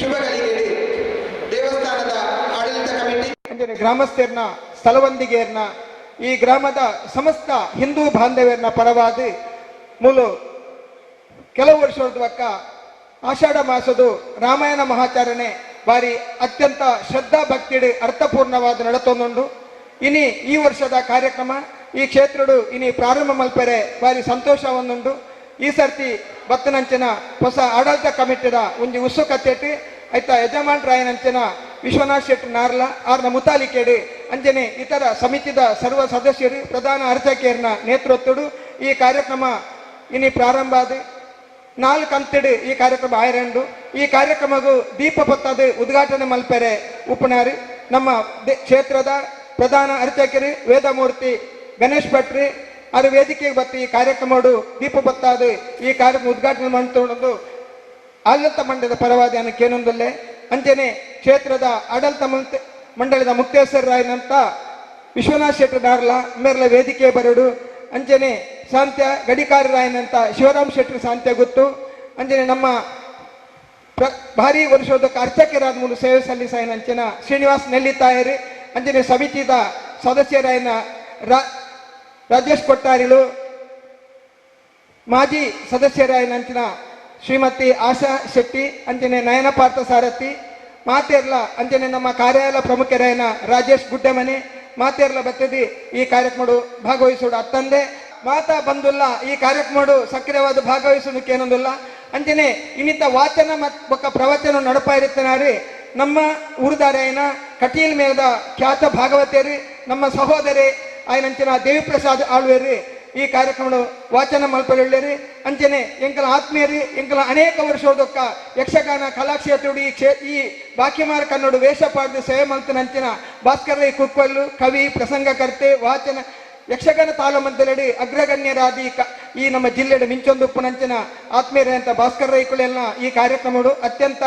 ಶುಭಗಳಿಗೆ ದೇವಸ್ಥಾನದ ಆಡಳಿತ ಕಮಿಟಿ ಗ್ರಾಮಸ್ಥರನ್ನ ಸ್ಥಳವಂದಿಗೆಯರ್ನ ಈ ಗ್ರಾಮದ ಸಮಸ್ತ ಹಿಂದೂ ಬಾಂಧವ್ಯರನ್ನ ಪರವಾದ ಮೂಲು ಕೆಲವು ವರ್ಷದಕ್ಕ ಆಷಾಢ ಮಾಸದ ರಾಮಾಯಣ ಮಹಾಚಾರಣೆ ಬಾರಿ ಅತ್ಯಂತ ಶ್ರದ್ಧಾ ಭಕ್ತಿಡ್ ಅರ್ಥಪೂರ್ಣವಾದ ನಡತೊಂದುಂಡು ಇನಿ ಈ ವರ್ಷದ ಕಾರ್ಯಕ್ರಮ ಈ ಕ್ಷೇತ್ರಡು ಇನಿ ಪ್ರಾರಂಭ ಮಲ್ಪರೆ ಬಾರಿ ಸಂತೋಷ ಒಂದುಂಡು ಈ ಸರ್ತಿ ಬತ್ತನಂಚಿನ ಹೊಸ ಆಡಳಿತ ಕಮಿಟಿದ ಒಂಜಿ ಉತ್ಸುಕತೆ ಐತ ಯಜಮಾನರಾಯನಂಚಿನ ವಿಶ್ವನಾಥ್ ಶೆಟ್ಟಿ ನಾರ್ಲ ಆರ್ನ ಮುತಾಲಿಕೆಡು ಅಂಜನೆ ಇತರ ಸಮಿತಿದ ಸರ್ವ ಸದಸ್ಯರು ಪ್ರಧಾನ ಅರ್ಚಕಿಯರ್ನ ನೇತೃತ್ವಡು ಈ ಕಾರ್ಯಕ್ರಮ ಇನಿ ಪ್ರಾರಂಭ ಆದ 4 ಕಂತಿಡು ಈ ಕಾರ್ಯಕ್ರಮ ಆಯ್ರಂಡು ಈ ಕಾರ್ಯಕ್ರಮಗೂ ದೀಪ ಪತ್ತದ ಉದ್ಘಾಟನೆ ಮಲ್ಪೆರೆ ಉಪನಾರಿ ನಮ್ಮ ಕ್ಷೇತ್ರದ ಪ್ರಧಾನ ಅರ್ಚಕರು ವೇದಮೂರ್ತಿ ಗಣೇಶ್ ಭಟ್ರು ಅದು ವೇದಿಕೆಗೆ ಬತ್ತು ಈ ಕಾರ್ಯಕ್ರಮಡು ದೀಪ ಪತ್ತಾದ ಈ ಕಾರ್ಯಕ್ರಮ ಉದ್ಘಾಟನೆ ಮಾಡ್ಕೊಂಡು ಆಡಳಿತ ಮಂಡಳದ ಪರವಾದಿ ಅನ್ನಕ್ಕೇನೊಂದಲ್ಲೇ ಅಂಜನೆ ಕ್ಷೇತ್ರದ ಆಡಳಿತ ಮಂಡಳದ ಮುಕ್ತೇಶ್ವರರಾಯನಂತ ವಿಶ್ವನಾಥ್ ಶೆಟ್ಟಿ ನಾರ್ಲ ಮೇರ್ಲ ವೇದಿಕೆ ಬರಡು ಅಂಜನೆ ಸಾಂತ್ಯ ಗಡಿಕಾರರಾಯನಂತ ಶಿವರಾಮ್ ಶೆಟ್ಟಿ ಸಾಂತ್ಯ ಗೊತ್ತು ಅಂಜನೆ ನಮ್ಮ ಭಾರಿ ವರ್ಷೋದಕ್ಕೆ ಅರ್ಚಕರಾದ ಮೂಲ ಸೇವೆ ಸಲ್ಲಿಸಾಯನ ಅಂಚನ ಶ್ರೀನಿವಾಸ್ ನೆಲ್ಲಿತಾಯರು ಅಂಜನೆ ಸಮಿತಿದ ಸದಸ್ಯರಾಯನ ರಾಜೇಶ್ ಕೊಟ್ಟಾರಿಲು ಮಾಜಿ ಸದಸ್ಯರಾಯನ ಅಂಚಿನ ಶ್ರೀಮತಿ ಆಶಾ ಶೆಟ್ಟಿ ಅಂಜನೆ ನಯನ ಪಾರ್ಥ ಸಾರಥಿ ಮಾತೇರ್ಲ ಅಂಜನೆ ನಮ್ಮ ಕಾರ್ಯಾಲಯ ಪ್ರಮುಖರಾಯನ ರಾಜೇಶ್ ಗುಡ್ಡೆಮನೆ ಮಾತೇರ್ಲ ಬತ್ತದಿ ಈ ಕಾರ್ಯಕ್ರಮ ಭಾಗವಹಿಸೋಡು ಅತ್ತಂದೆ ಮಾತಾ ಬಂದುಲ್ಲ ಈ ಕಾರ್ಯಕ್ರಮ ಸಕ್ರಿಯವಾದ ಭಾಗವಹಿಸೋದಕ್ಕೆ ಏನೊಂದಿಲ್ಲ ಅಂಜನೆ ಇನ್ನಿತ ವಾಚನ ಮತ್ತು ಪ್ರವಚನ ನಡಪ ಇರುತ್ತನಾರಿ ನಮ್ಮ ಊರ್ದಾರೆಯನ ಕಟೀಲ್ ಮೇಲದ ಖ್ಯಾತ ಭಾಗವತೇರಿ ನಮ್ಮ ಸಹೋದರಿ ಆಯ್ನಂಚಿನ ದೇವಿ ಪ್ರಸಾದ್ ಆಳ್ವೇರಿ ಈ ಕಾರ್ಯಕ್ರಮ ವಾಚನ ಮಲ್ಪೊಳ್ಳಿ ಅಂಚನೆ ಎಂಕಲ ಆತ್ಮೀಯರಿ ಎಂಕಲ ಅನೇಕ ವರ್ಷದೊಕ್ಕ ಯಕ್ಷಗಾನ ಕಲಾಕ್ಷೇತ್ರುಡು ಈ ಬಾಕಿಮಾರ ಕನ್ನಡ ವೇಷ ಪಾಡ್ದು ಸೇವೆ ಮಲ್ತನಂಚಿನ ಭಾಸ್ಕರ ಕುಕ್ಕೊಲ್ಲು ಕವಿ ಪ್ರಸಂಗಕರ್ತೆ ವಾಚನ ಯಕ್ಷಗಾನ ತಾಲಮಂತಲಡಿ ಅಗ್ರಗಣ್ಯರಾದಿ ಈ ನಮ್ಮ ಜಿಲ್ಲೆಯ ಮಿಂಚೊಂದುಪ್ಪುನಂಚಿನ ಆತ್ಮೀಯರೇ ಅಂತ ಭಾಸ್ಕರ ರೈಕುಳೆಲ್ಲ ಈ ಕಾರ್ಯಕ್ರಮಗಳು ಅತ್ಯಂತ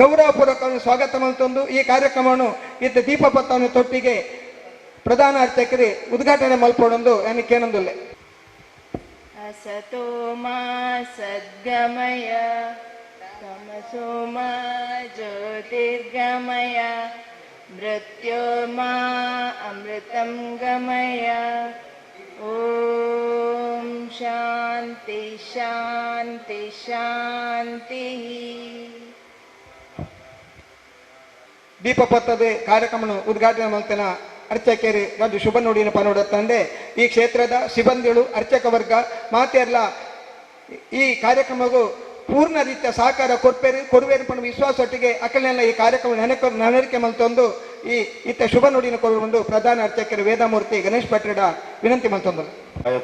ಗೌರವಪೂರ್ವಕವನ್ನು ಸ್ವಾಗತ ಮಲ್ತೊಂದು ಈ ಕಾರ್ಯಕ್ರಮವನ್ನು ಇದ್ದ ದೀಪಪತ್ತವನ್ನು ತೊಟ್ಟಿಗೆ ಪ್ರಧಾನ ಅರ್ಚಕರು ಉದ್ಘಾಟನೆ ಮಲ್ಪಡೊಂದು ನನಗೇನೊಂದಿಲ್ಲ. ಅಸತೋ ಮಾ ಸದ್ಗಮಯ ತಮಸೋ ಮಾ ಜ್ಯೋತಿರ್ಗಮಯ ಮೃತ್ಯೋರ್ಮಾ ಅಮೃತಂ ಗಮಯ. ಓಂ ಶಾಂತಿ ಶಾಂತಿ ಶಾಂತಿ. ದೀಪಪತ್ತದ ಕಾರ್ಯಕ್ರಮ ಉದ್ಘಾಟನೆ ಮಲ್ತನ ಅರ್ಚಕರು ರಾಜು ಶುಭ ನುಡಿನ ಪನೋಡ ತಂದೆ ಈ ಕ್ಷೇತ್ರದ ಸಿಬ್ಬಂದಿಗಳು ಅರ್ಚಕ ವರ್ಗ ಮಾತೆರ್ಲ ಈ ಕಾರ್ಯಕ್ರಮಗೂ ಪೂರ್ಣ ರೀತಿಯ ಸಹಕಾರ ಕೊಡುವೇರು ಪಣ ವಿಶ್ವಾಸೊಟ್ಟಿಗೆ ಅಕಲೆಲ್ಲ ಈ ಕಾರ್ಯಕ್ರಮ ನೆನರಿಕೆ ಮಲ್ತೊಂದು ಈ ಇತ್ತ ಶುಭ ನುಡಿನ ಕೊಡುವುದು ಪ್ರಧಾನ ಅರ್ಚಕರು ವೇದಮೂರ್ತಿ ಗಣೇಶ್ ಭಟ್ರಡ ವಿನಂತಿ ಮಲ್ತೊಂದು.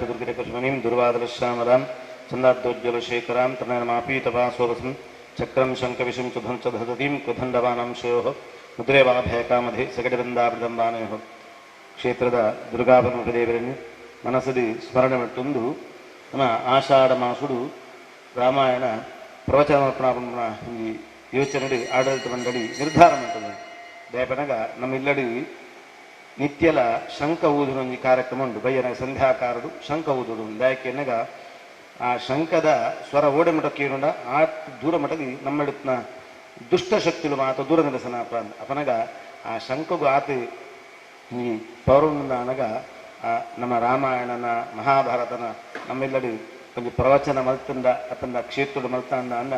ದುರ್ಗಿರಕೃಷ್ಣನೀಂ ದುರ್ವಾದರಶ್ಯಾಮಲಾಂ ಚಂದಾರ್ದೋಜ್ವಲ ಶೇಖರಾಂ ತನಯಮಾಪೀತಪಾಸೋರಸಂ ಚಕ್ರಂ ಶಂಕವಿಷಂ ಸುಧಂ ಚ ಧದತೀಂ ಕುಧಂಡವಾನಾಂ ಶಯೋಃ ಮುದ್ರೇವಾಭಯಕಾಮಧೆ ಸಗಡಿಬೃಂದಾವೃದಂಬಾನಯೋಃ. ಕ್ಷೇತ್ರದ ದುರ್ಗಾಪರಮ ದೇವರನ್ನು ಮನಸ್ಸದಿ ಸ್ಮರಣೆ ಮಟ್ಟೊಂದು ನಮ್ಮ ಆಷಾಢ ಮಾಸುಡು ರಾಮಾಯಣ ಪ್ರವಚನ ಈ ಯೋಚನೆ ಆಡಳಿತ ಮಂಡಳಿ ನಿರ್ಧಾರ ಮಾಡ್ತದೆ ದಯಪನಗ ನಮ್ಮಿಲ್ಲಡಿ ನಿತ್ಯಲ ಶಂಕ ಊದುನ ಈ ಕಾರ್ಯಕ್ರಮ ಉಂಟು ಬಯ್ಯನ ಸಂಧ್ಯಾಕಾರಡು ಶಂಕ ಊದುಡು ದಯಕೆನಗ ಆ ಶಂಕದ ಸ್ವರ ಓಡೆ ಮಠಕ್ಕೇನುಂಡ ಆ ದೂರ ಮಠಗಿ ನಮ್ಮಡಿನ ದುಷ್ಟ ಶಕ್ತಿಗಳು ಮಾತ ದೂರ ನಿರಸನ ಅಪನಗ ಆ ಶಂಕಗೂ ಆತ ಈ ಪೌರ್ಣಮಿಂದ ಅನಗ ನಮ್ಮ ರಾಮಾಯಣನ ಮಹಾಭಾರತನ ನಮ್ಮೆಲ್ಲಡಿ ಒಂದು ಪ್ರವಚನ ಮಲ್ತಂದ ಅತಂದ ಕ್ಷೇತ್ರ ಮಲ್ತಂದ ಅನ್ನ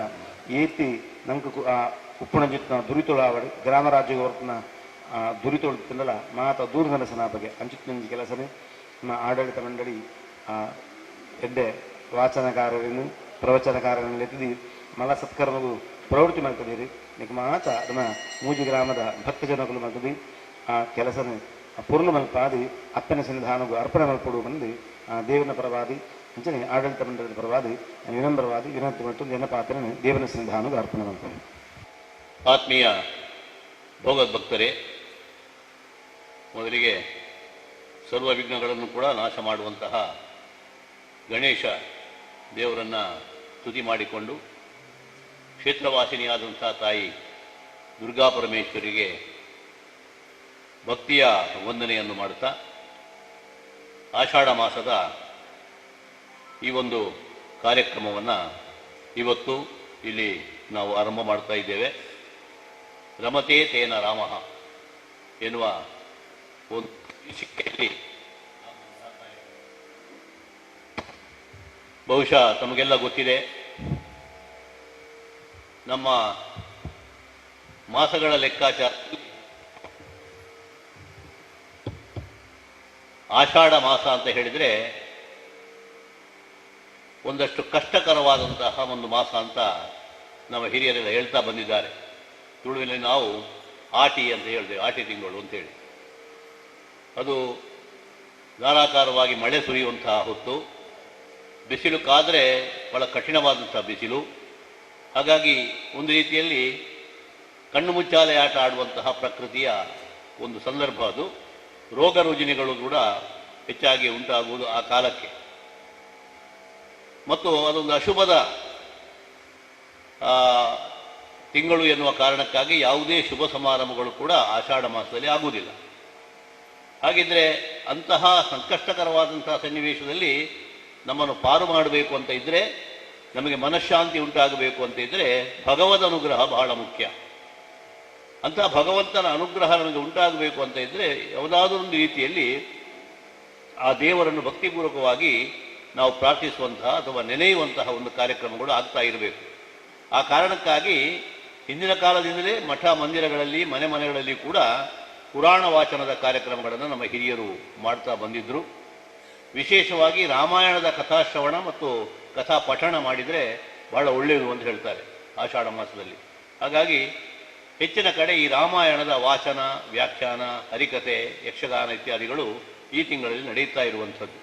ಏತಿ ನಂಗೆ ಆ ಉಪ್ಪುಣ ಜಿತ್ನ ದುರಿತೊಳು ಆವಡಿ ಗ್ರಾಮ ರಾಜ್ಯ ಹೊರತನ ದುರಿತೊಳು ತಿನ್ನಲ್ಲ ಮಾತ ದೂರ ನಿರಸನ ಬಗ್ಗೆ ಅಂಚಿನ ಕೆಲಸನೇ ನಮ್ಮ ಆಡಳಿತ ಮಂಡಳಿ ಎಡ್ಡೆ ವಾಚನಕಾರರನ್ನು ಪ್ರವಚನಕಾರರನ್ನು ಎತ್ತಿದಿ ಮಲ ಸತ್ಕರ್ಮಗೂ ಪ್ರವೃತ್ತಿ ಮಾಡ್ತಿದ್ದೀರಿ ನಿಮಗೆ ಮಾತ ಅದನ್ನ ಮೂಜಿ ಗ್ರಾಮದ ಭಕ್ತ ಜನಗಳು ಮಾಡ್ತದೆ ಆ ಕೆಲಸನ ಪೂರ್ಣ ಮಲ್ಪಾದಿ ಅಪ್ಪನ ಸನ್ನಿಧಾನಗೂ ಅರ್ಪಣೆ ಮಲ್ಪಡುವ ಬಂದು ಆ ದೇವನ ಪರವಾದಿ ಅಂಚನೆ ಆಡಳಿತ ಮಂಡಳದ ಪರವಾದಿ ವಿನಮ್ರವಾದಿ ವಿನಂತಿ ಮತ್ತು ನೆನಪಾತ್ರನ ದೇವನ ಸನ್ನಿಧಾನಗೂ ಅರ್ಪಣೆ ಮಾಡ್ತಾರೆ. ಆತ್ಮೀಯ ಭಗವದ್ಭಕ್ತರೇ, ಮೊದಲಿಗೆ ಸರ್ವ ವಿಘ್ನಗಳನ್ನು ಕೂಡ ನಾಶ ಮಾಡುವಂತಹ ಗಣೇಶ ದೇವರನ್ನು ಸ್ತುತಿ ಮಾಡಿಕೊಂಡು ಕ್ಷೇತ್ರವಾಸಿನಿಯಾದಂಥ ತಾಯಿ ದುರ್ಗಾ ಪರಮೇಶ್ವರಿಗೆ ಭಕ್ತಿಯ ವಂದನೆಯನ್ನು ಮಾಡುತ್ತಾ ಆಷಾಢ ಮಾಸದ ಈ ಒಂದು ಕಾರ್ಯಕ್ರಮವನ್ನು ಇವತ್ತು ಇಲ್ಲಿ ನಾವು ಆರಂಭ ಮಾಡ್ತಾ ಇದ್ದೇವೆ. ರಮತೆ ತೇನ ರಾಮ ಎನ್ನುವ ಒಂದು ಶೀರ್ಷಿಕೆಯಲ್ಲಿ ಬಹುಶಃ ತಮಗೆಲ್ಲ ಗೊತ್ತಿದೆ, ನಮ್ಮ ಮಾಸಗಳ ಲೆಕ್ಕಾಚಾರ ಆಷಾಢ ಮಾಸ ಅಂತ ಹೇಳಿದರೆ ಒಂದಷ್ಟು ಕಷ್ಟಕರವಾದಂತಹ ಒಂದು ಮಾಸ ಅಂತ ನಮ್ಮ ಹಿರಿಯರೆಲ್ಲ ಹೇಳ್ತಾ ಬಂದಿದ್ದಾರೆ. ತುಳುವಿನಲ್ಲಿ ನಾವು ಆಟಿ ಅಂತ ಹೇಳ್ತೇವೆ, ಆಟಿ ತಿಂಗಳು ಅಂತೇಳಿ. ಅದು ಧಾರಾಕಾರವಾಗಿ ಮಳೆ ಸುರಿಯುವಂತಹ ಹೊತ್ತು, ಬಿಸಿಲು ಕಾದರೆ ಬಹಳ ಕಠಿಣವಾದಂತಹ ಬಿಸಿಲು. ಹಾಗಾಗಿ ಒಂದು ರೀತಿಯಲ್ಲಿ ಕಣ್ಣು ಮುಚ್ಚಾಲೆ ಆಟ ಆಡುವಂತಹ ಪ್ರಕೃತಿಯ ಒಂದು ಸಂದರ್ಭ ಅದು. ರೋಗ ರುಜಿನಗಳು ಕೂಡ ಹೆಚ್ಚಾಗಿ ಉಂಟಾಗುವುದು ಆ ಕಾಲಕ್ಕೆ. ಮತ್ತು ಅದೊಂದು ಅಶುಭದ ತಿಂಗಳು ಎನ್ನುವ ಕಾರಣಕ್ಕಾಗಿ ಯಾವುದೇ ಶುಭ ಸಮಾರಂಭಗಳು ಕೂಡ ಆಷಾಢ ಮಾಸದಲ್ಲಿ ಆಗುವುದಿಲ್ಲ. ಹಾಗಿದ್ರೆ ಅಂತಹ ಸಂಕಷ್ಟಕರವಾದಂತಹ ಸನ್ನಿವೇಶದಲ್ಲಿ ನಮ್ಮನ್ನು ಪಾರು ಮಾಡಬೇಕು ಅಂತ ಇದ್ದರೆ, ನಮಗೆ ಮನಃಶಾಂತಿ ಉಂಟಾಗಬೇಕು ಅಂತ ಇದ್ದರೆ ಭಗವದ್ ಅನುಗ್ರಹ ಬಹಳ ಮುಖ್ಯ. ಅಂತಹ ಭಗವಂತನ ಅನುಗ್ರಹ ನಮಗೆ ಉಂಟಾಗಬೇಕು ಅಂತ ಇದ್ದರೆ ಯಾವುದಾದ್ರೂ ಒಂದು ರೀತಿಯಲ್ಲಿ ಆ ದೇವರನ್ನು ಭಕ್ತಿಪೂರ್ವಕವಾಗಿ ನಾವು ಪ್ರಾರ್ಥಿಸುವಂತಹ ಅಥವಾ ನೆನೆಯುವಂತಹ ಒಂದು ಕಾರ್ಯಕ್ರಮಗಳು ಆಗ್ತಾ ಇರಬೇಕು. ಆ ಕಾರಣಕ್ಕಾಗಿ ಹಿಂದಿನ ಕಾಲದಿಂದಲೇ ಮಠ ಮಂದಿರಗಳಲ್ಲಿ ಮನೆಗಳಲ್ಲಿ ಕೂಡ ಪುರಾಣ ವಾಚನದ ಕಾರ್ಯಕ್ರಮಗಳನ್ನು ನಮ್ಮ ಹಿರಿಯರು ಮಾಡ್ತಾ ಬಂದಿದ್ದರು. ವಿಶೇಷವಾಗಿ ರಾಮಾಯಣದ ಕಥಾಶ್ರವಣ ಮತ್ತು ಕಥಾ ಪಠಣ ಮಾಡಿದರೆ ಬಹಳ ಒಳ್ಳೆಯದು ಅಂತ ಹೇಳ್ತಾರೆ ಆಷಾಢ ಮಾಸದಲ್ಲಿ. ಹಾಗಾಗಿ ಹೆಚ್ಚಿನ ಕಡೆ ಈ ರಾಮಾಯಣದ ವಾಚನ, ವ್ಯಾಖ್ಯಾನ, ಹರಿಕತೆ, ಯಕ್ಷಗಾನ ಇತ್ಯಾದಿಗಳು ಈ ತಿಂಗಳಲ್ಲಿ ನಡೆಯುತ್ತಾ ಇರುವಂಥದ್ದು.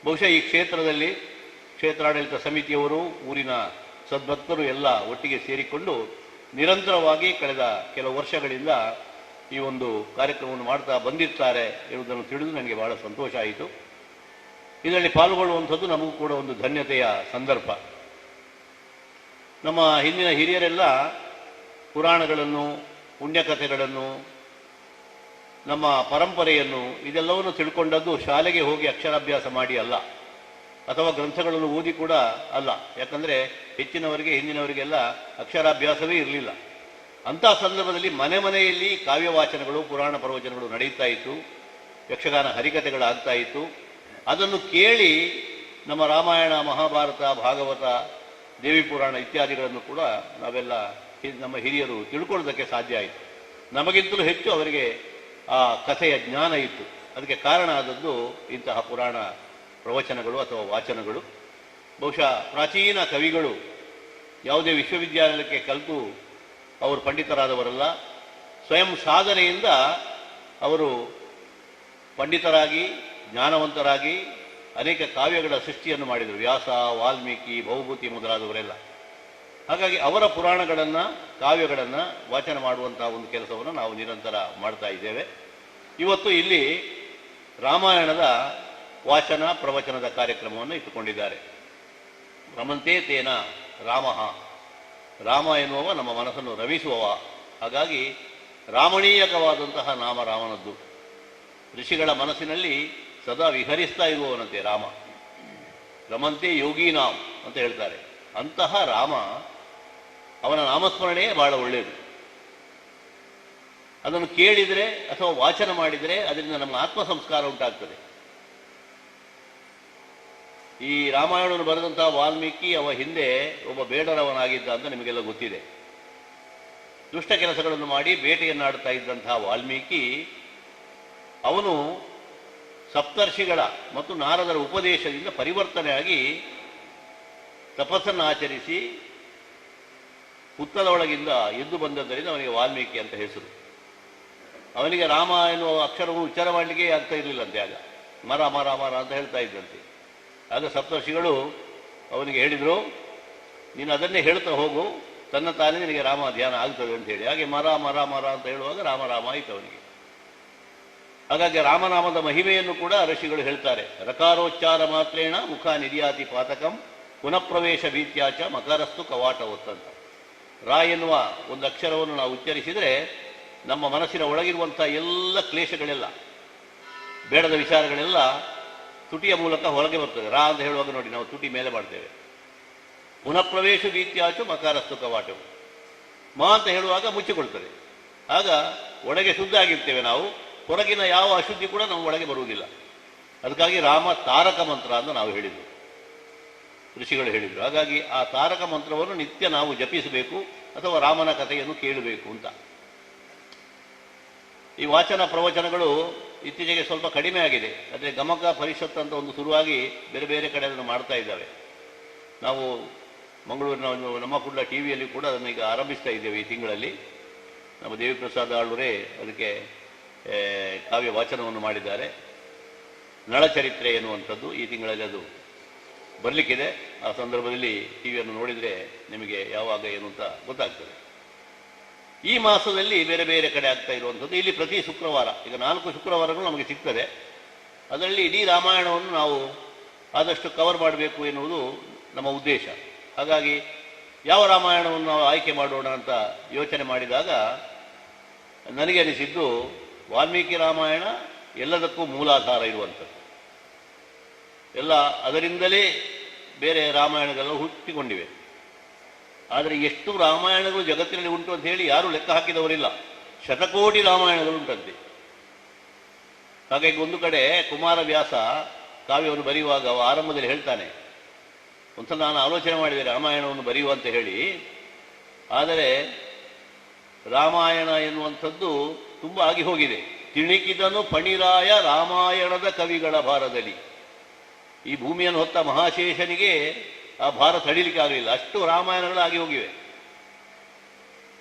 ಬಹುಶಃ ಈ ಕ್ಷೇತ್ರದಲ್ಲಿ ಕ್ಷೇತ್ರಾಡಳಿತ ಸಮಿತಿಯವರು, ಊರಿನ ಸದ್ಭಕ್ತರು ಎಲ್ಲ ಒಟ್ಟಿಗೆ ಸೇರಿಕೊಂಡು ನಿರಂತರವಾಗಿ ಕಳೆದ ಕೆಲವು ವರ್ಷಗಳಿಂದ ಈ ಒಂದು ಕಾರ್ಯಕ್ರಮವನ್ನು ಮಾಡ್ತಾ ಬಂದಿರ್ತಾರೆ ಎನ್ನುವುದನ್ನು ತಿಳಿದು ನನಗೆ ಬಹಳ ಸಂತೋಷ ಆಯಿತು. ಇದರಲ್ಲಿ ಪಾಲ್ಗೊಳ್ಳುವಂಥದ್ದು ನಮಗೂ ಕೂಡ ಒಂದು ಧನ್ಯತೆಯ ಸಂದರ್ಭ. ನಮ್ಮ ಹಿಂದಿನ ಹಿರಿಯರೆಲ್ಲ ಪುರಾಣಗಳನ್ನು, ಪುಣ್ಯಕಥೆಗಳನ್ನು, ನಮ್ಮ ಪರಂಪರೆಯನ್ನು ಇದೆಲ್ಲವನ್ನು ತಿಳ್ಕೊಂಡದ್ದು ಶಾಲೆಗೆ ಹೋಗಿ ಅಕ್ಷರಾಭ್ಯಾಸ ಮಾಡಿ ಅಲ್ಲ, ಅಥವಾ ಗ್ರಂಥಗಳನ್ನು ಓದಿ ಕೂಡ ಅಲ್ಲ. ಯಾಕಂದರೆ ಹೆಚ್ಚಿನವರಿಗೆ, ಹಿಂದಿನವರಿಗೆಲ್ಲ ಅಕ್ಷರಾಭ್ಯಾಸವೇ ಇರಲಿಲ್ಲ. ಅಂಥ ಸಂದರ್ಭದಲ್ಲಿ ಮನೆಯಲ್ಲಿ ಕಾವ್ಯವಾಚನಗಳು, ಪುರಾಣ ಪ್ರವಚನಗಳು ನಡೆಯುತ್ತಾ ಇತ್ತು, ಯಕ್ಷಗಾನ ಹರಿಕಥೆಗಳಾಗ್ತಾ ಇತ್ತು. ಅದನ್ನು ಕೇಳಿ ನಮ್ಮ ರಾಮಾಯಣ, ಮಹಾಭಾರತ, ಭಾಗವತ, ದೇವಿ ಪುರಾಣ ಇತ್ಯಾದಿಗಳನ್ನು ಕೂಡ ನಾವೆಲ್ಲ ನಮ್ಮ ಹಿರಿಯರು ತಿಳ್ಕೊಳ್ಳೋದಕ್ಕೆ ಸಾಧ್ಯ ಆಯಿತು. ನಮಗಿಂತಲೂ ಹೆಚ್ಚು ಅವರಿಗೆ ಆ ಕಥೆಯ ಜ್ಞಾನ ಇತ್ತು. ಅದಕ್ಕೆ ಕಾರಣ ಆದದ್ದು ಇಂತಹ ಪುರಾಣ ಪ್ರವಚನಗಳು ಅಥವಾ ವಾಚನಗಳು. ಬಹುಶಃ ಪ್ರಾಚೀನ ಕವಿಗಳು ಯಾವುದೇ ವಿಶ್ವವಿದ್ಯಾಲಯಕ್ಕೆ ಕಲಿತು ಅವರು ಪಂಡಿತರಾದವರಲ್ಲ. ಸ್ವಯಂ ಸಾಧನೆಯಿಂದ ಅವರು ಪಂಡಿತರಾಗಿ, ಜ್ಞಾನವಂತರಾಗಿ ಅನೇಕ ಕಾವ್ಯಗಳ ಸೃಷ್ಟಿಯನ್ನು ಮಾಡಿದರು. ವ್ಯಾಸ, ವಾಲ್ಮೀಕಿ, ಭೌಭೂತಿ ಮೊದಲಾದವರೆಲ್ಲ. ಹಾಗಾಗಿ ಅವರ ಪುರಾಣಗಳನ್ನು, ಕಾವ್ಯಗಳನ್ನು ವಾಚನ ಮಾಡುವಂತಹ ಒಂದು ಕೆಲಸವನ್ನು ನಾವು ನಿರಂತರ ಮಾಡ್ತಾ ಇದ್ದೇವೆ. ಇವತ್ತು ಇಲ್ಲಿ ರಾಮಾಯಣದ ವಾಚನ ಪ್ರವಚನದ ಕಾರ್ಯಕ್ರಮವನ್ನು ಇಟ್ಟುಕೊಂಡಿದ್ದಾರೆ. ರಮಂತೆ ತೇನ ರಾಮ, ರಾಮ ಎನ್ನುವವ ನಮ್ಮ ಮನಸ್ಸನ್ನು ರಮಿಸುವವ. ಹಾಗಾಗಿ ರಾಮಣೀಯಕವಾದಂತಹ ನಾಮ ರಾಮನದ್ದು. ಋಷಿಗಳ ಮನಸ್ಸಿನಲ್ಲಿ ಸದಾ ವಿಹರಿಸ್ತಾ ಇರುವವನಂತೆ ರಾಮ. ರಮಂತೆ ಯೋಗೀನಾಮ್ ಅಂತ ಹೇಳ್ತಾರೆ. ಅಂತಹ ರಾಮ, ಅವನ ನಾಮಸ್ಮರಣೆಯೇ ಬಹಳ ಒಳ್ಳೆಯದು. ಅದನ್ನು ಕೇಳಿದರೆ ಅಥವಾ ವಾಚನ ಮಾಡಿದರೆ ಅದರಿಂದ ನಮ್ಮ ಆತ್ಮ ಸಂಸ್ಕಾರ ಉಂಟಾಗ್ತದೆ. ಈ ರಾಮಾಯಣವನ್ನು ಬರೆದಂತಹ ವಾಲ್ಮೀಕಿ ಅವ ಹಿಂದೆ ಒಬ್ಬ ಬೇಡರವನಾಗಿದ್ದ ಅಂತ ನಿಮಗೆಲ್ಲ ಗೊತ್ತಿದೆ. ದುಷ್ಟ ಕೆಲಸಗಳನ್ನು ಮಾಡಿ ಬೇಟೆಯನ್ನಾಡ್ತಾ ಇದ್ದಂತಹ ವಾಲ್ಮೀಕಿ ಅವನು ಸಪ್ತರ್ಷಿಗಳ ಮತ್ತು ನಾರದರ ಉಪದೇಶದಿಂದ ಪರಿವರ್ತನೆಯಾಗಿ ತಪಸ್ಸನ್ನು ಆಚರಿಸಿ ಹುತ್ತದ ಒಳಗಿಂದ ಎದ್ದು ಬಂದದ್ದರಿಂದ ಅವನಿಗೆ ವಾಲ್ಮೀಕಿ ಅಂತ ಹೆಸರು. ಅವನಿಗೆ ರಾಮ ಎನ್ನುವ ಅಕ್ಷರವನ್ನು ಉಚ್ಚಾರ ಮಾಡಲಿಕ್ಕೆ ಆಗ್ತಾ ಇರಲಿಲ್ಲಂತೆ. ಆಗ ಮರ ಮರ ಮರ ಅಂತ ಹೇಳ್ತಾ ಇದ್ದಂತೆ. ಆಗ ಸಪ್ತರ್ಷಿಗಳು ಅವನಿಗೆ ಹೇಳಿದರು, ನೀನು ಅದನ್ನೇ ಹೇಳ್ತಾ ಹೋಗು, ತನ್ನ ತಾನೇ ನಿನಗೆ ರಾಮ ಧ್ಯಾನ ಆಗ್ತದೆ ಅಂತ ಹೇಳಿ. ಹಾಗೆ ಮರ ಮರ ಮರ ಅಂತ ಹೇಳುವಾಗ ರಾಮ ರಾಮ ಆಯಿತು ಅವನಿಗೆ. ಹಾಗಾಗಿ ರಾಮನಾಮದ ಮಹಿಮೆಯನ್ನು ಕೂಡ ಋಷಿಗಳು ಹೇಳ್ತಾರೆ. ರಕಾರೋಚ್ಚಾರ ಮಾತ್ರೇಣ ಮುಖ ನಿರ್ಯಾತಿ ಪಾತಕಂ ಪುನಃಪ್ರವೇಶ ಭೀತ್ಯಾಚ ಮಕರಸ್ತು ಕವಾಟ ಒತ್ತಂತ. ರಾ ಎನ್ನುವ ಒಂದು ಅಕ್ಷರವನ್ನು ನಾವು ಉಚ್ಚರಿಸಿದರೆ ನಮ್ಮ ಮನಸ್ಸಿನ ಒಳಗಿರುವಂಥ ಎಲ್ಲ ಕ್ಲೇಶಗಳೆಲ್ಲ, ಬೇಡದ ವಿಚಾರಗಳೆಲ್ಲ ತುಟಿಯ ಮೂಲಕ ಹೊರಗೆ ಬರ್ತದೆ. ರಾ ಅಂತ ಹೇಳುವಾಗ ನೋಡಿ, ನಾವು ತುಟಿ ಮೇಲೆ ಮಾಡ್ತೇವೆ. ಪುನಃಪ್ರವೇಶ ಭೀತ್ಯಾಚು ಮಕಾರಸ್ತು ಕವಾಟವು. ಮಾ ಅಂತ ಹೇಳುವಾಗ ಮುಚ್ಚಿಕೊಳ್ತದೆ. ಆಗ ಒಳಗೆ ಶುದ್ಧ ಆಗಿರ್ತೇವೆ ನಾವು, ಹೊರಗಿನ ಯಾವ ಅಶುದ್ಧಿ ಕೂಡ ನಮ್ಮ ಒಳಗೆ ಬರುವುದಿಲ್ಲ. ಅದಕ್ಕಾಗಿ ರಾಮ ತಾರಕ ಮಂತ್ರ ಅಂತ ನಾವು ಹೇಳಿದರು, ಋಷಿಗಳು ಹೇಳಿದರು. ಹಾಗಾಗಿ ಆ ತಾರಕ ಮಂತ್ರವನ್ನು ನಿತ್ಯ ನಾವು ಜಪಿಸಬೇಕು ಅಥವಾ ರಾಮನ ಕಥೆಯನ್ನು ಕೇಳಬೇಕು ಅಂತ. ಈ ವಾಚನ ಪ್ರವಚನಗಳು ಇತ್ತೀಚೆಗೆ ಸ್ವಲ್ಪ ಕಡಿಮೆ ಆಗಿದೆ. ಆದರೆ ಗಮಕ ಪರಿಷತ್ ಅಂತ ಒಂದು ಶುರುವಾಗಿ ಬೇರೆ ಬೇರೆ ಕಡೆ ಅದನ್ನು ಮಾಡ್ತಾ ಇದ್ದಾವೆ. ನಾವು ಮಂಗಳೂರಿನ ನಮ್ಮ ಕೂಡ ಟಿ ವಿಯಲ್ಲಿ ಕೂಡ ಅದನ್ನು ಈಗ ಆರಂಭಿಸ್ತಾ ಇದ್ದೇವೆ. ಈ ತಿಂಗಳಲ್ಲಿ ನಮ್ಮ ದೇವಿಪ್ರಸಾದ್ ಆಳ್ವರೇ ಅದಕ್ಕೆ ಕಾವ್ಯ ವಾಚನವನ್ನು ಮಾಡಿದ್ದಾರೆ. ನಳಚರಿತ್ರೆ ಎನ್ನುವಂಥದ್ದು ಈ ತಿಂಗಳಲ್ಲಿ ಅದು ಬರಲಿಕ್ಕಿದೆ. ಆ ಸಂದರ್ಭದಲ್ಲಿ ಟಿ ವಿಯನ್ನು ನೋಡಿದರೆ ನಿಮಗೆ ಯಾವಾಗ ಏನು ಅಂತ ಗೊತ್ತಾಗ್ತದೆ. ಈ ಮಾಸದಲ್ಲಿ ಬೇರೆ ಬೇರೆ ಕಡೆ ಆಗ್ತಾ ಇರುವಂಥದ್ದು ಇಲ್ಲಿ ಪ್ರತಿ ಶುಕ್ರವಾರ, ಈಗ 4 ಶುಕ್ರವಾರಗಳು ನಮಗೆ ಸಿಗ್ತದೆ. ಅದರಲ್ಲಿ ಇಡೀ ರಾಮಾಯಣವನ್ನು ನಾವು ಆದಷ್ಟು ಕವರ್ ಮಾಡಬೇಕು ಎನ್ನುವುದು ನಮ್ಮ ಉದ್ದೇಶ. ಹಾಗಾಗಿ ಯಾವ ರಾಮಾಯಣವನ್ನು ನಾವು ಆಯ್ಕೆ ಮಾಡೋಣ ಅಂತ ಯೋಚನೆ ಮಾಡಿದಾಗ ನನಗೆ ಅನಿಸಿದ್ದು ವಾಲ್ಮೀಕಿ ರಾಮಾಯಣ ಎಲ್ಲದಕ್ಕೂ ಮೂಲಾಧಾರ ಇರುವಂಥದ್ದು. ಎಲ್ಲ ಅದರಿಂದಲೇ ಬೇರೆ ರಾಮಾಯಣಗಳೆಲ್ಲ ಹುಟ್ಟಿಕೊಂಡಿವೆ. ಆದರೆ ಎಷ್ಟು ರಾಮಾಯಣಗಳು ಜಗತ್ತಿನಲ್ಲಿ ಉಂಟು ಅಂತ ಹೇಳಿ ಯಾರೂ ಲೆಕ್ಕ ಹಾಕಿದವರಿಲ್ಲ. ಶತಕೋಟಿ ರಾಮಾಯಣಗಳು ಉಂಟಂತೆ. ಹಾಗಾಗಿ ಒಂದು ಕಡೆ ಕುಮಾರವ್ಯಾಸ ಕಾವ್ಯವನ್ನು ಬರೆಯುವಾಗ ಆರಂಭದಲ್ಲಿ ಹೇಳ್ತಾನೆ, ಒಂದ್ಸಲ ನಾನು ಆಲೋಚನೆ ಮಾಡಿದೆ ರಾಮಾಯಣವನ್ನು ಬರೆಯುವ ಅಂತ ಹೇಳಿ. ಆದರೆ ರಾಮಾಯಣ ಎನ್ನುವಂಥದ್ದು ತುಂಬ ಆಗಿ ಹೋಗಿದೆ. ತಿಣಿಕಿದನು ಫಣಿರಾಯ ರಾಮಾಯಣದ ಕವಿಗಳ ಭಾರದಲ್ಲಿ. ಈ ಭೂಮಿಯನ್ನು ಹೊತ್ತ ಮಹಾಶೇಷನಿಗೆ ಆ ಭಾರ ತಡಿಲಿಕ್ಕೆ ಆಗಲಿಲ್ಲ, ಅಷ್ಟು ರಾಮಾಯಣಗಳಾಗಿ ಹೋಗಿವೆ.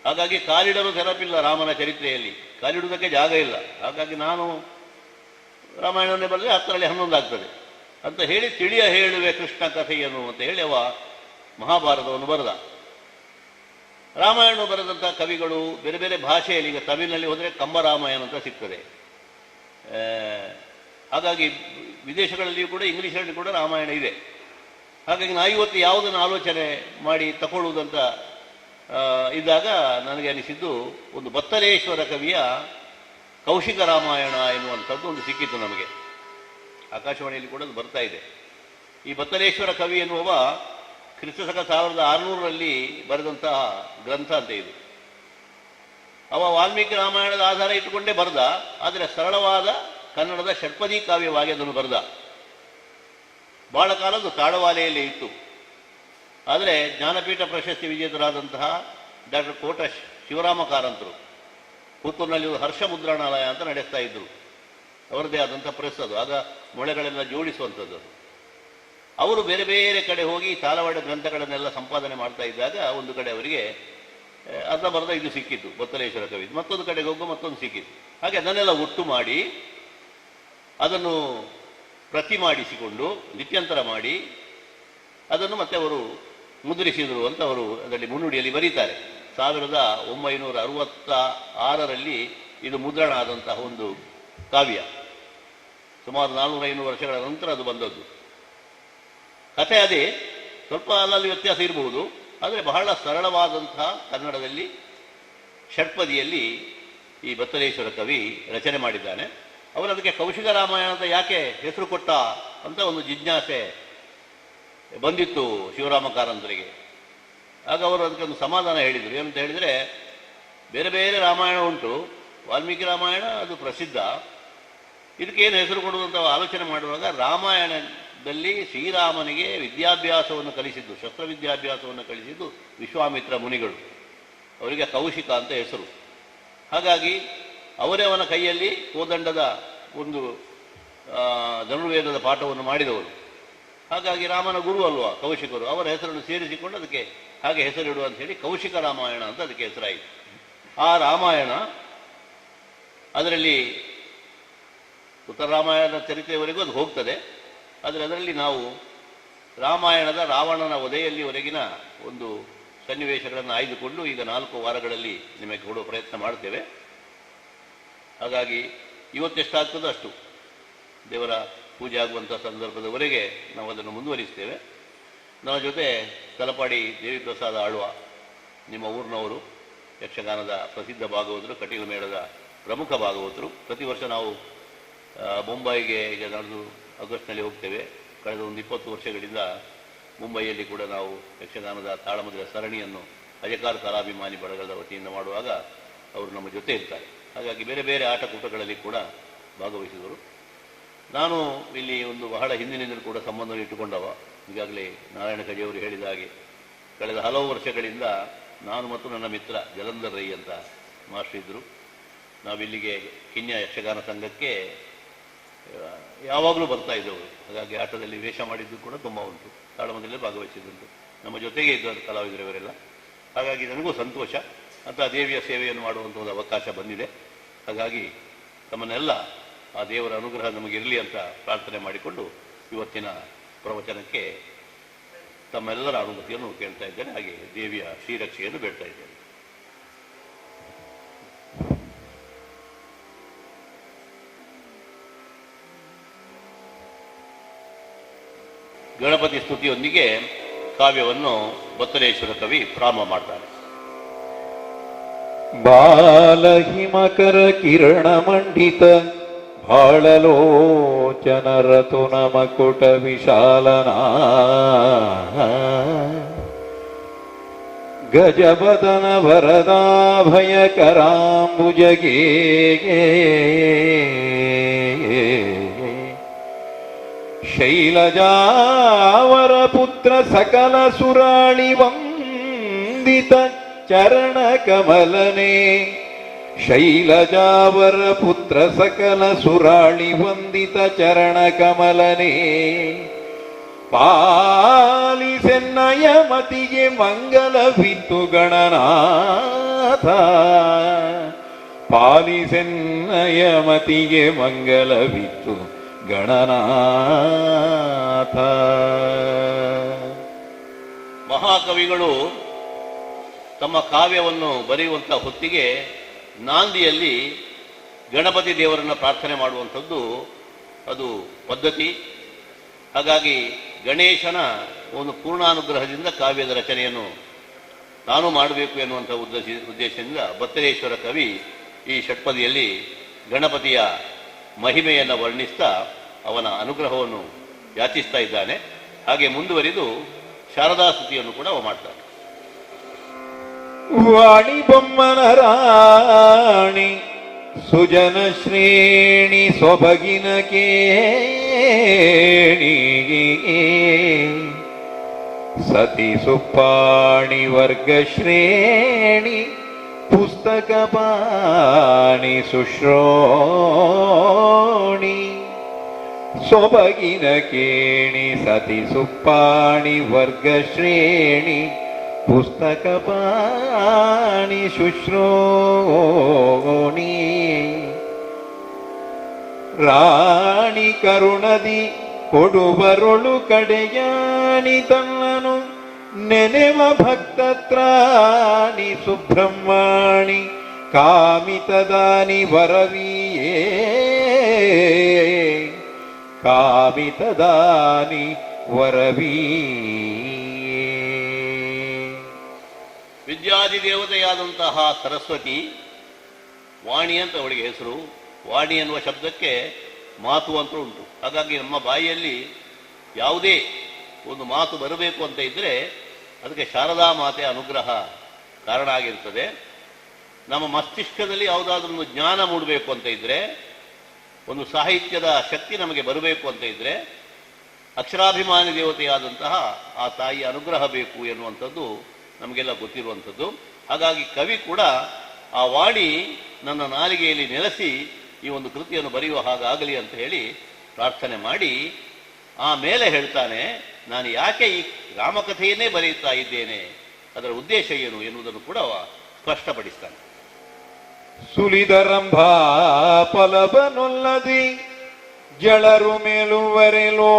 ಹಾಗಾಗಿ ಕಾಲಿಡಲು ನೆನಪಿಲ್ಲ ರಾಮನ ಚರಿತ್ರೆಯಲ್ಲಿ, ಕಾಲಿಡುವುದಕ್ಕೆ ಜಾಗ ಇಲ್ಲ. ಹಾಗಾಗಿ ನಾನು ರಾಮಾಯಣವನ್ನೇ ಬರೆದರೆ 10ರಲ್ಲಿ 11 ಆಗ್ತದೆ ಅಂತ ಹೇಳಿ ತಿಳಿಯ ಹೇಳುವೆ ಕೃಷ್ಣ ಕಥೆಯನ್ನು ಅಂತ ಹೇಳಿ ಅವ ಮಹಾಭಾರತವನ್ನು ಬರೆದ. ರಾಮಾಯಣ ಬರೆದಂಥ ಕವಿಗಳು ಬೇರೆ ಬೇರೆ ಭಾಷೆಯಲ್ಲಿ, ಈಗ ತಮಿಳಿನಲ್ಲಿ ಹೋದರೆ ಕಂಬರಾಮಾಯಣ ಅಂತ ಸಿಗ್ತದೆ. ಹಾಗಾಗಿ ವಿದೇಶಗಳಲ್ಲಿಯೂ ಕೂಡ ಇಂಗ್ಲೀಷಲ್ಲಿ ಕೂಡ ರಾಮಾಯಣ ಇದೆ. ಹಾಗಾಗಿ ನಾವು ಇವತ್ತು ಯಾವುದನ್ನು ಆಲೋಚನೆ ಮಾಡಿ ತಗೊಳ್ಳುವುದಂತ ಇದ್ದಾಗ ನನಗೆ ಅನಿಸಿದ್ದು ಒಂದು ಬತ್ತಲೇಶ್ವರ ಕವಿಯ ಕೌಶಿಕ ರಾಮಾಯಣ ಎನ್ನುವಂಥದ್ದು ಒಂದು ಸಿಕ್ಕಿತ್ತು ನಮಗೆ. ಆಕಾಶವಾಣಿಯಲ್ಲಿ ಕೂಡ ಅದು ಬರ್ತಾ ಇದೆ. ಈ ಬತ್ತಲೇಶ್ವರ ಕವಿ ಎನ್ನುವ ಕ್ರಿಸ್ತಶಕ 1600ರಲ್ಲಿ ಬರೆದಂತಹ ಗ್ರಂಥ ಅಂತ ಇದು. ಅವ ವಾಲ್ಮೀಕಿ ರಾಮಾಯಣದ ಆಧಾರ ಇಟ್ಟುಕೊಂಡೇ ಬರೆದ, ಆದರೆ ಸರಳವಾದ ಕನ್ನಡದ ಷಟ್ಪದಿ ಕಾವ್ಯವಾಗಿ ಅದನ್ನು ಬರೆದ. ಬಹಳ ಕಾಲದ್ದು ತಾಳವಾಲೆಯಲ್ಲಿ ಇತ್ತು. ಆದರೆ ಜ್ಞಾನಪೀಠ ಪ್ರಶಸ್ತಿ ವಿಜೇತರಾದಂತಹ ಡಾಕ್ಟರ್ ಕೋಟ ಶಿವರಾಮ ಕಾರಂತರು ಪುತ್ತೂರಿನಲ್ಲಿ ಹರ್ಷ ಮುದ್ರಣಾಲಯ ಅಂತ ನಡೆಸ್ತಾ ಇದ್ರು. ಅವರದೇ ಆದಂಥ ಪ್ರೆಸ್ ಅದು. ಆಗ ಮೊಳೆಗಳೆಲ್ಲ ಜೋಡಿಸುವಂಥದ್ದು. ಅವರು ಬೇರೆ ಬೇರೆ ಕಡೆ ಹೋಗಿ ತಾಳವಾಡ ಗ್ರಂಥಗಳನ್ನೆಲ್ಲ ಸಂಪಾದನೆ ಮಾಡ್ತಾ ಇದ್ದಾಗ ಒಂದು ಕಡೆ ಅವರಿಗೆ ಅರ್ಧ ಬರ್ಧ ಇದು ಸಿಕ್ಕಿತ್ತು, ಬತ್ತಲೇಶ್ವರ ಕವಿ. ಮತ್ತೊಂದು ಕಡೆಗೆ ಹೋಗೋ ಮತ್ತೊಂದು ಸಿಕ್ಕಿತ್ತು. ಹಾಗೆ ಅದನ್ನೆಲ್ಲ ಒಟ್ಟು ಮಾಡಿ ಅದನ್ನು ಪ್ರತಿ ಮಾಡಿಸಿಕೊಂಡು ಲಿಪ್ಯಂತರ ಮಾಡಿ ಅದನ್ನು ಮತ್ತೆ ಅವರು ಮುದ್ರಿಸಿದರು ಅಂತ ಅವರು ಅದರಲ್ಲಿ ಮುನ್ನುಡಿಯಲ್ಲಿ ಬರೀತಾರೆ. 1966ರಲ್ಲಿ ಇದು ಮುದ್ರಣ ಆದಂತಹ ಒಂದು ಕಾವ್ಯ. ಸುಮಾರು 400-500 ವರ್ಷಗಳ ನಂತರ ಅದು ಬಂದದ್ದು. ಕಥೆ ಅದೇ, ಸ್ವಲ್ಪ ಅಲ್ಲಲ್ಲಿ ವ್ಯತ್ಯಾಸ ಇರಬಹುದು. ಆದರೆ ಬಹಳ ಸರಳವಾದಂತಹ ಕನ್ನಡದಲ್ಲಿ ಷಟ್ಪದಿಯಲ್ಲಿ ಈ ಬತ್ತಲೇಶ್ವರ ಕವಿ ರಚನೆ ಮಾಡಿದ್ದಾನೆ. ಅವರು ಅದಕ್ಕೆ ಕೌಶಿಕ ರಾಮಾಯಣ ಅಂತ ಯಾಕೆ ಹೆಸರು ಕೊಟ್ಟ ಅಂತ ಒಂದು ಜಿಜ್ಞಾಸೆ ಬಂದಿತ್ತು ಶಿವರಾಮ ಕಾರಂತರಿಗೆ. ಆಗ ಅವರು ಅದಕ್ಕೆ ಒಂದು ಸಮಾಧಾನ ಹೇಳಿದರು. ಏನಂತ ಹೇಳಿದರೆ, ಬೇರೆ ಬೇರೆ ರಾಮಾಯಣ ಉಂಟು, ವಾಲ್ಮೀಕಿ ರಾಮಾಯಣ ಅದು ಪ್ರಸಿದ್ಧ, ಇದಕ್ಕೇನು ಹೆಸರು ಕೊಡುವಂಥ ಆಲೋಚನೆ ಮಾಡುವಾಗ ರಾಮಾಯಣದಲ್ಲಿ ಶ್ರೀರಾಮನಿಗೆ ವಿದ್ಯಾಭ್ಯಾಸವನ್ನು ಕಲಿಸಿದ್ದು, ಶಸ್ತ್ರವಿದ್ಯಾಭ್ಯಾಸವನ್ನು ಕಲಿಸಿದ್ದು ವಿಶ್ವಾಮಿತ್ರ ಮುನಿಗಳು. ಅವರಿಗೆ ಕೌಶಿಕ ಅಂತ ಹೆಸರು. ಹಾಗಾಗಿ ಅವರೇ ಅವನ ಕೈಯಲ್ಲಿ ಕೋದಂಡದ ಒಂದು ಧನುರ್ವೇದದ ಪಾಠವನ್ನು ಮಾಡಿದವರು. ಹಾಗಾಗಿ ರಾಮನ ಗುರು ಅಲ್ವಾ ಕೌಶಿಕರು, ಅವರ ಹೆಸರನ್ನು ಸೇರಿಸಿಕೊಂಡು ಅದಕ್ಕೆ ಹಾಗೆ ಹೆಸರಿಡುವ ಅಂತ ಹೇಳಿ ಕೌಶಿಕ ರಾಮಾಯಣ ಅಂತ ಅದಕ್ಕೆ ಹೆಸರಾಯಿತು. ಆ ರಾಮಾಯಣ ಅದರಲ್ಲಿ ಉತ್ತರ ರಾಮಾಯಣದ ಚರಿತ್ರೆಯವರೆಗೂ ಅದು ಹೋಗ್ತದೆ. ಆದರೆ ಅದರಲ್ಲಿ ನಾವು ರಾಮಾಯಣದ ರಾವಣನ ವಧೆಯಲ್ಲಿವರೆಗಿನ ಒಂದು ಸನ್ನಿವೇಶಗಳನ್ನು ಆಯ್ದುಕೊಂಡು ಈಗ 4 ವಾರಗಳಲ್ಲಿ ನಿಮಗೆ ಕೊಡುವ ಪ್ರಯತ್ನ ಮಾಡ್ತೇವೆ. ಹಾಗಾಗಿ ಇವತ್ತೆಷ್ಟಾಗ್ತದೋ ಅಷ್ಟು ದೇವರ ಪೂಜೆ ಆಗುವಂಥ ಸಂದರ್ಭದವರೆಗೆ ನಾವು ಅದನ್ನು ಮುಂದುವರಿಸ್ತೇವೆ. ನಮ್ಮ ಜೊತೆ ತಲಪಾಡಿ ದೇವಿಪ್ರಸಾದ ಆಳ್ವ, ನಿಮ್ಮ ಊರಿನವರು, ಯಕ್ಷಗಾನದ ಪ್ರಸಿದ್ಧ ಭಾಗವತರು, ಕಟೀಲು ಮೇಳದ ಪ್ರಮುಖ ಭಾಗವತರು. ಪ್ರತಿ ವರ್ಷ ನಾವು ಮುಂಬೈಗೆ ಈಗ ನಡೆದು ಆಗಸ್ಟ್ನಲ್ಲಿ ಹೋಗ್ತೇವೆ. ಕಳೆದ ಒಂದು 20 ವರ್ಷಗಳಿಂದ ಮುಂಬೈಯಲ್ಲಿ ಕೂಡ ನಾವು ಯಕ್ಷಗಾನದ ತಾಳಮದ್ದಲೆ ಸರಣಿಯನ್ನು ಅಜಕಾರ ಕಲಾಭಿಮಾನಿ ಬಳಗದ ವತಿಯಿಂದ ಮಾಡುವಾಗ ಅವರು ನಮ್ಮ ಜೊತೆ ಇರ್ತಾರೆ. ಹಾಗಾಗಿ ಬೇರೆ ಬೇರೆ ಆಟಕೂಟಗಳಲ್ಲಿ ಕೂಡ ಭಾಗವಹಿಸಿದರು. ನಾನು ಇಲ್ಲಿ ಒಂದು ಬಹಳ ಹಿಂದಿನಿಂದಲೂ ಕೂಡ ಸಂಬಂಧ ಇಟ್ಟುಕೊಂಡವ. ಈಗಾಗಲೇ ನಾರಾಯಣ ಕಡಿಯವರು ಹೇಳಿದ ಹಾಗೆ ಕಳೆದ ಹಲವು ವರ್ಷಗಳಿಂದ ನಾನು ಮತ್ತು ನನ್ನ ಮಿತ್ರ ಜಲಂಧರ್ ರೈ ಅಂತ ಮಾಸ್ಟರ್ ಇದ್ದರು. ನಾವಿಲ್ಲಿಗೆ ಕಿನ್ಯ ಯಕ್ಷಗಾನ ಸಂಘಕ್ಕೆ ಯಾವಾಗಲೂ ಬರ್ತಾ ಇದ್ದವರು. ಹಾಗಾಗಿ ಆಟದಲ್ಲಿ ವೇಷ ಮಾಡಿದ್ದು ಕೂಡ ತುಂಬ ಉಂಟು, ತಾಳಮದ್ದಲ್ಲೇ ಭಾಗವಹಿಸಿದ್ದುಂಟು. ನಮ್ಮ ಜೊತೆಗೆ ಇದ್ದ ಕಲಾವಿದರವರೆಲ್ಲ. ಹಾಗಾಗಿ ನನಗೂ ಸಂತೋಷ ಅಂತ ದೇವಿಯ ಸೇವೆಯನ್ನು ಮಾಡುವಂಥ ಒಂದು ಅವಕಾಶ ಬಂದಿದೆ. ಹಾಗಾಗಿ ತಮ್ಮನ್ನೆಲ್ಲ ಆ ದೇವರ ಅನುಗ್ರಹ ನಮಗಿರಲಿ ಅಂತ ಪ್ರಾರ್ಥನೆ ಮಾಡಿಕೊಂಡು ಇವತ್ತಿನ ಪ್ರವಚನಕ್ಕೆ ತಮ್ಮೆಲ್ಲರ ಅನುಮತಿಯನ್ನು ಕೇಳ್ತಾ ಇದ್ದೇನೆ. ಹಾಗೆ ದೇವಿಯ ಶ್ರೀರಕ್ಷೆಯನ್ನು ಬೇಡ್ತಾ ಇದ್ದೇನೆ. ಗಣಪತಿ ಸ್ತುತಿಯೊಂದಿಗೆ ಕಾವ್ಯವನ್ನು ಬತ್ತಲೇಶ್ವರ ಕವಿ ಪ್ರಾರಂಭ ಮಾಡ್ತಾರೆ. ಬಾಲಹಿಮಕರ ಕಿರಣ ಮಂಡಿತ ಬಾಳಲೋಚನ ರತುನ ಮಕುಟ ವಿಶಾಲನಾ ಗಜಬದನ ವರದಾಭಯಕರಾಂಬುಜಗೇ ಶೈಲಜಾವರ ಪುತ್ರ ಸಕಲ ಸುರಾಳಿ ವಂದಿತ ಚರಣ ಕಮಲನೆ ಶೈಲಜಾವರ ಪುತ್ರ ಸಕಲ ಸುರಾಳಿ ವಂದಿತ ಚರಣ ಕಮಲನೆ ಪಾಲಿಸೆನ್ನಯ ಮತಿಗೆ ಮಂಗಲವಿತ್ತು ಗಣನಾಥ ಪಾಲಿಸೆನ್ನಯ ಮತಿಗೆ ಮಂಗಲವಿತ್ತು ಗಣನಾಥ. ಮಹಾಕವಿಗಳು ತಮ್ಮ ಕಾವ್ಯವನ್ನು ಬರೆಯುವಂಥ ಹೊತ್ತಿಗೆ ನಾಂದಿಯಲ್ಲಿ ಗಣಪತಿ ದೇವರನ್ನು ಪ್ರಾರ್ಥನೆ ಮಾಡುವಂಥದ್ದು ಅದು ಪದ್ಧತಿ. ಹಾಗಾಗಿ ಗಣೇಶನ ಒಂದು ಪೂರ್ಣಾನುಗ್ರಹದಿಂದ ಕಾವ್ಯದ ರಚನೆಯನ್ನು ತಾನು ಮಾಡಬೇಕು ಎನ್ನುವಂಥ ಉದ್ದೇಶದಿಂದ ಬತ್ತಲೇಶ್ವರ ಕವಿ ಈ ಷಟ್ಪದಿಯಲ್ಲಿ ಗಣಪತಿಯ ಮಹಿಮೆಯನ್ನು ವರ್ಣಿಸ್ತಾ ಅವನ ಅನುಗ್ರಹವನ್ನು ಯಾಚಿಸ್ತಾ ಇದ್ದಾನೆ. ಹಾಗೆ ಮುಂದುವರಿದು ಶಾರದಾ ಸ್ತುತಿಯನ್ನು ಕೂಡ ಅವ ಮಾಡ್ತಾನೆ. ವಾಣಿ ಬೊಮ್ಮನ ರಾಣಿ ಸುಜನ ಶ್ರೇಣಿ ಸೊಬಗಿನ ಕೇಣಿ ಸತಿ ಸುಪ್ಪಾಣಿ ವರ್ಗ ಶ್ರೇಣಿ ಪುಸ್ತಕ ಪಾಣಿ ಸುಶ್ರೋಣಿ ಸೊಬಗಿನ ಕೇಣಿ ಸತಿ ಸುಪ್ಪಾಣಿ ವರ್ಗ ಶ್ರೇಣಿ ಪುಸ್ತಕ ಪಾಣಿ ಶುಶ್ರೋಣಿ ರಾಣಿ ಕರುಣದಿ ಕೊಡುವರೊಳು ಕಡೆಯಾಣಿ ತನ್ನನು ನೆನೆವ ಭಕ್ತತ್ರಾಣಿ ಸುಬ್ರಹ್ಮಣಿ ಕಾಮಿತದಾನಿ ವರವಿಯೇ ಕಾಮಿತದಾನಿ ವರವಿಯೇ. ವಿದ್ಯಾದಿ ದೇವತೆಯಾದಂತಹ ಸರಸ್ವತಿ, ವಾಣಿ ಅಂತ ಅವಳಿಗೆ ಹೆಸರು. ವಾಣಿ ಎನ್ನುವ ಶಬ್ದಕ್ಕೆ ಮಾತು ಅಂತ ಉಂಟು. ಹಾಗಾಗಿ ನಮ್ಮ ಬಾಯಿಯಲ್ಲಿ ಯಾವುದೇ ಒಂದು ಮಾತು ಬರಬೇಕು ಅಂತ ಇದ್ದರೆ ಅದಕ್ಕೆ ಶಾರದಾ ಮಾತೆಯ ಅನುಗ್ರಹ ಕಾರಣ ಆಗಿರ್ತದೆ. ನಮ್ಮ ಮಸ್ತಿಷ್ಕದಲ್ಲಿ ಯಾವುದಾದ್ರೂ ಒಂದು ಜ್ಞಾನ ಮೂಡಬೇಕು ಅಂತ ಇದ್ದರೆ, ಒಂದು ಸಾಹಿತ್ಯದ ಶಕ್ತಿ ನಮಗೆ ಬರಬೇಕು ಅಂತ ಇದ್ದರೆ ಅಕ್ಷರಾಭಿಮಾನಿ ದೇವತೆಯಾದಂತಹ ಆ ತಾಯಿಯ ಅನುಗ್ರಹ ಬೇಕು ಎನ್ನುವಂಥದ್ದು ನಮಗೆಲ್ಲ ಗೊತ್ತಿರುವಂಥದ್ದು. ಹಾಗಾಗಿ ಕವಿ ಕೂಡ ಆ ವಾಣಿ ನನ್ನ ನಾಲಿಗೆಯಲ್ಲಿ ನೆಲೆಸಿ ಈ ಒಂದು ಕೃತಿಯನ್ನು ಬರೆಯುವ ಹಾಗಾಗಲಿ ಅಂತ ಹೇಳಿ ಪ್ರಾರ್ಥನೆ ಮಾಡಿ ಆಮೇಲೆ ಹೇಳ್ತಾನೆ, ನಾನು ಯಾಕೆ ಈ ರಾಮಕಥೆಯನ್ನೇ ಬರೆಯುತ್ತಾ ಇದ್ದೇನೆ, ಅದರ ಉದ್ದೇಶ ಏನು ಎನ್ನುವುದನ್ನು ಕೂಡ ಅವ ಸ್ಪಷ್ಟಪಡಿಸ್ತಾನೆ. ಸುಲಿದರಂಭಾ ಫಲವನೊಲ್ಲದಿ ಜಳರು ಮೇಲುವರೆಲೋ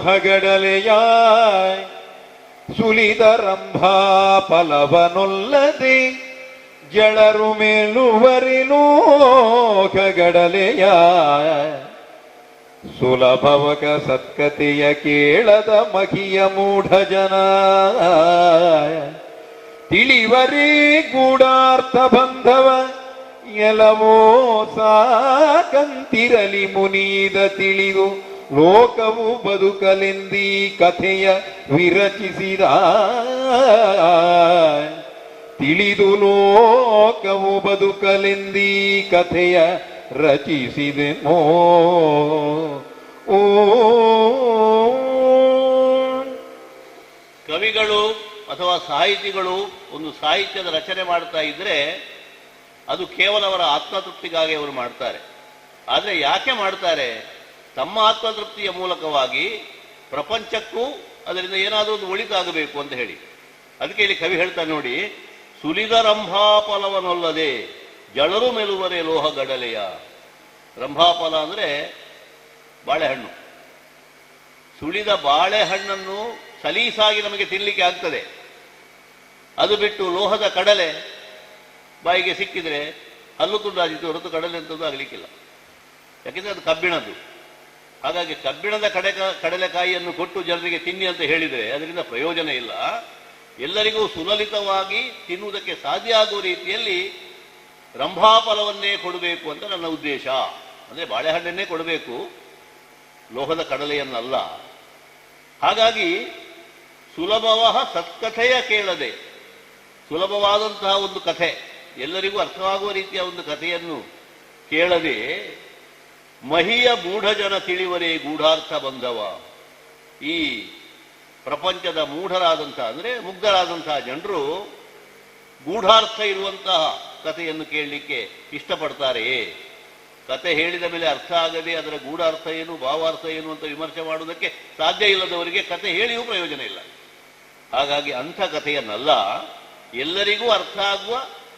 ಹಗಡಲೆಯಾಯ್ ಸುಲಿದರಂಭಾ ಫಲವನೊಲ್ಲದಿ ಜಳರು ಮೇಲುವರೆಲೋ ಹಗಡಲೆಯಾಯ್ ಸುಲಭವಕ ಸತ್ಕತೆಯ ಕೇಳದ ಮಹಿಯ ಮೂಢ ಜನ ತಿಳಿವರೇ ಗೂಢಾರ್ಥ ಬಂಧವ ಎಲ್ಲವೋ ಸಾಕಂತಿರಲಿ ಮುನೀದ ತಿಳಿದು ಲೋಕವು ಬದುಕಲೆಂದೀ ಕಥೆಯ ವಿರಚಿಸಿದ ತಿಳಿದು ಲೋಕವು ಬದುಕಲೆಂದೀ ಕಥೆಯ ರಚಿಸಿದೆನೋ. ಓ ಕವಿಗಳು ಅಥವಾ ಸಾಹಿತಿಗಳು ಒಂದು ಸಾಹಿತ್ಯದ ರಚನೆ ಮಾಡ್ತಾ ಇದ್ರೆ ಅದು ಕೇವಲ ಅವರ ಆತ್ಮತೃಪ್ತಿಗಾಗಿ ಅವರು ಮಾಡ್ತಾರೆ. ಆದರೆ ಯಾಕೆ ಮಾಡ್ತಾರೆ? ತಮ್ಮ ಆತ್ಮತೃಪ್ತಿಯ ಮೂಲಕವಾಗಿ ಪ್ರಪಂಚಕ್ಕೂ ಅದರಿಂದ ಏನಾದರೂ ಒಂದು ಒಳಿತಾಗಬೇಕು ಅಂತ ಹೇಳಿ. ಅದಕ್ಕೆ ಇಲ್ಲಿ ಕವಿ ಹೇಳ್ತಾನೆ ನೋಡಿ, ಸುಲಿದ ರಂಭಾಫಲವನ್ನೊಲ್ಲದೆ ಜಳರು ಮೆಲುವರೆ ಲೋಹ ಗಡಲೆಯ. ರಂಭಾಫಲ ಅಂದರೆ ಬಾಳೆಹಣ್ಣು. ಸುಳಿದ ಬಾಳೆಹಣ್ಣನ್ನು ಸಲೀಸಾಗಿ ನಮಗೆ ತಿನ್ನಲಿಕ್ಕೆ ಆಗ್ತದೆ. ಅದು ಬಿಟ್ಟು ಲೋಹದ ಕಡಲೆ ಬಾಯಿಗೆ ಸಿಕ್ಕಿದ್ರೆ ಹಲ್ಲು ತುಂಡಾದಿತ್ತು ಹೊರತು ಕಡಲೆ ಅಂತದ್ದು ಆಗಲಿಕ್ಕಿಲ್ಲ. ಯಾಕೆಂದರೆ ಅದು ಕಬ್ಬಿಣದ್ದು. ಹಾಗಾಗಿ ಕಬ್ಬಿಣದ ಕಡಲೆಕಾಯಿಯನ್ನು ಕೊಟ್ಟು ಜನರಿಗೆ ತಿನ್ನಿ ಅಂತ ಹೇಳಿದರೆ ಅದರಿಂದ ಪ್ರಯೋಜನ ಇಲ್ಲ. ಎಲ್ಲರಿಗೂ ಸುಲಲಿತವಾಗಿ ತಿನ್ನುವುದಕ್ಕೆ ಸಾಧ್ಯ ಆಗುವ ರೀತಿಯಲ್ಲಿ ರಂಭಾಫಲವನ್ನೇ ಕೊಡಬೇಕು ಅಂತ ನನ್ನ ಉದ್ದೇಶ. ಅಂದರೆ ಬಾಳೆಹಣ್ಣನ್ನೇ ಕೊಡಬೇಕು, ಲೋಹದ ಕಡಲೆಯನ್ನಲ್ಲ. ಹಾಗಾಗಿ ಸುಲಭವ ಸತ್ಕಥೆಯ ಕೇಳದೆ, ಸುಲಭವಾದಂತಹ ಒಂದು ಕಥೆ, ಎಲ್ಲರಿಗೂ ಅರ್ಥವಾಗುವ ರೀತಿಯ ಒಂದು ಕಥೆಯನ್ನು ಕೇಳದೆ ಮಹಿಯ ಮೂಢಜನ ತಿಳಿವರೇ ಗೂಢಾರ್ಥ ಬಂಧವ. ಈ ಪ್ರಪಂಚದ ಮೂಢರಾದಂತಹ ಅಂದರೆ ಮುಗ್ಧರಾದಂತಹ ಜನರು ಗೂಢಾರ್ಥ ಇರುವಂತಹ ಕಥೆಯನ್ನು ಕೇಳಲಿಕ್ಕೆ ಇಷ್ಟಪಡ್ತಾರೆಯೇ? ಕತೆ ಹೇಳಿದ ಮೇಲೆ ಅರ್ಥ ಆಗದೆ ಅದರ ಗೂಢಾರ್ಥ ಏನು ಭಾವಾರ್ಥ ಏನು ಅಂತ ವಿಮರ್ಶೆ ಮಾಡುವುದಕ್ಕೆ ಸಾಧ್ಯ ಇಲ್ಲದವರಿಗೆ ಕತೆ ಹೇಳಿಯೂ ಪ್ರಯೋಜನ ಇಲ್ಲ. ಹಾಗಾಗಿ ಅಂಥ ಕಥೆಯನ್ನಲ್ಲ, ಎಲ್ಲರಿಗೂ ಅರ್ಥ ಆಗುವ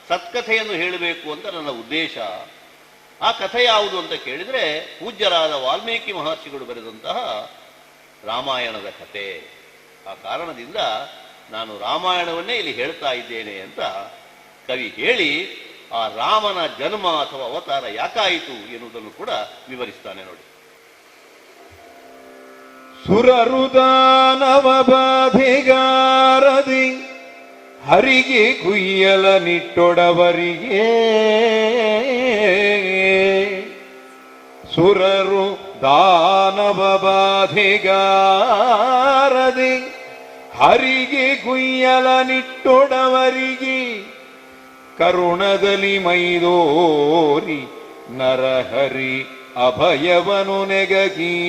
ಸತ್ಕಥೆಯನ್ನು ಹೇಳಬೇಕು ಅಂತ ನನ್ನ ಉದ್ದೇಶ. ಆ ಕಥೆ ಯಾವುದು ಅಂತ ಕೇಳಿದರೆ ಪೂಜ್ಯರಾದ ವಾಲ್ಮೀಕಿ ಮಹರ್ಷಿಗಳು ಬರೆದಂತಹ ರಾಮಾಯಣದ ಕಥೆ. ಆ ಕಾರಣದಿಂದ ನಾನು ರಾಮಾಯಣವನ್ನೇ ಇಲ್ಲಿ ಹೇಳ್ತಾ ಇದ್ದೇನೆ ಅಂತ ಕವಿ ಹೇಳಿ ಆ ರಾಮನ ಜನ್ಮ ಅಥವಾ ಅವತಾರ ಯಾಕಾಯಿತು ಎನ್ನುವುದನ್ನು ಕೂಡ ವಿವರಿಸ್ತಾನೆ ನೋಡಿ. ಸುರರು ದಾನವ ಬಾಧೆಗಾರದಿ ಹರಿಗೆ ಕುಯ್ಯಲ ನಿಟ್ಟೊಡವರಿಗೆ, ಸುರರು ದಾನವ ಬಾಧೆಗಾರದಿ ಹರಿಗೆ ಕುಯ್ಯಲ ನಿಟ್ಟೊಡವರಿಗೆ, ಕರುಣದಲ್ಲಿ ಮೈದೋರಿ ನರಹರಿ ಅಭಯವನು ನೆಗಗಿ,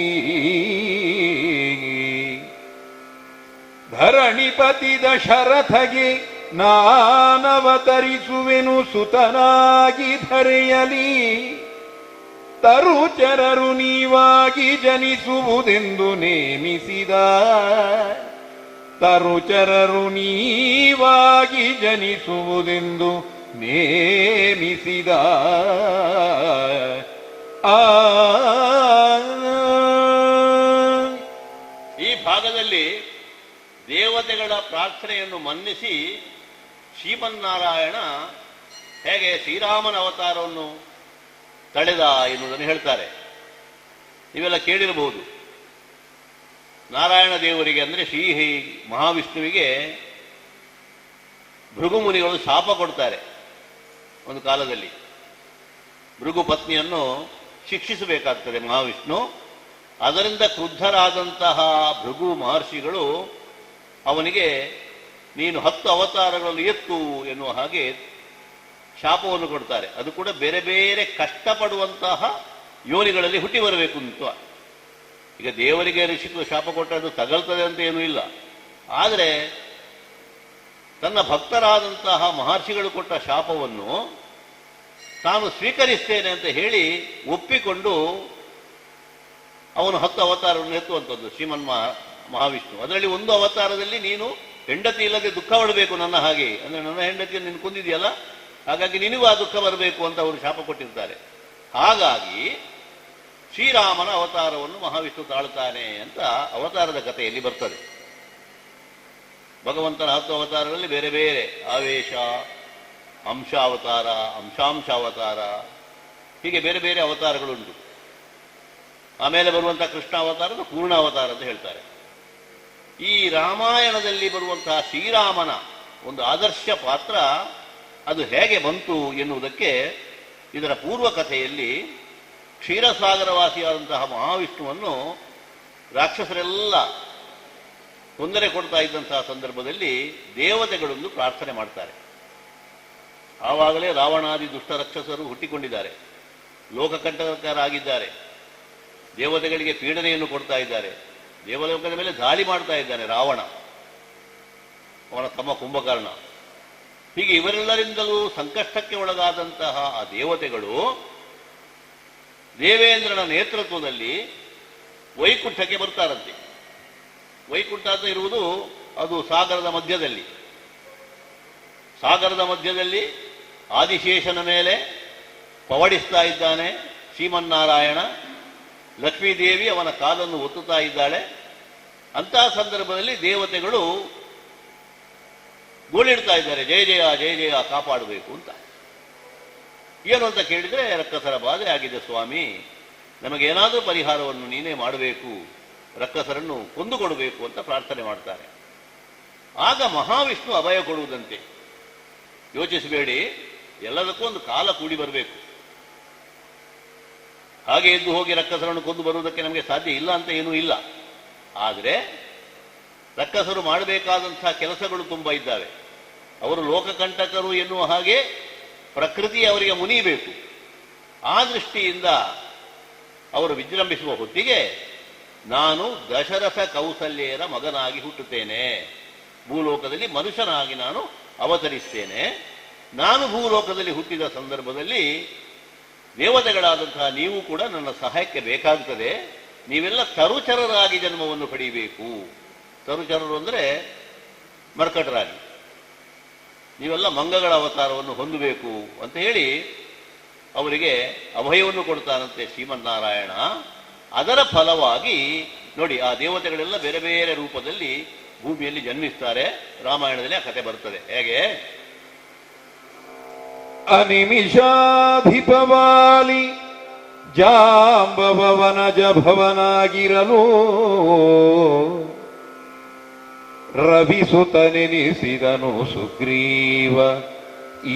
ಧರಣಿಪತಿ ದಶರಥಗೆ ನಾನವತರಿಸುವೆನು ಸುತನಾಗಿ ಧರೆಯಲಿ, ತರುಚರರು ನೀವಾಗಿ ಜನಿಸುವುದೆಂದು ನೇಮಿಸಿದ, ತರುಚರರು ನೀವಾಗಿ ಜನಿಸುವುದೆಂದು ನೇಮಿಸಿದ. ಈ ಭಾಗದಲ್ಲಿ ದೇವತೆಗಳ ಪ್ರಾರ್ಥನೆಯನ್ನು ಮನ್ನಿಸಿ ಶ್ರೀಮನ್ನಾರಾಯಣ ಹೇಗೆ ಶ್ರೀರಾಮನ ಅವತಾರವನ್ನು ತಳೆದ ಎನ್ನುವುದನ್ನು ಹೇಳ್ತಾರೆ. ನೀವೆಲ್ಲ ಕೇಳಿರಬಹುದು. ನಾರಾಯಣ ದೇವರಿಗೆ ಅಂದರೆ ಶ್ರೀ ಮಹಾವಿಷ್ಣುವಿಗೆ ಭೃಗುಮುನಿಗಳು ಶಾಪ ಕೊಡ್ತಾರೆ. ಒಂದು ಕಾಲದಲ್ಲಿ ಭೃಗು ಪತ್ನಿಯನ್ನು ಶಿಕ್ಷಿಸಬೇಕಾಗ್ತದೆ ಮಹಾವಿಷ್ಣು. ಅದರಿಂದ ಕ್ರುದ್ಧರಾದಂತಹ ಭೃಗು ಮಹರ್ಷಿಗಳು ಅವನಿಗೆ ನೀನು 10 ಅವತಾರಗಳನ್ನು ಎತ್ತು ಎನ್ನುವ ಹಾಗೆ ಶಾಪವನ್ನು ಕೊಡ್ತಾರೆ. ಅದು ಕೂಡ ಬೇರೆ ಬೇರೆ ಕಷ್ಟಪಡುವಂತಹ ಯೋನಿಗಳಲ್ಲಿ ಹುಟ್ಟಿ ಬರಬೇಕು ಅಂತ. ಈಗ ದೇವರಿಗೆ ಋಷಿಗಳು ಶಾಪ ಕೊಟ್ಟದ್ದು ತಗಲ್ತದೆ ಅಂತ ಏನೂ ಇಲ್ಲ. ಆದರೆ ತನ್ನ ಭಕ್ತರಾದಂತಹ ಮಹರ್ಷಿಗಳು ಕೊಟ್ಟ ಶಾಪವನ್ನು ತಾನು ಸ್ವೀಕರಿಸ್ತೇನೆ ಅಂತ ಹೇಳಿ ಒಪ್ಪಿಕೊಂಡು ಅವನು 10 ಅವತಾರವನ್ನು ಎತ್ತುವಂಥದ್ದು ಶ್ರೀಮನ್ ಮಹಾವಿಷ್ಣು. ಅದರಲ್ಲಿ ಒಂದು ಅವತಾರದಲ್ಲಿ ನೀನು ಹೆಂಡತಿ ಇಲ್ಲದೆ ದುಃಖ ಪಡಬೇಕು ನನ್ನ ಹಾಗೆ, ಅಂದರೆ ನನ್ನ ಹೆಂಡತಿಯನ್ನು ನೀನು ಕೊಂದಿದೆಯಲ್ಲ, ಹಾಗಾಗಿ ನಿನಗೂ ಆ ದುಃಖ ಬರಬೇಕು ಅಂತ ಅವರು ಶಾಪ ಕೊಟ್ಟಿರ್ತಾರೆ. ಹಾಗಾಗಿ ಶ್ರೀರಾಮನ ಅವತಾರವನ್ನು ಮಹಾವಿಷ್ಣು ತಾಳ್ತಾನೆ ಅಂತ ಅವತಾರದ ಕಥೆಯಲ್ಲಿ ಬರ್ತದೆ. ಭಗವಂತನ 10 ಅವತಾರಗಳಲ್ಲಿ ಬೇರೆ ಬೇರೆ ಆವೇಶ, ಅಂಶಾವತಾರ, ಅಂಶಾಂಶಾವತಾರ, ಹೀಗೆ ಬೇರೆ ಬೇರೆ ಅವತಾರಗಳುಂಟು. ಆಮೇಲೆ ಬರುವಂಥ ಕೃಷ್ಣ ಅವತಾರದ ಪೂರ್ಣಾವತಾರ ಅಂತ ಹೇಳ್ತಾರೆ. ಈ ರಾಮಾಯಣದಲ್ಲಿ ಬರುವಂತಹ ಶ್ರೀರಾಮನ ಒಂದು ಆದರ್ಶ ಪಾತ್ರ ಅದು ಹೇಗೆ ಬಂತು ಎನ್ನುವುದಕ್ಕೆ ಇದರ ಪೂರ್ವ ಕಥೆಯಲ್ಲಿ ಕ್ಷೀರಸಾಗರವಾಸಿಯಾದಂತಹ ಮಹಾವಿಷ್ಣುವನ್ನು ರಾಕ್ಷಸರೆಲ್ಲ ತೊಂದರೆ ಕೊಡ್ತಾ ಇದ್ದಂತಹ ಸಂದರ್ಭದಲ್ಲಿ ದೇವತೆಗಳೊಂದು ಪ್ರಾರ್ಥನೆ ಮಾಡ್ತಾರೆ. ಆವಾಗಲೇ ರಾವಣಾದಿ ದುಷ್ಟ ರಾಕ್ಷಸರು ಹುಟ್ಟಿಕೊಂಡಿದ್ದಾರೆ, ಲೋಕಕಂಟಕರಾಗಿದ್ದಾರೆ, ದೇವತೆಗಳಿಗೆ ಪೀಡನೆಯನ್ನು ಕೊಡ್ತಾ ಇದ್ದಾರೆ, ದೇವಲೋಕದ ಮೇಲೆ ದಾಳಿ ಮಾಡ್ತಾ ಇದ್ದಾನೆ ರಾವಣ, ಅವನ ತಮ್ಮ ಕುಂಭಕರ್ಣ. ಹೀಗೆ ಇವರೆಲ್ಲರಿಂದಲೂ ಸಂಕಷ್ಟಕ್ಕೆ ಒಳಗಾದಂತಹ ಆ ದೇವತೆಗಳು ದೇವೇಂದ್ರನ ನೇತೃತ್ವದಲ್ಲಿ ವೈಕುಂಠಕ್ಕೆ ಬರ್ತಾರಂತೆ. ವೈಕುಂಠ ಅಂತ ಇರುವುದು ಅದು ಸಾಗರದ ಮಧ್ಯದಲ್ಲಿ. ಸಾಗರದ ಮಧ್ಯದಲ್ಲಿ ಆದಿಶೇಷನ ಮೇಲೆ ಪವಡಿಸ್ತಾ ಇದ್ದಾನೆ ಶ್ರೀಮನ್ನಾರಾಯಣ. ಲಕ್ಷ್ಮೀದೇವಿ ಅವನ ಕಾಲನ್ನು ಒತ್ತುತ್ತಾ ಇದ್ದಾಳೆ. ಅಂತಹ ಸಂದರ್ಭದಲ್ಲಿ ದೇವತೆಗಳು ಗೋಳಿಡ್ತಾ ಇದ್ದಾರೆ, ಜಯ ಜಯ ಜಯ ಜಯ ಕಾಪಾಡಬೇಕು ಅಂತ. ಏನು ಅಂತ ಕೇಳಿದರೆ, ರಕ್ಕಸರ ಬಾಧೆ ಆಗಿದೆ ಸ್ವಾಮಿ, ನಮಗೇನಾದರೂ ಪರಿಹಾರವನ್ನು ನೀನೇ ಮಾಡಬೇಕು, ರಕ್ಕಸರನ್ನು ಕೊಂದುಕೊಡಬೇಕು ಅಂತ ಪ್ರಾರ್ಥನೆ ಮಾಡ್ತಾರೆ. ಆಗ ಮಹಾವಿಷ್ಣು ಅಭಯ ಕೊಡುವುದಂತೆ, ಯೋಚಿಸಬೇಡಿ, ಎಲ್ಲದಕ್ಕೂ ಒಂದು ಕಾಲ ಕೂಡಿ ಬರಬೇಕು. ಹಾಗೆ ಎದ್ದು ಹೋಗಿ ರಕ್ಕಸರನ್ನು ಕೊಂದು ಬರುವುದಕ್ಕೆ ನಮಗೆ ಸಾಧ್ಯ ಇಲ್ಲ ಅಂತ ಏನೂ ಇಲ್ಲ. ಆದರೆ ರಕ್ಕಸರು ಮಾಡಬೇಕಾದಂತಹ ಕೆಲಸಗಳು ತುಂಬ ಇದ್ದಾವೆ. ಅವರು ಲೋಕಕಂಟಕರು ಎನ್ನುವ ಹಾಗೆ ಪ್ರಕೃತಿ ಅವರಿಗೆ ಮುನಿಯಬೇಕು. ಆ ದೃಷ್ಟಿಯಿಂದ ಅವರು ವಿಜೃಂಭಿಸುವ ಹೊತ್ತಿಗೆ, ನಾನು ದಶರಥ ಕೌಸಲ್ಯರ ಮಗನಾಗಿ ಹುಟ್ಟುತ್ತೇನೆ, ಭೂಲೋಕದಲ್ಲಿ ಮನುಷ್ಯನಾಗಿ ನಾನು ಅವತರಿಸ್ತೇನೆ. ನಾನು ಭೂಲೋಕದಲ್ಲಿ ಹುಟ್ಟಿದ ಸಂದರ್ಭದಲ್ಲಿ ದೇವತೆಗಳಾದಂತಹ ನೀವು ಕೂಡ ನನ್ನ ಸಹಾಯಕ್ಕೆ ಬೇಕಾಗುತ್ತದೆ. ನೀವೆಲ್ಲ ತರುಚರರಾಗಿ ಜನ್ಮವನ್ನು ಪಡೆಯಬೇಕು. ತರುಚರರು ಅಂದರೆ ಮರ್ಕಟರಾಗಿ, ನೀವೆಲ್ಲ ಮಂಗಗಳ ಅವತಾರವನ್ನು ಹೊಂದಬೇಕು ಅಂತ ಹೇಳಿ ಅವರಿಗೆ ಅಭಯವನ್ನು ಕೊಡ್ತಾನಂತೆ ಶ್ರೀಮನ್ನಾರಾಯಣ. ಅದರ ಫಲವಾಗಿ ನೋಡಿ, ಆ ದೇವತೆಗಳೆಲ್ಲ ಬೇರೆ ಬೇರೆ ರೂಪದಲ್ಲಿ ಭೂಮಿಯಲ್ಲಿ ಜನ್ಮಿಸ್ತಾರೆ. ರಾಮಾಯಣದಲ್ಲಿ ಆ ಕಥೆ ಬರ್ತದೆ. ಹೇಗೆ? ಅನಿಮಿಷಾಧಿಪವಾಲಿ ಜಾಂಬವನಜ ಭವನಾಗಿರಲು ರವಿಸುತನೆನಿಸಿದನು ಸುಗ್ರೀವ,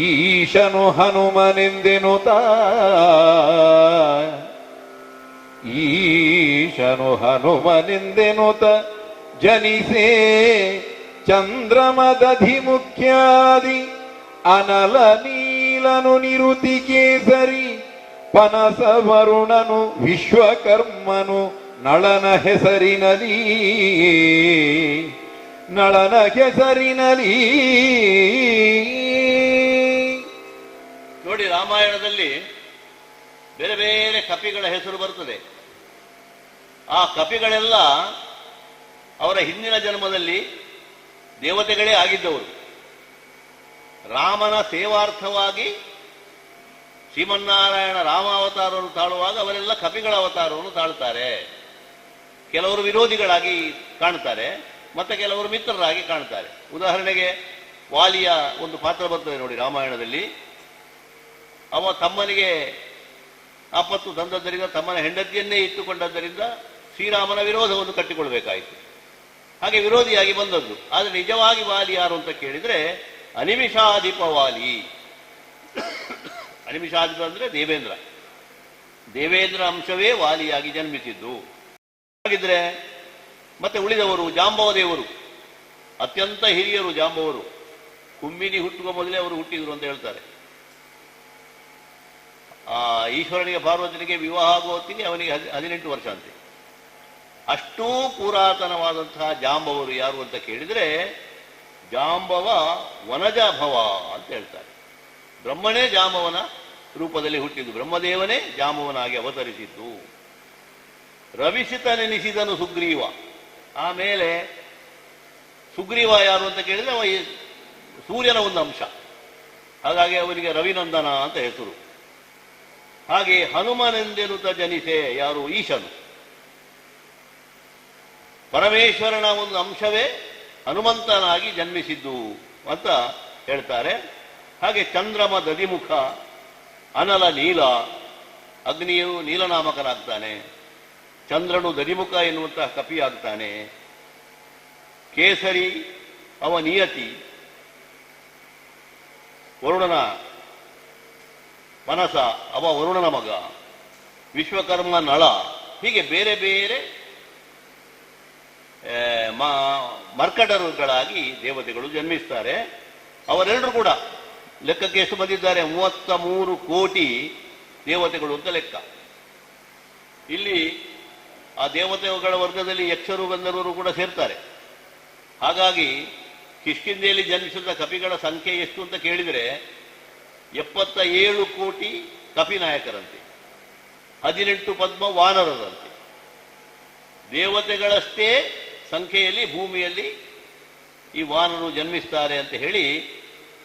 ಈಶನು ಹನುಮನೆಂದೆನುತ ಈಶನು ಹನುಮನೆಂದೆನುತ ಜನಿಸೇ ಚಂದ್ರಮದಧಿ ಮುಖ್ಯಾದಿ ಅನಲ ನೀಲನು ನಿರುತಿ ಕೇಸರಿ ಪನಸ ವರುಣನು ವಿಶ್ವಕರ್ಮನು ನಳನ ಹೆಸರಿನಲಿ ನೋಡಿ, ರಾಮಾಯಣದಲ್ಲಿ ಬೇರೆ ಬೇರೆ ಕಪಿಗಳ ಹೆಸರು ಬರ್ತದೆ. ಆ ಕಪಿಗಳೆಲ್ಲ ಅವರ ಹಿಂದಿನ ಜನ್ಮದಲ್ಲಿ ದೇವತೆಗಳೇ ಆಗಿದ್ದವರು. ರಾಮನ ಸೇವಾರ್ಥವಾಗಿ ಶ್ರೀಮನ್ನಾರಾಯಣ ರಾಮಾವತಾರವನ್ನು ತಾಳುವಾಗ ಅವರೆಲ್ಲ ಕಪಿಗಳ ಅವತಾರವನ್ನು ತಾಳ್ತಾರೆ. ಕೆಲವರು ವಿರೋಧಿಗಳಾಗಿ ಕಾಣ್ತಾರೆ, ಮತ್ತೆ ಕೆಲವರು ಮಿತ್ರರಾಗಿ ಕಾಣ್ತಾರೆ. ಉದಾಹರಣೆಗೆ ವಾಲಿಯ ಒಂದು ಪಾತ್ರ ಬರ್ತದೆ ನೋಡಿ ರಾಮಾಯಣದಲ್ಲಿ. ಅವ ತಮ್ಮನಿಗೆ ಆಪತ್ತು ತಂದದ್ದರಿಂದ, ತಮ್ಮನ ಹೆಂಡತಿಯನ್ನೇ ಇಟ್ಟುಕೊಂಡದ್ದರಿಂದ ಶ್ರೀರಾಮನ ವಿರೋಧವನ್ನು ಕಟ್ಟಿಕೊಳ್ಬೇಕಾಯಿತು. ಹಾಗೆ ವಿರೋಧಿಯಾಗಿ ಬಂದದ್ದು. ಆದರೆ ನಿಜವಾಗಿ ವಾಲಿ ಯಾರು ಅಂತ ಕೇಳಿದರೆ ಅನಿಮಿಷಾಧಿಪ ವಾಲಿ. ಅನಿಮಿಷಾಧಿಪ ಅಂದರೆ ದೇವೇಂದ್ರ. ದೇವೇಂದ್ರ ಅಂಶವೇ ವಾಲಿಯಾಗಿ ಜನ್ಮಿಸಿದ್ದು. ಹಾಗಿದ್ರೆ ಮತ್ತೆ ಉಳಿದವರು ಜಾಂಬವ ದೇವರು, ಅತ್ಯಂತ ಹಿರಿಯರು ಜಾಂಬವರು. ಕುಮ್ಮಿನಿ ಹುಟ್ಟುವ ಮೊದಲೇ ಅವರು ಹುಟ್ಟಿದ್ರು ಅಂತ ಹೇಳ್ತಾರೆ. ಆ ಈಶ್ವರನಿಗೆ ಪಾರ್ವತಿನಿಗೆ ವಿವಾಹ ಆಗುವ ಹೊತ್ತಿಗೆ ಅವನಿಗೆ 18 ವರ್ಷ ಅಂತೆ. ಅಷ್ಟೂ ಪುರಾತನವಾದಂತಹ ಜಾಂಬವರು ಯಾರು ಅಂತ ಕೇಳಿದರೆ ಜಾಂಬವ ವನಜಾಭವ ಅಂತ ಹೇಳ್ತಾರೆ. ಬ್ರಹ್ಮನೇ ಜಾಂಬವನ ರೂಪದಲ್ಲಿ ಹುಟ್ಟಿದ್ದು, ಬ್ರಹ್ಮದೇವನೇ ಜಾಂಬವನಾಗಿ ಅವತರಿಸಿದ್ದು. ರವಿಸಿತನೆನಿಸಿದನು ಸುಗ್ರೀವ. ಆಮೇಲೆ ಸುಗ್ರೀವ ಯಾರು ಅಂತ ಕೇಳಿದರೆ ಅವ ಸೂರ್ಯನ ಒಂದು ಅಂಶ, ಹಾಗಾಗಿ ಅವನಿಗೆ ರವಿನಂದನ ಅಂತ ಹೆಸರು. ಹಾಗೆ ಹನುಮನೆಂದೆನುತ ಜನಿಸೆ ಯಾರು? ಈಶನು. ಪರಮೇಶ್ವರನ ಒಂದು ಅಂಶವೇ ಹನುಮಂತನಾಗಿ ಜನ್ಮಿಸಿದ್ದು ಅಂತ ಹೇಳ್ತಾರೆ. ಹಾಗೆ ಚಂದ್ರಮ ದಧಿಮುಖ ಅನಲ ನೀಲ, ಅಗ್ನಿಯು ನೀಲನಾಮಕನಾಗ್ತಾನೆ. ಚಂದ್ರನು ದಧಿಮುಖ ಎನ್ನುವಂತಹ ಕಪಿಯಾಗ್ತಾನೆ. ಕೇಸರಿ ಅವ ನಿಯತಿ, ವರುಣನ ಮನಸ ಅವ ವರುಣನ ಮಗ. ವಿಶ್ವಕರ್ಮ ನಳ. ಹೀಗೆ ಬೇರೆ ಬೇರೆ ಮರ್ಕಟರುಗಳಾಗಿ ದೇವತೆಗಳು ಜನ್ಮಿಸ್ತಾರೆ. ಅವರೆಲ್ಲರೂ ಕೂಡ ಲೆಕ್ಕಕ್ಕೆ ಎಷ್ಟು ಬಂದಿದ್ದಾರೆ? 33 ಕೋಟಿ ದೇವತೆಗಳು ಅಂತ ಲೆಕ್ಕ. ಇಲ್ಲಿ ಆ ದೇವತೆಗಳ ವರ್ಗದಲ್ಲಿ ಯಕ್ಷರು ಗಂಧರ್ವರು ಕೂಡ ಸೇರ್ತಾರೆ. ಹಾಗಾಗಿ ಕಿಷ್ಕಿಂಧೆಯಲ್ಲಿ ಜನ್ಮಿಸಿದ ಕಪಿಗಳ ಸಂಖ್ಯೆ ಎಷ್ಟು ಅಂತ ಕೇಳಿದರೆ 77 ಕೋಟಿ ಕಪಿನಾಯಕರಂತೆ, 18 ಪದ್ಮ ವಾನರರಂತೆ. ದೇವತೆಗಳಷ್ಟೇ ಸಂಖ್ಯೆಯಲ್ಲಿ ಭೂಮಿಯಲ್ಲಿ ಈ ವಾನರು ಜನ್ಮಿಸ್ತಾರೆ ಅಂತ ಹೇಳಿ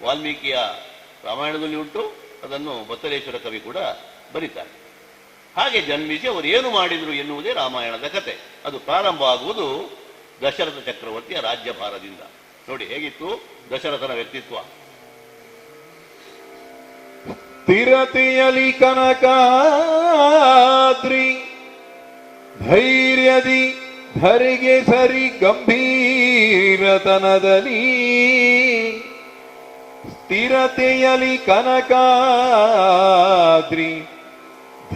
ವಾಲ್ಮೀಕಿಯ ರಾಮಾಯಣದಲ್ಲಿ ಉಂಟು. ಅದನ್ನು ಬತ್ತಲೇಶ್ವರ ಕವಿ ಕೂಡ ಬರೀತಾರೆ. ಹಾಗೆ ಜನ್ಮಿಸಿ ಅವರು ಏನು ಮಾಡಿದರು ಎನ್ನುವುದೇ ರಾಮಾಯಣದ ಕತೆ. ಅದು ಪ್ರಾರಂಭ ಆಗುವುದು ದಶರಥ ಚಕ್ರವರ್ತಿಯ ರಾಜ್ಯಭಾರದಿಂದ. ನೋಡಿ ಹೇಗಿತ್ತು ದಶರಥನ ವ್ಯಕ್ತಿತ್ವ. ಸ್ಥಿರತೆಯಲಿ ಕನಕಾದ್ರಿ ಧೈರ್ಯದಿ ಧರೆಗೆ ಸರಿ ಗಂಭೀರತನದಲ್ಲಿ. ಸ್ಥಿರತೆಯಲಿ ಕನಕಾದ್ರಿ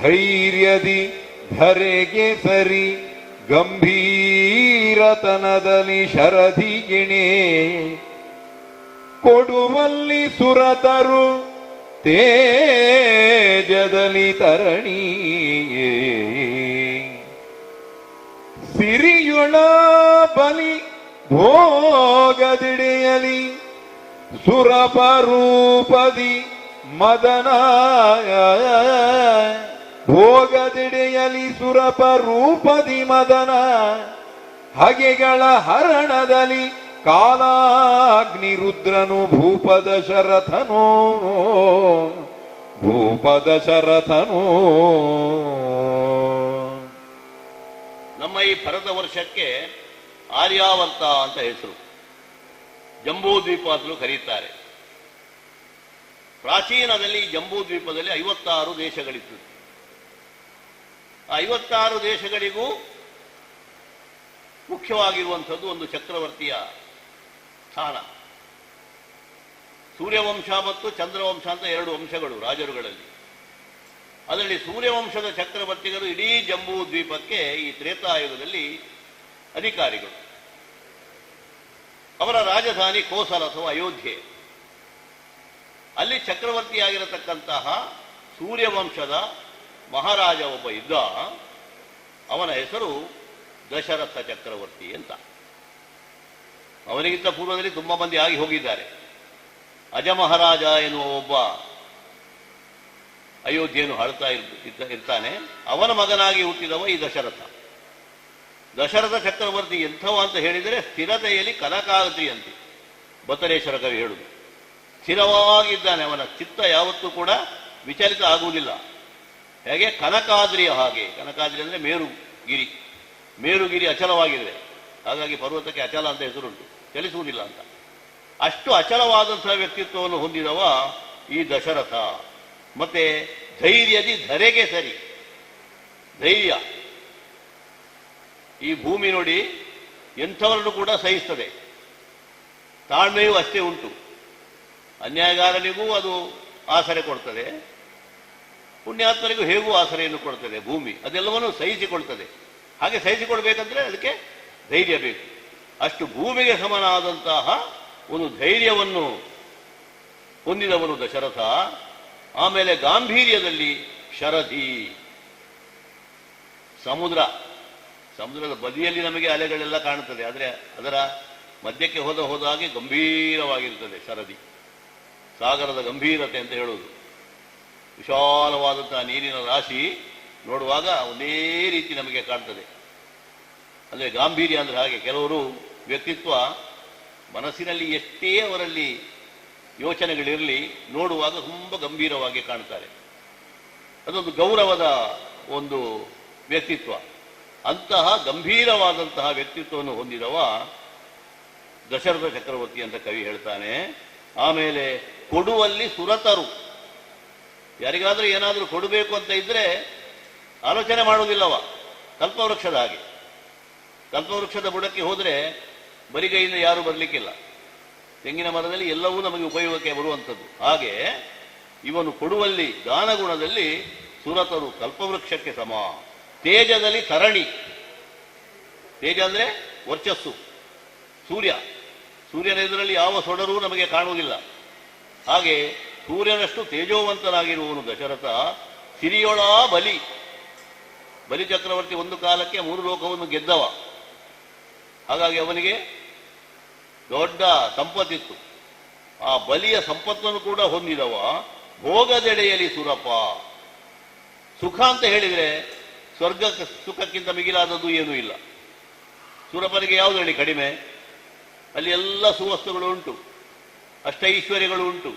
ಧೈರ್ಯದಿ ಧರೆಗೆ ಸರಿ ಗಂಭೀರತನದಲ್ಲಿ ಶರಧಿಗಿಣೆ ಕೊಡುವಲ್ಲಿ ಸುರತರು ತೇಜದಲ್ಲಿ ತರಣಿ. ಸಿರಿಯುಳ ಬಲಿ ಭೋಗದಿಡೆಯಲಿ ಸುರಪರೂಪದಿ ಮದನ. ಭೋಗದಿಡೆಯಲಿ ಸುರಪರೂಪದಿ ಮದನ ಹಗೆಗಳ ಹರಣದಲ್ಲಿ ಕಾಲಾಗ್ನಿ ರುದ್ರನು ಭೂಪದ ಶರಥನೋ ಭೂಪದ ಶರಥನೋ. ನಮ್ಮ ಈ ಭರತ ವರ್ಷಕ್ಕೆ ಆರ್ಯಾವರ್ತ ಅಂತ ಹೆಸರು. ಜಂಬೂ ದ್ವೀಪ ಅಂತಲೂ ಕರೀತಾರೆ. ಪ್ರಾಚೀನದಲ್ಲಿ ಜಂಬೂ ದ್ವೀಪದಲ್ಲಿ 56 ದೇಶಗಳಿತ್ತು. ಆ 56 ದೇಶಗಳಿಗೂ ಮುಖ್ಯವಾಗಿರುವಂಥದ್ದು ಒಂದು ಚಕ್ರವರ್ತಿಯ ಸ್ಥಾನ. ಸೂರ್ಯವಂಶ ಮತ್ತು ಚಂದ್ರವಂಶ ಅಂತ 2 ವಂಶಗಳು ರಾಜರುಗಳಲ್ಲಿ. ಅದರಲ್ಲಿ ಸೂರ್ಯವಂಶದ ಚಕ್ರವರ್ತಿಗಳು ಇಡೀ ಜಂಬೂ ದ್ವೀಪಕ್ಕೆ ಈ ತ್ರೇತಾಯುಗದಲ್ಲಿ ಅಧಿಕಾರಿಗಳು. ಅವರ ರಾಜಧಾನಿ ಕೋಸಲ ಅಥವಾ ಅಯೋಧ್ಯೆ. ಅಲ್ಲಿ ಚಕ್ರವರ್ತಿಯಾಗಿರತಕ್ಕಂತಹ ಸೂರ್ಯವಂಶದ ಮಹಾರಾಜ ಒಬ್ಬ ಇದ್ದ. ಅವನ ಹೆಸರು ದಶರಥ ಚಕ್ರವರ್ತಿ ಅಂತ. ಅವನಿಗಿಂತ ಪೂರ್ವದಲ್ಲಿ ತುಂಬ ಮಂದಿ ಆಗಿ ಹೋಗಿದ್ದಾರೆ. ಅಜ ಮಹಾರಾಜ ಎನ್ನುವ ಒಬ್ಬ ಅಯೋಧ್ಯೆಯನ್ನು ಆಳ್ತಾ ಇರ್ತಾನೆ. ಅವನ ಮಗನಾಗಿ ಹುಟ್ಟಿದವ ಈ ದಶರಥ. ದಶರಥ ಚಕ್ರವರ್ತಿ ಎಂಥವ ಅಂತ ಹೇಳಿದರೆ ಸ್ಥಿರತೆಯಲ್ಲಿ ಕನಕಾದ್ರಿ ಅಂತೆ ಬತ್ತಲೇಶ್ವರ ಕವಿ ಹೇಳುದು. ಸ್ಥಿರವಾಗಿದ್ದಾನೆ. ಅವನ ಚಿತ್ತ ಯಾವತ್ತೂ ಕೂಡ ವಿಚಲಿತ ಆಗುವುದಿಲ್ಲ. ಹೇಗೆ ಕನಕಾದ್ರಿಯ ಹಾಗೆ. ಕನಕಾದ್ರಿ ಅಂದರೆ ಮೇರುಗಿರಿ. ಮೇರುಗಿರಿ ಅಚಲವಾಗಿದೆ. ಹಾಗಾಗಿ ಪರ್ವತಕ್ಕೆ ಅಚಲ ಅಂತ ಹೆಸರುಂಟು, ಚಲಿಸುವುದಿಲ್ಲ ಅಂತ. ಅಷ್ಟು ಅಚಲವಾದಂತಹ ವ್ಯಕ್ತಿತ್ವವನ್ನು ಹೊಂದಿದವ ಈ ದಶರಥ. ಮತ್ತೆ ಧೈರ್ಯದಿ ಧರೆಗೆ ಸರಿ. ಧೈರ್ಯ. ಈ ಭೂಮಿ ನೋಡಿ ಎಂಥವರನ್ನು ಕೂಡ ಸಹಿಸ್ತದೆ. ತಾಳ್ಮೆಯೂ ಅಷ್ಟೇ ಉಂಟು. ಅನ್ಯಾಯಗಾರನಿಗೂ ಅದು ಆಸರೆ ಕೊಡ್ತದೆ, ಪುಣ್ಯಾತ್ಮನಿಗೂ ಹೇಗೂ ಆಸರೆಯನ್ನು ಕೊಡ್ತದೆ ಭೂಮಿ. ಅದೆಲ್ಲವನ್ನೂ ಸಹಿಸಿಕೊಳ್ತದೆ. ಹಾಗೆ ಸಹಿಸಿಕೊಳ್ಬೇಕಂದ್ರೆ ಅದಕ್ಕೆ ಧೈರ್ಯ ಬೇಕು. ಅಷ್ಟು ಭೂಮಿಗೆ ಸಮನಾದಂತಹ ಒಂದು ಧೈರ್ಯವನ್ನು ಹೊಂದಿದವನು ದಶರಥ. ಆಮೇಲೆ ಗಾಂಭೀರ್ಯದಲ್ಲಿ ಶರಧಿ. ಸಮುದ್ರದ ಬದಿಯಲ್ಲಿ ನಮಗೆ ಅಲೆಗಳೆಲ್ಲ ಕಾಣುತ್ತದೆ, ಆದರೆ ಅದರ ಮಧ್ಯಕ್ಕೆ ಹೋದಾಗೆ ಗಂಭೀರವಾಗಿರುತ್ತದೆ ಶರಧಿ. ಸಾಗರದ ಗಂಭೀರತೆ ಅಂತ ಹೇಳುವುದು. ವಿಶಾಲವಾದಂತಹ ನೀರಿನ ರಾಶಿ ನೋಡುವಾಗ ಒಂದೇ ರೀತಿ ನಮಗೆ ಕಾಣ್ತದೆ. ಅಂದರೆ ಗಾಂಭೀರ್ಯ ಅಂದರೆ ಹಾಗೆ. ಕೆಲವರು ವ್ಯಕ್ತಿತ್ವ ಮನಸ್ಸಿನಲ್ಲಿ ಎಷ್ಟೇ ಅವರಲ್ಲಿ ಯೋಚನೆಗಳಿರಲಿ, ನೋಡುವಾಗ ತುಂಬ ಗಂಭೀರವಾಗಿ ಕಾಣ್ತಾರೆ. ಅದೊಂದು ಗೌರವದ ಒಂದು ವ್ಯಕ್ತಿತ್ವ. ಅಂತಹ ಗಂಭೀರವಾದಂತಹ ವ್ಯಕ್ತಿತ್ವವನ್ನು ಹೊಂದಿದವ ದಶರಥ ಚಕ್ರವರ್ತಿ ಅಂತ ಕವಿ ಹೇಳ್ತಾನೆ. ಆಮೇಲೆ ಕೊಡುವಲ್ಲಿ ಸುರತರು. ಯಾರಿಗಾದರೂ ಏನಾದರೂ ಕೊಡಬೇಕು ಅಂತ ಇದ್ರೆ ಆಲೋಚನೆ ಮಾಡುವುದಿಲ್ಲವ. ಕಲ್ಪವೃಕ್ಷದ ಹಾಗೆ. ಕಲ್ಪವೃಕ್ಷದ ಬುಡಕ್ಕೆ ಹೋದರೆ ಬರಿಗೈಯಿಂದ ಯಾರೂ ಬರಲಿಕ್ಕಿಲ್ಲ. ತೆಂಗಿನ ಮರದಲ್ಲಿ ಎಲ್ಲವೂ ನಮಗೆ ಉಪಯೋಗಕ್ಕೆ ಬರುವಂಥದ್ದು. ಹಾಗೆ ಇವನು ಕೊಡುವಲ್ಲಿ ದಾನಗುಣದಲ್ಲಿ ಸುರತರು ಕಲ್ಪವೃಕ್ಷಕ್ಕೆ ಸಮ. ತೇಜದಲ್ಲಿ ತರಣಿ. ತೇಜ ಅಂದರೆ ವರ್ಚಸ್ಸು. ಸೂರ್ಯನ ಎದುರಲ್ಲಿ ಯಾವ ಸೊಡರೂ ನಮಗೆ ಕಾಣುವುದಿಲ್ಲ. ಹಾಗೆ ಸೂರ್ಯನಷ್ಟು ತೇಜೋವಂತನಾಗಿರುವವನು ದಶರಥ. ಸಿರಿಯೊಳ ಬಲಿ ಚಕ್ರವರ್ತಿ ಒಂದು ಕಾಲಕ್ಕೆ 3 ಲೋಕವನ್ನು ಗೆದ್ದವ. ಹಾಗಾಗಿ ಅವನಿಗೆ ದೊಡ್ಡ ಸಂಪತ್ತಿತ್ತು. ಆ ಬಲಿಯ ಸಂಪತ್ತನ್ನು ಕೂಡ ಹೊಂದಿದವ. ಭೋಗದೆಡೆಯಲ್ಲಿ ಸುರಪ. ಸುಖ ಅಂತ ಹೇಳಿದರೆ ಸ್ವರ್ಗ ಸುಖಕ್ಕಿಂತ ಮಿಗಿಲಾದದ್ದು ಏನೂ ಇಲ್ಲ. ಸುರಪನಿಗೆ ಯಾವುದು ಹೇಳಿ ಕಡಿಮೆ? ಅಲ್ಲಿ ಎಲ್ಲ ಸುವಸ್ತುಗಳು ಉಂಟು, ಅಷ್ಟೈಶ್ವರ್ಯಗಳು ಉಂಟು,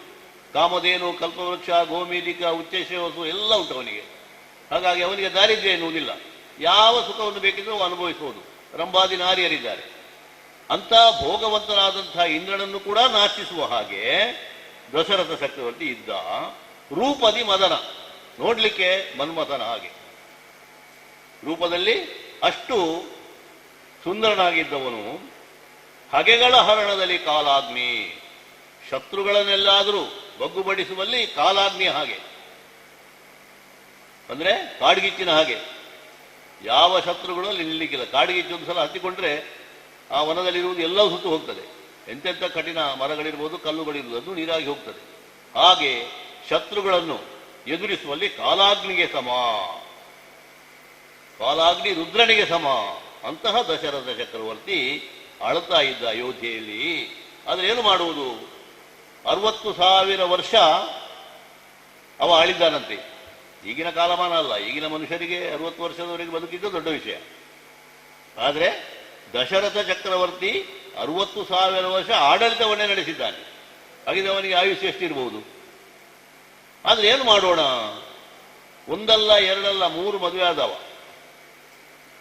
ಕಾಮಧೇನು, ಕಲ್ಪವೃಕ್ಷ, ಗೋಮೇಧಿಕ, ಉಚ್ಚೈಶ್ವಸು ಎಲ್ಲ ಉಂಟು ಅವನಿಗೆ. ಹಾಗಾಗಿ ಅವನಿಗೆ ದಾರಿದ್ರ್ಯ ಎನ್ನುವುದಿಲ್ಲ. ಯಾವ ಸುಖವನ್ನು ಬೇಕಿದ್ರೂ ಅನುಭವಿಸುವುದು. ರಂಭಾದಿ ನಾರಿಯರಿದ್ದಾರೆ. ಅಂತ ಭೋಗವಂತನಾದಂತಹ ಇಂದ್ರನನ್ನು ಕೂಡ ನಾಚಿಸುವ ಹಾಗೆ ದಶರಥ ಚಕ್ರವರ್ತಿ ಇದ್ದ. ರೂಪದಿ ಮದನ, ನೋಡ್ಲಿಕ್ಕೆ ಮನ್ಮಥನ ಹಾಗೆ. ರೂಪದಲ್ಲಿ ಅಷ್ಟು ಸುಂದರನಾಗಿದ್ದವನು. ಹಗೆಗಳ ಹರಣದಲ್ಲಿ ಕಾಲಾಗ್ನಿ, ಶತ್ರುಗಳನ್ನೆಲ್ಲಾದರೂ ಬಗ್ಗುಬಡಿಸುವಲ್ಲಿ ಕಾಲಾಗ್ನಿ ಹಾಗೆ, ಅಂದ್ರೆ ಕಾಡ್ಗಿಚ್ಚಿನ ಹಾಗೆ. ಯಾವ ಶತ್ರುಗಳು ಅಲ್ಲಿ ನಿಲ್ಲಿಕ್ಕಿಲ್ಲ. ಕಾಡ್ಗಿಚ್ಚು ಒಂದು ಸಲ ಹತ್ತಿಕೊಂಡ್ರೆ ಆ ವನದಲ್ಲಿರುವುದು ಎಲ್ಲವೂ ಸುತ್ತು ಹೋಗ್ತದೆ. ಎಂತೆಂಥ ಕಠಿಣ ಮರಗಳಿರ್ಬೋದು, ಕಲ್ಲುಗಳಿರ್ಬೋದು, ಅದು ನೀರಾಗಿ ಹೋಗ್ತದೆ. ಹಾಗೆ ಶತ್ರುಗಳನ್ನು ಎದುರಿಸುವಲ್ಲಿ ಕಾಲಾಗ್ನಿಗೆ ಸಮ, ಕಾಲಾಗ್ನಿ ರುದ್ರನಿಗೆ ಸಮ. ಅಂತಹ ದಶರಥ ಚಕ್ರವರ್ತಿ ಆಳ್ತಾ ಇದ್ದ ಅಯೋಧ್ಯೆಯಲ್ಲಿ. ಆದರೆ ಏನು ಮಾಡುವುದು? 60,000 ವರ್ಷ ಅವ ಆಳಿದ್ದಾನಂತೆ. ಈಗಿನ ಕಾಲಮಾನ ಅಲ್ಲ. ಈಗಿನ ಮನುಷ್ಯರಿಗೆ 60 ವರ್ಷದವರೆಗೆ ಬದುಕಿದ್ದು ದೊಡ್ಡ ವಿಷಯ. ಆದರೆ ದಶರಥ ಚಕ್ರವರ್ತಿ 60,000 ವರ್ಷ ಆಡಳಿತವನ್ನೇ ನಡೆಸಿದ್ದಾನೆ. ಹಾಗಿದ್ರೆ ಅವನಿಗೆ ಆಯುಷ್ಯ ಎಷ್ಟಿರ್ಬೋದು? ಆದರೆ ಏನು ಮಾಡೋಣ? ಒಂದಲ್ಲ ಎರಡಲ್ಲ 3 ಮದುವೆ ಆದವ.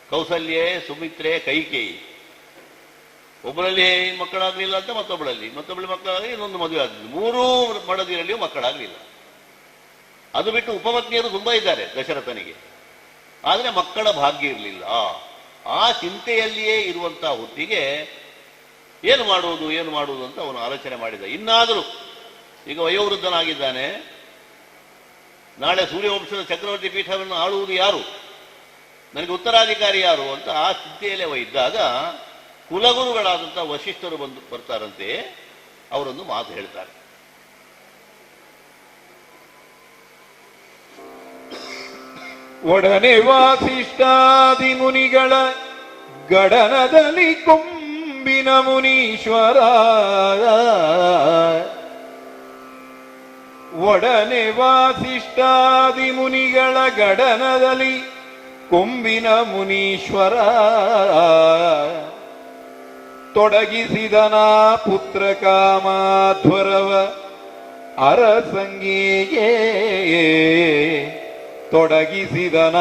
ಕೌಸಲ್ಯೆ, ಸುಮಿತ್ರೆ, ಕೈಕೇಯಿ. ಒಬ್ಬರಲ್ಲಿ ಮಕ್ಕಳಾಗಲಿಲ್ಲ ಅಂತ ಮತ್ತೊಬ್ಬಳಲ್ಲಿ ಮಕ್ಕಳಾಗಲಿ, ಇನ್ನೊಂದು ಮದುವೆ ಆಗಲಿಲ್ಲ. 3 ಮಡದಿರಲ್ಲಿಯೂ ಮಕ್ಕಳಾಗಲಿಲ್ಲ. ಅದು ಬಿಟ್ಟು ಉಪಪತ್ನಿಯರು ತುಂಬಾ ಇದ್ದಾರೆ ದಶರಥನಿಗೆ. ಆದರೆ ಮಕ್ಕಳ ಭಾಗ್ಯ ಇರಲಿಲ್ಲ. ಆ ಚಿಂತೆಯಲ್ಲಿಯೇ ಇರುವಂತಹ ಹೊತ್ತಿಗೆ ಏನು ಮಾಡುವುದು ಅಂತ ಅವನು ಆಲೋಚನೆ ಮಾಡಿದ. ಇನ್ನಾದರೂ ಈಗ ವಯೋವೃದ್ಧನಾಗಿದ್ದಾನೆ. ನಾಳೆ ಸೂರ್ಯವಂಶದ ಚಕ್ರವರ್ತಿ ಪೀಠವನ್ನು ಆಳುವುದು ಯಾರು? ನನಗೆ ಉತ್ತರಾಧಿಕಾರಿ ಯಾರು ಅಂತ ಆ ಚಿಂತೆಯಲ್ಲೇ ಅವ ಇದ್ದಾಗ ಕುಲಗುರುಗಳಾದಂತಹ ವಶಿಷ್ಠರು ಬರ್ತಾರಂತೆ. ಅವರೊಂದು ಮಾತು ಹೇಳ್ತಾರೆ. ಒಡನೆ ವಾಸಿಷ್ಠಾದಿ ಮುನಿಗಳ ಗಡನದಲ್ಲಿ ಕೊಂಬಿನ ಮುನೀಶ್ವರ, ಒಡನೆ ವಾಸಿಷ್ಠಾದಿ ಮುನಿಗಳ ಗಡನದಲ್ಲಿ ಕೊಂಬಿನ ಮುನೀಶ್ವರ, ತೊಡಗಿಸಿದನ ಪುತ್ರ ಕಾಮಾಧ್ವರವ ಅರಸಂಗಿಗೆ, ತೊಡಗಿಸಿದನ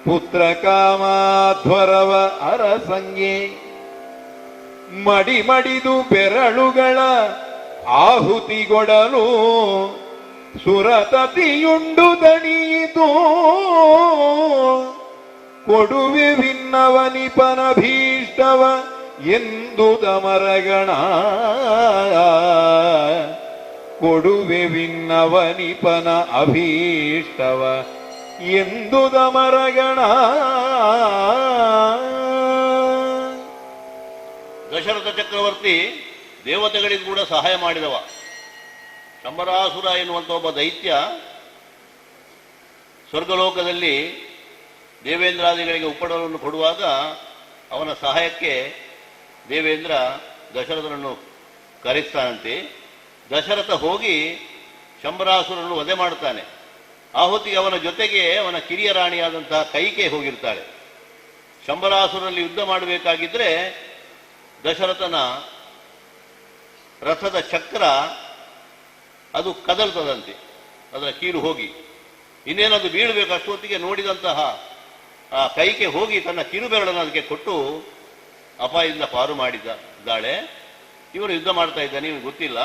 ಪುತ್ರ ಕಾಮಾಧ್ವರವ ಅರಸಂಗೆ. ಮಡಿಮಡಿದು ಬೆರಳುಗಳ ಆಹುತಿಗೊಡಲು ಸುರತತಿಯುಂಡು ದಣಿಯಿತು, ಕೊಡುವೆ ವಿನ್ನವನಿಪನ ಭೀಷ್ಟವ ಎಂದು ದಮರಗಣ, ಕೊಡುವೆ ವಿನ್ನವನಿಪನ ಅಭೀಷ್ಟವ ಎಂದು ದಮರಗಣ. ದಶರಥ ಚಕ್ರವರ್ತಿ ದೇವತೆಗಳಿಗೂ ಕೂಡ ಸಹಾಯ ಮಾಡಿದವ. ಶಂಬರಾಸುರ ಎನ್ನುವಂಥ ಒಬ್ಬ ದೈತ್ಯ ಸ್ವರ್ಗಲೋಕದಲ್ಲಿ ದೇವೇಂದ್ರಾದಿಗಳಿಗೆ ಉಪ್ಪಡವನ್ನು ಕೊಡುವಾಗ ಅವನ ಸಹಾಯಕ್ಕೆ ದೇವೇಂದ್ರ ದಶರಥನನ್ನು ಕರೆಸ್ತಾನಂತೆ. ದಶರಥ ಹೋಗಿ ಶಂಬರಾಸುರನ್ನು ವಧೆ ಮಾಡುತ್ತಾನೆ. ಆ ಹೊತ್ತಿಗೆ ಅವನ ಜೊತೆಗೆ ಅವನ ಕಿರಿಯ ರಾಣಿಯಾದಂತಹ ಕೈಕೆ ಹೋಗಿರ್ತಾಳೆ. ಶಂಬರಾಸುರಲ್ಲಿ ಯುದ್ಧ ಮಾಡಬೇಕಾಗಿದ್ರೆ ದಶರಥನ ರಥದ ಚಕ್ರ ಅದು ಕದಲ್ತದಂತೆ, ಅದರ ಕೀಲು ಹೋಗಿ ಇನ್ನೇನದು ಬೀಳಬೇಕು. ಅಷ್ಟೊತ್ತಿಗೆ ನೋಡಿದಂತಹ ಆ ಕೈಕೆ ಹೋಗಿ ತನ್ನ ಕಿರುಬೆರಳನ್ನು ಅದಕ್ಕೆ ಕೊಟ್ಟು ಅಪಾಯದಿಂದ ಪಾರು ಮಾಡಿದ್ದಾಳೆ. ಇವನು ಯುದ್ಧ ಮಾಡ್ತಾ ಇದ್ದಾನೆ, ಇವನು ಗೊತ್ತಿಲ್ಲ.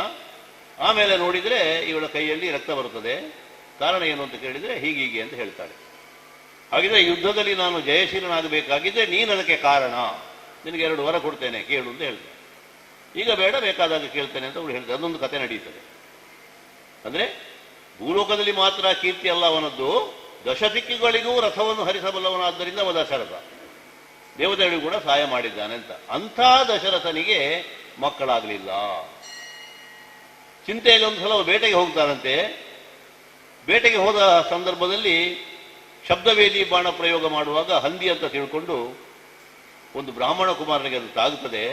ಆಮೇಲೆ ನೋಡಿದರೆ ಇವಳ ಕೈಯಲ್ಲಿ ರಕ್ತ ಬರುತ್ತದೆ. ಕಾರಣ ಏನು ಅಂತ ಕೇಳಿದರೆ ಹೀಗೀಗೆ ಅಂತ ಹೇಳ್ತಾಳೆ. ಹಾಗಿದ್ರೆ ಯುದ್ಧದಲ್ಲಿ ನಾನು ಜಯಶೀಲನಾಗಬೇಕಾಗಿದ್ದರೆ ನೀನು ಅದಕ್ಕೆ ಕಾರಣ, ನಿನಗೆ 2 ವರ ಕೊಡ್ತೇನೆ ಕೇಳು ಅಂತ ಹೇಳ್ತಾರೆ. ಈಗ ಬೇಡ, ಬೇಕಾದಾಗ ಕೇಳ್ತೇನೆ ಅಂತ ಅವಳು ಹೇಳ್ತಾರೆ. ಅದೊಂದು ಕತೆ ನಡೀತದೆ. ಅಂದ್ರೆ ಭೂಲೋಕದಲ್ಲಿ ಮಾತ್ರ ಕೀರ್ತಿ ಅಲ್ಲ ಅವನದ್ದು, ದಶದಿಕ್ಕಿಗಳಿಗೂ ರಥವನ್ನು ಹರಿಸಬಲ್ಲವನಾದ್ದರಿಂದ ಅವ ದಶರಥ. ದೇವತೆಗಳಿಗೂ ಕೂಡ ಸಹಾಯ ಮಾಡಿದ್ದಾನೆ ಅಂತ. ಅಂಥ ದಶರಥನಿಗೆ ಮಕ್ಕಳಾಗಲಿಲ್ಲ. ಚಿಂತೆಯಲ್ಲಿ ಒಂದು ಸಲ ಬೇಟೆಗೆ ಹೋಗ್ತಾರಂತೆ. ಬೇಟೆಗೆ ಹೋದ ಸಂದರ್ಭದಲ್ಲಿ ಶಬ್ದವೇದಿ ಬಾಣ ಪ್ರಯೋಗ ಮಾಡುವಾಗ ಹಂದಿ ಅಂತ ತಿಳ್ಕೊಂಡು ಒಂದು ಬ್ರಾಹ್ಮಣ ಕುಮಾರನಿಗೆ ಅದು ತಾಗುತ್ತದೆ.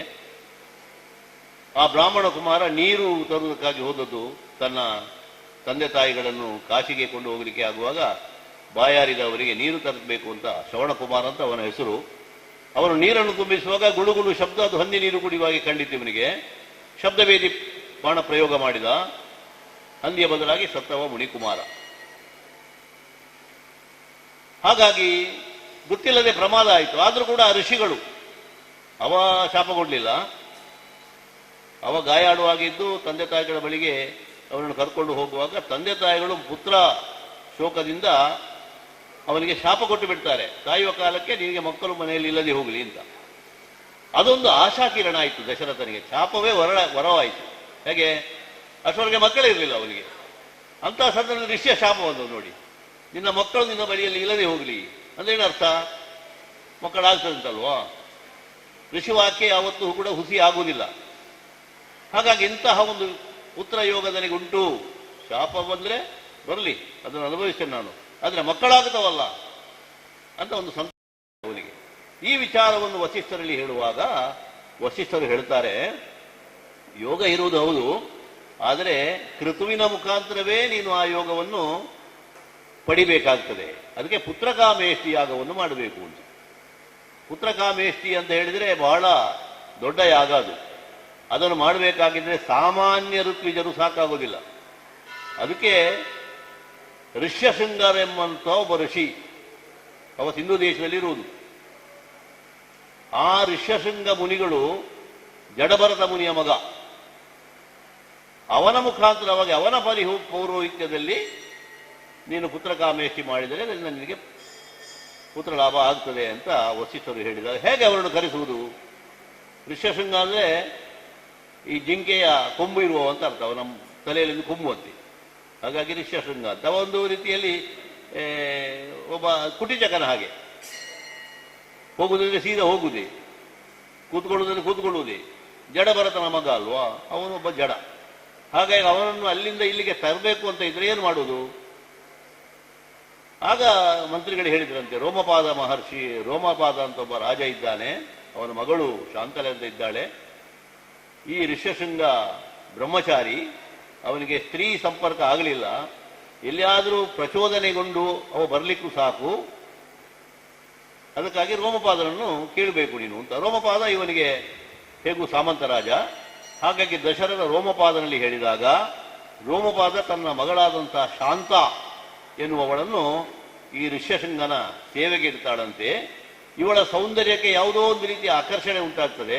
ಆ ಬ್ರಾಹ್ಮಣ ಕುಮಾರ ನೀರು ತರುವುದಕ್ಕಾಗಿ ಹೋದದ್ದು ತನ್ನ ತಂದೆ ತಾಯಿಗಳನ್ನು ಕಾಶಿಗೆ ಕೊಂಡು ಹೋಗಲಿಕ್ಕೆ ಆಗುವಾಗ ಬಾಯಾರಿದ ಅವರಿಗೆ ನೀರು ತರಬೇಕು ಅಂತ ಶ್ರವಣಕುಮಾರ್ ಅಂತ ಅವನ ಹೆಸರು. ಅವನು ನೀರನ್ನು ತುಂಬಿಸುವಾಗ ಗುಳುಗುಳು ಶಬ್ದ, ಅದು ಹಂದಿ ನೀರು ಕುಡಿಯುವಾಗ ಕಂಡಿತ್ತು ಇವನಿಗೆ. ಶಬ್ದವೇದಿ ಬಾಣ ಪ್ರಯೋಗ ಮಾಡಿದ. ಹಂದಿಯ ಬದಲಾಗಿ ಸತ್ತವ ಮುನಿಕುಮಾರ. ಹಾಗಾಗಿ ಗೊತ್ತಿಲ್ಲದೆ ಪ್ರಮಾದ ಆಯಿತು. ಆದರೂ ಕೂಡ ಆ ಋಷಿಗಳು ಅವ ಶಾಪಗೊಳ್ಳಲಿಲ್ಲ. ಅವ ಗಾಯಾಡುವಾಗಿದ್ದು ತಂದೆ ತಾಯಿಗಳ ಬಳಿಗೆ ಅವನನ್ನು ಕರ್ಕೊಂಡು ಹೋಗುವಾಗ ತಂದೆ ತಾಯಿಗಳು ಪುತ್ರ ಶೋಕದಿಂದ ಅವನಿಗೆ ಶಾಪ ಕೊಟ್ಟು ಬಿಡ್ತಾರೆ, ಕಾಯುವ ಕಾಲಕ್ಕೆ ನಿನಗೆ ಮಕ್ಕಳು ಮನೆಯಲ್ಲಿ ಇಲ್ಲದೆ ಹೋಗಲಿ ಅಂತ. ಅದೊಂದು ಆಶಾಕಿರಣ ಆಯಿತು ದಶರಥನಿಗೆ. ಶಾಪವೇ ವರವಾಯಿತು. ಹೇಗೆ? ಅಷ್ಟವರೆಗೆ ಮಕ್ಕಳೇ ಇರಲಿಲ್ಲ ಅವನಿಗೆ. ಅಂತಹ ಸಂದರ್ಭದಲ್ಲಿ ಋಷಿಯ ಶಾಪ ಬಂದವು ನೋಡಿ, ನಿನ್ನ ಮಕ್ಕಳು ನಿನ್ನ ಬಳಿಯಲ್ಲಿ ಇಲ್ಲದೆ ಹೋಗಲಿ ಅಂದ್ರೇನರ್ಥ? ಮಕ್ಕಳಾಗ್ತದಂತಲ್ವಾ? ಋಷಿವಾಕ್ಯ ಯಾವತ್ತೂ ಕೂಡ ಹುಸಿ ಆಗುವುದಿಲ್ಲ. ಹಾಗಾಗಿ ಇಂತಹ ಒಂದು ಪುತ್ರ ಯೋಗ ನನಗುಂಟು, ಶಾಪ ಬಂದರೆ ಬರಲಿ, ಅದನ್ನು ಅನುಭವಿಸ್ತೇನೆ ನಾನು, ಆದರೆ ಮಕ್ಕಳಾಗುತ್ತವಲ್ಲ ಅಂತ ಒಂದು ಸಂತೋಷ ಅವನಿಗೆ. ಈ ವಿಚಾರವನ್ನು ವಸಿಷ್ಠರಲ್ಲಿ ಹೇಳುವಾಗ ವಸಿಷ್ಠರು ಹೇಳ್ತಾರೆ, ಯೋಗ ಇರುವುದು ಹೌದು, ಆದರೆ ಕೃತುವಿನ ಮುಖಾಂತರವೇ ನೀನು ಆ ಯೋಗವನ್ನು ಪಡಿಬೇಕಾಗ್ತದೆ. ಅದಕ್ಕೆ ಪುತ್ರಕಾಮೇಷ್ಟಿ ಯಾಗವನ್ನು ಮಾಡಬೇಕು ಅಂತ. ಪುತ್ರಕಾಮೇಷ್ಟಿ ಅಂತ ಹೇಳಿದರೆ ಬಹಳ ದೊಡ್ಡ ಯಾಗ ಅದು. ಅದನ್ನು ಮಾಡಬೇಕಾಗಿದ್ದರೆ ಸಾಮಾನ್ಯ ಋತ್ವಿಜರು ಸಾಕಾಗೋದಿಲ್ಲ. ಅದಕ್ಕೆ ಋಷ್ಯಶೃಂಗರ ಎಂಬಂಥ ಒಬ್ಬ ಋಷಿ ಅವ ಸಿಂಧು ದೇಶದಲ್ಲಿ ಇರುವುದು. ಆ ಋಷ್ಯಶೃಂಗ ಮುನಿಗಳು ಜಡಭರತ ಮುನಿಯ ಮಗ. ಅವನ ಮುಖಾಂತರವಾಗಿ ಅವನ ಪೌರೋಹಿತ್ಯದಲ್ಲಿ ನೀನು ಪುತ್ರಕಾಮೇಷ್ಟಿ ಮಾಡಿದರೆ ಅದರಿಂದ ನಿನಗೆ ಪುತ್ರ ಲಾಭ ಆಗ್ತದೆ ಅಂತ ವಸಿಷ್ಠರು ಹೇಳಿದ್ದಾರೆ. ಹೇಗೆ ಅವರನ್ನು ಕರೆಸುವುದು? ಋಷ್ಯಶೃಂಗ ಅಂದರೆ ಈ ಜಿಂಕೆಯ ಕೊಂಬು ಇರುವವ ಅಂತ ಅರ್ಥ, ಅವನ ತಲೆಯಲ್ಲಿ ಕೊಂಬು ಅಂತೆ. ಹಾಗಾಗಿ ಋಷ್ಯಶೃಂಗ ಅಂತ ಒಂದು ರೀತಿಯಲ್ಲಿ ಒಬ್ಬ ಕುಟಿಚಕನ ಹಾಗೆ. ಹೋಗುವುದಂದ್ರೆ ಸೀದಾ ಹೋಗುವುದೇ, ಕೂತ್ಕೊಳ್ಳುವುದಂದ್ರೆ ಕೂತ್ಕೊಳ್ಳುವುದೇ. ಜಡಭರತನ ಮಗ ಅಲ್ವಾ, ಅವನೊಬ್ಬ ಜಡ. ಹಾಗಾಗಿ ಅವನನ್ನು ಅಲ್ಲಿಂದ ಇಲ್ಲಿಗೆ ತರಬೇಕು ಅಂತ ಇದ್ರೆ ಏನು ಮಾಡುವುದು? ಆಗ ಮಂತ್ರಿಗಳು ಹೇಳಿದ್ರಂತೆ, ರೋಮಪಾದ ಮಹರ್ಷಿ, ರೋಮಪಾದ ಅಂತ ಒಬ್ಬ ರಾಜ ಇದ್ದಾನೆ, ಅವನ ಮಗಳು ಶಾಂತಲೆ ಅಂತ ಇದ್ದಾಳೆ. ಈ ಋಷ್ಯಶೃಂಗ ಬ್ರಹ್ಮಚಾರಿ, ಅವನಿಗೆ ಸ್ತ್ರೀ ಸಂಪರ್ಕ ಆಗಲಿಲ್ಲ, ಎಲ್ಲಿಯಾದರೂ ಪ್ರಚೋದನೆಗೊಂಡು ಅವ ಬರಲಿಕ್ಕೂ ಸಾಕು, ಅದಕ್ಕಾಗಿ ರೋಮಪಾದನನ್ನು ಕೇಳಬೇಕು ನೀನು ಅಂತ. ರೋಮಪಾದ ಇವನಿಗೆ ಹೇಗೂ ಸಾಮಂತ ರಾಜ. ಹಾಗಾಗಿ ದಶರಥ ರೋಮಪಾದನಲ್ಲಿ ಹೇಳಿದಾಗ ರೋಮಪಾದ ತನ್ನ ಮಗಳಾದಂತಹ ಶಾಂತ ಎನ್ನುವವಳನ್ನು ಈ ಋಷ್ಯಶೃಂಗನ ಸೇವೆಗೆ ಇಡ್ತಾಳಂತೆ. ಇವಳ ಸೌಂದರ್ಯಕ್ಕೆ ಯಾವುದೋ ಒಂದು ರೀತಿಯ ಆಕರ್ಷಣೆ ಉಂಟಾಗ್ತದೆ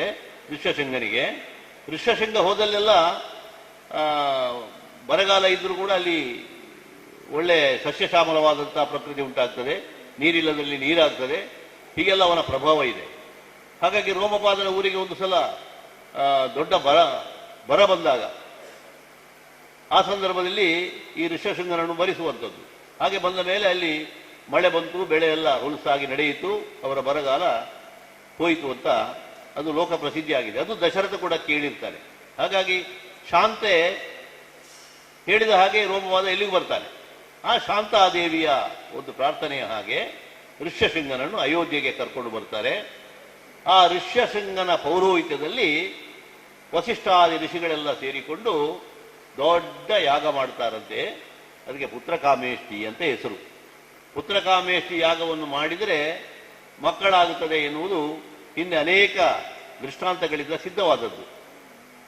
ಋಷ್ಯಶೃಂಗನಿಗೆ. ಋಷ್ಯಶೃಂಗ ಹೋದಲ್ಲೆಲ್ಲ ಬರಗಾಲ ಇದ್ರೂ ಕೂಡ ಅಲ್ಲಿ ಒಳ್ಳೆ ಸಸ್ಯಶ್ಯಾಮಲವಾದಂತಹ ಪ್ರಕೃತಿ ಉಂಟಾಗ್ತದೆ, ನೀರಿಲ್ಲದಲ್ಲಿ ನೀರಾಗ್ತದೆ. ಹೀಗೆಲ್ಲ ಅವನ ಪ್ರಭಾವ ಇದೆ. ಹಾಗಾಗಿ ರೋಮಪಾದನ ಊರಿಗೆ ಒಂದು ಸಲ ದೊಡ್ಡ ಬರ ಬಂದಾಗ ಆ ಸಂದರ್ಭದಲ್ಲಿ ಈ ಋಷ್ಯಶೃಂಗನನ್ನು ಭರಿಸುವಂಥದ್ದು. ಹಾಗೆ ಬಂದ ಮೇಲೆ ಅಲ್ಲಿ ಮಳೆ ಬಂತು, ಬೆಳೆ ಎಲ್ಲ ಹುಲಸಾಗಿ ನಡೆಯಿತು, ಅವರ ಬರಗಾಲ ಹೋಯಿತು ಅಂತ ಅದು ಲೋಕ ಪ್ರಸಿದ್ಧಿಯಾಗಿದೆ. ಅದು ದಶರಥ ಕೂಡ ಕೇಳಿರ್ತಾನೆ. ಹಾಗಾಗಿ ಶಾಂತೆ ಹೇಳಿದ ಹಾಗೆ ರೋಮವಾದ ಇಲ್ಲಿಗೆ ಬರ್ತಾನೆ. ಆ ಶಾಂತಾದೇವಿಯ ಒಂದು ಪ್ರಾರ್ಥನೆಯ ಹಾಗೆ ಋಷ್ಯಶೃಂಗನನ್ನು ಅಯೋಧ್ಯೆಗೆ ಕರ್ಕೊಂಡು ಬರ್ತಾರೆ. ಆ ಋಷ್ಯಶೃಂಗನ ಪೌರೋಹಿತ್ಯದಲ್ಲಿ ವಸಿಷ್ಠಾದಿ ಋಷಿಗಳೆಲ್ಲ ಸೇರಿಕೊಂಡು ದೊಡ್ಡ ಯಾಗ ಮಾಡ್ತಾರಂತೆ. ಅದಕ್ಕೆ ಪುತ್ರಕಾಮೇಷ್ಟಿ ಅಂತ ಹೆಸರು. ಪುತ್ರಕಾಮೇಷ್ಟಿ ಯಾಗವನ್ನು ಮಾಡಿದರೆ ಮಕ್ಕಳಾಗುತ್ತದೆ ಎನ್ನುವುದು ಹಿಂದೆ ಅನೇಕ ದೃಷ್ಟಾಂತಗಳಿಂದ ಸಿದ್ಧವಾದದ್ದು.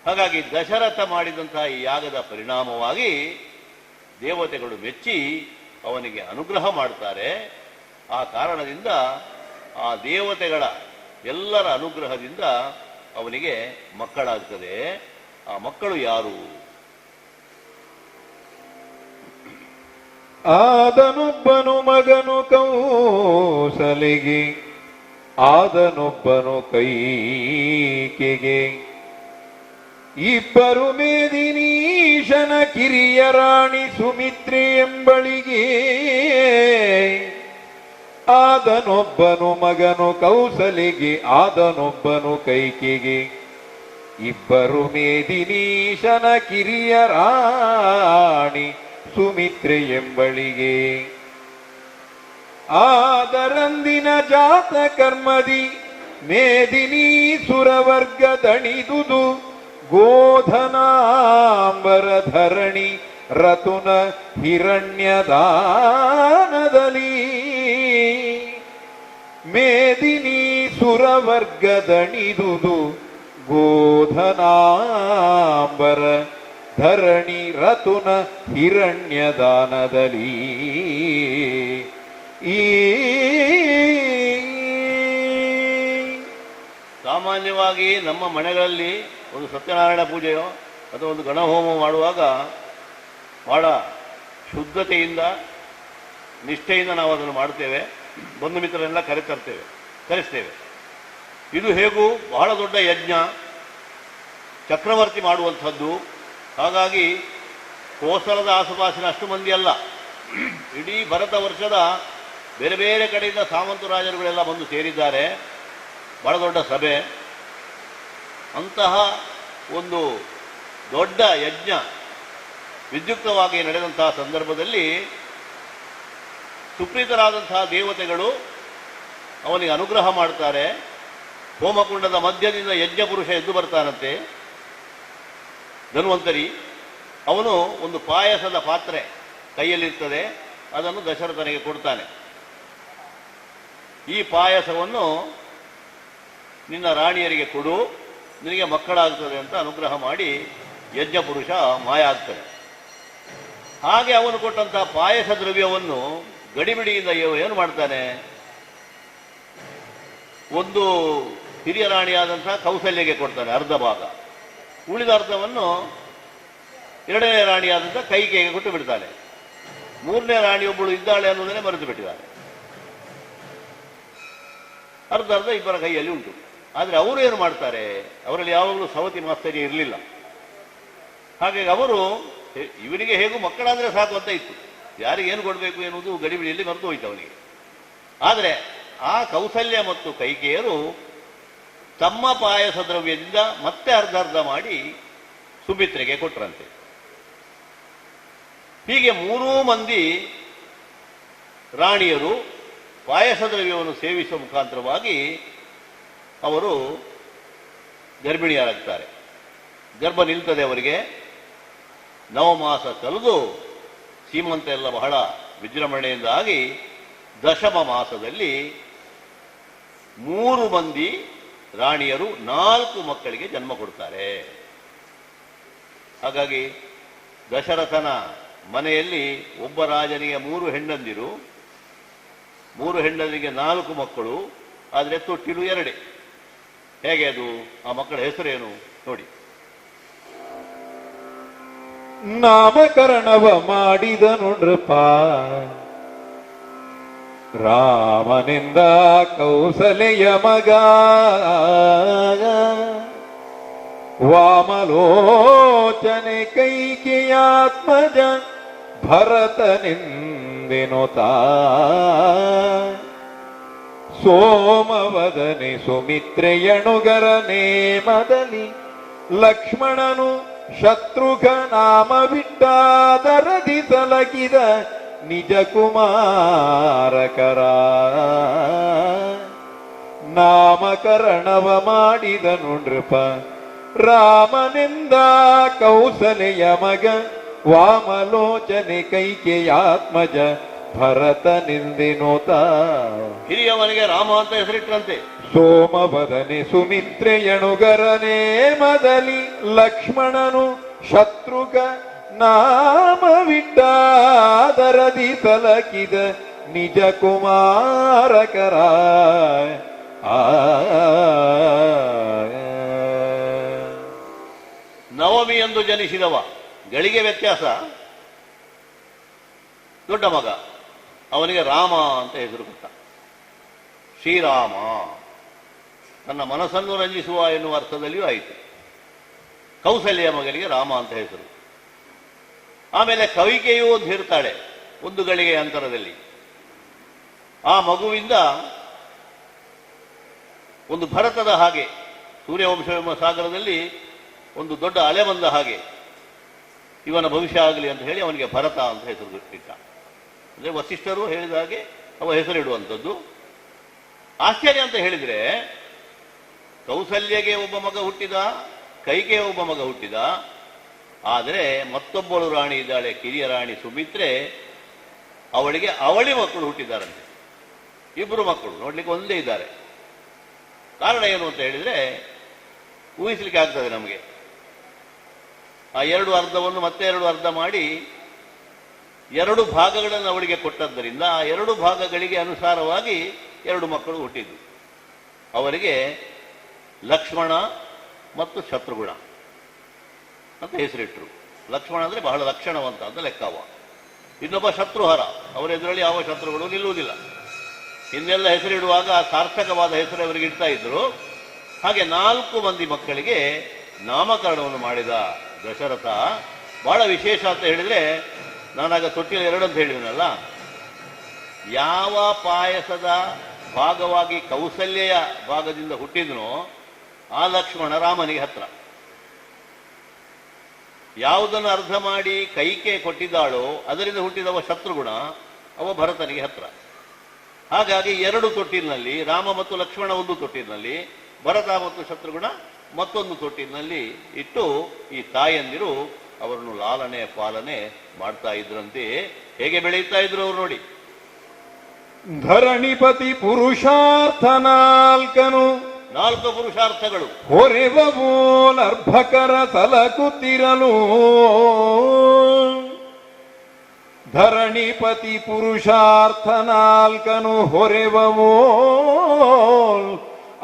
ಹಾಗಾಗಿ ದಶರಥ ಮಾಡಿದಂತಹ ಈ ಯಾಗದ ಪರಿಣಾಮವಾಗಿ ದೇವತೆಗಳು ಮೆಚ್ಚಿ ಅವನಿಗೆ ಅನುಗ್ರಹ ಮಾಡ್ತಾರೆ. ಆ ಕಾರಣದಿಂದ ಆ ದೇವತೆಗಳ ಎಲ್ಲರ ಅನುಗ್ರಹದಿಂದ ಅವನಿಗೆ ಮಕ್ಕಳಾಗ್ತದೆ. ಆ ಮಕ್ಕಳು ಯಾರು? ಆದನೊಬ್ಬನು ಮಗನು ಕೌಸಲಿಗೆ, ಆದನೊಬ್ಬನು ಕೈಕೆಗೆ, ಇಬ್ಬರು ಮೇದಿನೀಶನ ಕಿರಿಯ ರಾಣಿ ಸುಮಿತ್ರೆ ಎಂಬಳಿಗೆ. ಆದನೊಬ್ಬನು ಮಗನು ಕೌಸಲಿಗೆ, ಆದನೊಬ್ಬನು ಕೈಕೆಗೆ, ಇಬ್ಬರು ಮೇದಿನೀಶನ ಕಿರಿಯ ರಾಣಿ ಸುಮಿತ್ರೆ ಎಂಬಳಿಗೆ ಆದರಂದಿನ ಜಾತ ಕರ್ಮದಿ ಮೇದಿನಿ ಸುರವರ್ಗ ದಣಿದುದು ಗೋಧನಾಂಬರ ಧರಣಿ ರತುನ ಹಿರಣ್ಯದಾನದಲ್ಲಿ ಮೇದಿನಿ ಸುರವರ್ಗ ದಣಿದುದು ಗೋಧನಾಂಬರ ಧರಣಿ ರತುನ ಹಿರಣ್ಯದಾನದಲ್ಲಿ ಸಾಮಾನ್ಯವಾಗಿ ನಮ್ಮ ಮನೆಗಳಲ್ಲಿ ಒಂದು ಸತ್ಯನಾರಾಯಣ ಪೂಜೆಯೋ ಅಥವಾ ಒಂದು ಗಣಹೋಮ ಮಾಡುವಾಗ ಬಹಳ ಶುದ್ಧತೆಯಿಂದ ನಿಷ್ಠೆಯಿಂದ ನಾವು ಅದನ್ನು ಮಾಡ್ತೇವೆ. ಬಂಧು ಮಿತ್ರರೆಲ್ಲ ಕರೆಸ್ತೇವೆ. ಇದು ಹೇಗೂ ಬಹಳ ದೊಡ್ಡ ಯಜ್ಞ, ಚಕ್ರವರ್ತಿ ಮಾಡುವಂಥದ್ದು. ಹಾಗಾಗಿ ಕೋಸಲದ ಆಸುಪಾಸಿನ ಅಷ್ಟು ಮಂದಿ ಅಲ್ಲ, ಇಡೀ ಭರತ ವರ್ಷದ ಬೇರೆ ಬೇರೆ ಕಡೆಯಿಂದ ಸಾಮಂತ ರಾಜರುಗಳೆಲ್ಲ ಬಂದು ಸೇರಿದ್ದಾರೆ. ಬಹಳ ದೊಡ್ಡ ಸಭೆ. ಅಂತಹ ಒಂದು ದೊಡ್ಡ ಯಜ್ಞ ವಿದ್ಯುಕ್ತವಾಗಿ ನಡೆದಂತಹ ಸಂದರ್ಭದಲ್ಲಿ ಸುಪ್ರೀತರಾದಂತಹ ದೇವತೆಗಳು ಅವನಿಗೆ ಅನುಗ್ರಹ ಮಾಡ್ತಾರೆ. ಹೋಮಕುಂಡದ ಮಧ್ಯದಿಂದ ಯಜ್ಞ ಪುರುಷ ಎದ್ದು ಬರ್ತಾನಂತೆ, ಧನ್ವಂತರಿ. ಅವನು ಒಂದು ಪಾಯಸದ ಪಾತ್ರೆ ಕೈಯಲ್ಲಿರ್ತದೆ, ಅದನ್ನು ದಶರಥನಿಗೆ ಕೊಡ್ತಾನೆ. ಈ ಪಾಯಸವನ್ನು ನಿನ್ನ ರಾಣಿಯರಿಗೆ ಕೊಡು, ನಿನಗೆ ಮಕ್ಕಳಾಗ್ತದೆ ಅಂತ ಅನುಗ್ರಹ ಮಾಡಿ ಯಜ್ಞ ಪುರುಷ ಮಾಯ ಆಗ್ತಾನೆ. ಹಾಗೆ ಅವನು ಕೊಟ್ಟಂತಹ ಪಾಯಸ ದ್ರವ್ಯವನ್ನು ಗಡಿಬಿಡಿಯಿಂದ ಏನು ಮಾಡ್ತಾನೆ, ಒಂದು ಹಿರಿಯ ರಾಣಿಯಾದಂತಹ ಕೌಸಲ್ಯಗೆ ಕೊಡ್ತಾನೆ ಅರ್ಧ ಭಾಗ. ಉಳಿದ ಅರ್ಧವನ್ನು ಎರಡನೇ ರಾಣಿಯಾದಂತಹ ಕೈಕೇಯಿಗೆ ಕೊಟ್ಟು ಬಿಡ್ತಾನೆ. ಮೂರನೇ ರಾಣಿಯೊಬ್ಬಳು ಇದ್ದಾಳೆ ಅನ್ನೋದನ್ನೇ ಮರೆತು ಬಿಟ್ಟಿದ್ದಾನೆ. ಅರ್ಧ ಇಬ್ಬರ ಕೈಯಲ್ಲಿ ಉಂಟು. ಆದರೆ ಅವರು ಏನು ಮಾಡ್ತಾರೆ, ಅವರಲ್ಲಿ ಯಾವಾಗಲೂ ಸವತಿ ಮಾಸ್ತರ್ಯ ಇರಲಿಲ್ಲ. ಹಾಗಾಗಿ ಅವರು ಇವನಿಗೆ ಹೇಗೂ ಮಕ್ಕಳಾದರೆ ಸಾಕು ಅಂತ ಇತ್ತು, ಯಾರಿಗೇನು ಕೊಡಬೇಕು ಎನ್ನುವುದು ಗಡಿಬಿಡಿಯಲ್ಲಿ ಮರೆತು ಹೋಯ್ತು ಅವನಿಗೆ. ಆದರೆ ಆ ಕೌಸಲ್ಯ ಮತ್ತು ಕೈಕೇಯರು ತಮ್ಮ ಪಾಯಸ ದ್ರವ್ಯದಿಂದ ಮತ್ತೆ ಅರ್ಧ ಮಾಡಿ ಸುಮಿತ್ರೆಗೆ ಕೊಟ್ರಂತೆ. ಹೀಗೆ ಮೂರೂ ಮಂದಿ ರಾಣಿಯರು ಪಾಯಸ ದ್ರವ್ಯವನ್ನು ಸೇವಿಸುವ ಮುಖಾಂತರವಾಗಿ ಅವರು ಗರ್ಭಿಣಿಯರಾಗ್ತಾರೆ. ಗರ್ಭ ನಿಲ್ತದೆ ಅವರಿಗೆ. ನವಮಾಸ ಕಳೆದು ಸೀಮಂತ ಎಲ್ಲ ಬಹಳ ವಿಜೃಂಭಣೆಯಿಂದ ಆಗಿ ದಶಮ ಮಾಸದಲ್ಲಿ 3 ಮಂದಿ ರಾಣಿಯರು 4 ಮಕ್ಕಳಿಗೆ ಜನ್ಮ ಕೊಡ್ತಾರೆ. ಹಾಗಾಗಿ ದಶರಥನ ಮನೆಯಲ್ಲಿ ಒಬ್ಬ ರಾಜನಿಗೆ 3 ಹೆಣ್ಣಂದಿರು, 3 ಹೆಣ್ಣಂದಿರಿಗೆ 4 ಮಕ್ಕಳು, ಆದರೆ ತೊಟ್ಟಿಲು 2. ಹೇಗೆ ಅದು? ಆ ಮಕ್ಕಳ ಹೆಸರೇನು ನೋಡಿ. ನಾಮಕರಣವ ಮಾಡಿದನು ನೃಪ ರಾಮನಿಂದ ಕೌಸಲೆಯ ಮಗ ವಾಮಲೋಚನೆ ಕೈಕೆಯಾತ್ಮಜ ಭರತನಿಂದೆನುತ ಸೋಮವದನೆ ಸುಮಿತ್ರೆಯಣುಗರ ನೇಮದಲ್ಲಿ ಲಕ್ಷ್ಮಣನು ಶತ್ರುಘ ನಾಮ ಬಿಟ್ಟಾದರದಿ ತಲಕಿದ ನಿಜ ಕುಮಾರಕರ ನಾಮಕರಣವ ಮಾಡಿದನು ನೃಪ ರಾಮನಿಂದ ಕೌಸಲೆಯ ಮಗ ವಾಮಲೋಚನೆ ಕೈಕೆಯಾತ್ಮಜ ಭರತನಿಂದೆನುತ ಹಿರಿಯವನಿಗೆ ರಾಮ ಅಂತ ಹೆಸರಿಟ್ರಂತೆ. ಸೋಮವದನೆ ಸುಮಿತ್ರೆಯಣುಗರನೇ ಮದಲಿ ಲಕ್ಷ್ಮಣನು ಶತ್ರುಘ ನಾಮವಿಟ್ಟಾದರದಿ ತಲಕಿದ ನಿಜ ಕುಮಾರಕರ ನವಮಿ ಎಂದು ಜನಿಸಿದವ, ಗಳಿಗೆ ವ್ಯತ್ಯಾಸ. ದೊಡ್ಡ ಮಗ, ಅವನಿಗೆ ರಾಮ ಅಂತ ಹೆಸರು ಕೊಟ್ಟ. ಶ್ರೀರಾಮ, ತನ್ನ ಮನಸ್ಸನ್ನು ರಂಜಿಸುವ ಎನ್ನುವ ಅರ್ಥದಲ್ಲಿಯೂ ಆಯಿತು. ಕೌಸಲ್ಯ ಮಗನಿಗೆ ರಾಮ ಅಂತ ಹೆಸರು. ಆಮೇಲೆ ಕವಿಕೆಯೂ ಒಂದು ಇರ್ತಾಳೆ, 1 ಗಳಿಗೆ ಅಂತರದಲ್ಲಿ. ಆ ಮಗುವಿಂದ ಒಂದು ಭರತದ ಹಾಗೆ ಸೂರ್ಯವಂಶ ಎಂಬ ಸಾಗರದಲ್ಲಿ ಒಂದು ದೊಡ್ಡ ಅಲೆ ಬಂದ ಹಾಗೆ ಇವನ ಭವಿಷ್ಯ ಆಗಲಿ ಅಂತ ಹೇಳಿ ಅವನಿಗೆ ಭರತ ಅಂತ ಹೆಸರು ಇಟ್ಟ. ಅಂದರೆ ವಸಿಷ್ಠರು ಹೇಳಿದ ಹಾಗೆ ಅವ ಹೆಸರಿಡುವಂಥದ್ದು. ಆಶ್ಚರ್ಯ ಅಂತ ಹೇಳಿದರೆ ಕೌಸಲ್ಯಗೆ ಒಬ್ಬ ಮಗ ಹುಟ್ಟಿದ, ಕೈಗೆ ಒಬ್ಬ ಮಗ ಹುಟ್ಟಿದ. ಆದರೆ ಮತ್ತೊಬ್ಬಳು ರಾಣಿ ಇದ್ದಾಳೆ, ಕಿರಿಯ ರಾಣಿ ಸುಮಿತ್ರೆ, ಅವಳಿಗೆ ಅವಳಿ ಮಕ್ಕಳು ಹುಟ್ಟಿದ್ದಾರಂತೆ. ಇಬ್ಬರು ಮಕ್ಕಳು ನೋಡ್ಲಿಕ್ಕೆ ಒಂದೇ ಇದ್ದಾರೆ. ಕಾರಣ ಏನು ಅಂತ ಹೇಳಿದರೆ ಊಹಿಸ್ಲಿಕ್ಕೆ ಆಗ್ತದೆ ನಮಗೆ. ಆ 2 ಅರ್ಧವನ್ನು ಮತ್ತೆ 2 ಅರ್ಧ ಮಾಡಿ 2 ಭಾಗಗಳನ್ನು ಅವಳಿಗೆ ಕೊಟ್ಟದ್ದರಿಂದ ಆ 2 ಭಾಗಗಳಿಗೆ ಅನುಸಾರವಾಗಿ 2 ಮಕ್ಕಳು ಹುಟ್ಟಿದ್ದು. ಅವರಿಗೆ ಲಕ್ಷ್ಮಣ ಮತ್ತು ಶತ್ರುಘ್ನ ಅಂತ ಹೆಸರಿಟ್ಟರು. ಲಕ್ಷ್ಮಣ ಅಂದರೆ ಬಹಳ ಲಕ್ಷಣವಂತ ಅಂತ ಲೆಕ್ಕವ. ಇನ್ನೊಬ್ಬ ಶತ್ರುಹರ, ಅವರೆದುರಲ್ಲಿ ಯಾವ ಶತ್ರುಗಳು ನಿಲ್ಲುವುದಿಲ್ಲ. ಇನ್ನೆಲ್ಲ ಹೆಸರಿಡುವಾಗ ಸಾರ್ಥಕವಾದ ಹೆಸರು ಅವರಿಗೆ ಇಡ್ತಾ ಇದ್ರು. ಹಾಗೆ 4 ಮಂದಿ ಮಕ್ಕಳಿಗೆ ನಾಮಕರಣವನ್ನು ಮಾಡಿದ ದಶರಥ. ಬಹಳ ವಿಶೇಷ ಅಂತ ಹೇಳಿದರೆ, ನಾನಾಗ ತೊಟ್ಟಿಲು 2 ಅಂತ ಹೇಳಿದನಲ್ಲ, ಯಾವ ಪಾಯಸದ ಭಾಗವಾಗಿ ಕೌಸಲ್ಯೆಯ ಭಾಗದಿಂದ ಹುಟ್ಟಿದನೋ ಆ ಲಕ್ಷ್ಮಣ ರಾಮನಿಗೆ ಹತ್ರ, ಯಾವುದನ್ನು ಅರ್ಧ ಮಾಡಿ ಕೈಕೆ ಕೊಟ್ಟಿದ್ದಾಳೋ ಅದರಿಂದ ಹುಟ್ಟಿದವ ಶತ್ರುಗುಣ ಅವ ಭರತನಿಗೆ ಹತ್ರ. ಹಾಗಾಗಿ 2 ತೊಟ್ಟಿಲಿನಲ್ಲಿ ರಾಮ ಮತ್ತು ಲಕ್ಷ್ಮಣ ಒಂದು ತೊಟ್ಟಿಲಿನಲ್ಲಿ, ಭರತ ಮತ್ತು ಶತ್ರುಘ್ನ ಮತ್ತೊಂದು ತೊಟ್ಟಿಲಿನಲ್ಲಿ ಇಟ್ಟು ಈ ತಾಯಂದಿರು ಅವರನ್ನು ಲಾಲನೆ ಪಾಲನೆ ಮಾಡ್ತಾ ಇದ್ರಂತೆ. ಹೇಗೆ ಬೆಳೆಯುತ್ತಾ ಇದ್ರು ಅವರು ನೋಡಿ. ಧರಣಿಪತಿ ಪುರುಷಾರ್ಥ 4 ಪುರುಷಾರ್ಥಗಳು ಹೊರೆವೋಲರ್ಭಕರ ಸಲಕುತ್ತಿರಲು. ಧರಣಿಪತಿ ಪುರುಷಾರ್ಥ 4 ಹೊರೆವೋಲ್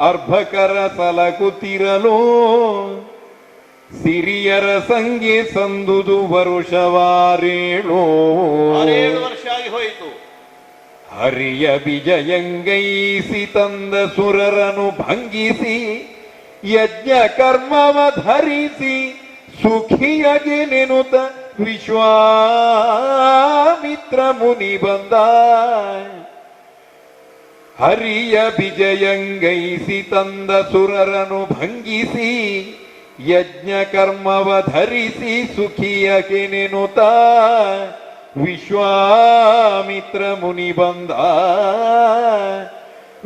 ಅರ್ಭಕರ ಸಲಕುತ್ತಿರಲು. ಸಿರಿಯರ ಸಂಗೆ ಸಂದುದು ವರುಷವಾರೇಳು. 6 ವರ್ಷ ಆಗಿ ಹೋಯಿತು. ಹರಿಯ ವಿಜಯಂಗೈಸಿ ತಂದ ಸುರರನು ಭಂಗಿಸಿ ಯಜ್ಞ ಕರ್ಮವ ಧರಿಸಿ ಸುಖಿಯಗೆ ನೆನುತ ವಿಶ್ವಾಮಿತ್ರ ಮುನಿ ಬಂದ. ಹರಿಯ ವಿಜಯಂಗೈಸಿ ತಂದ ಸುರರನು ಭಂಗಿಸಿ ಯಜ್ಞ ಕರ್ಮವ ಧರಿಸಿ ಸುಖಿಯಗೆ ನೆನುತ ವಿಶ್ವಾಮಿತ್ರ ಮುನಿ ಬಂದ.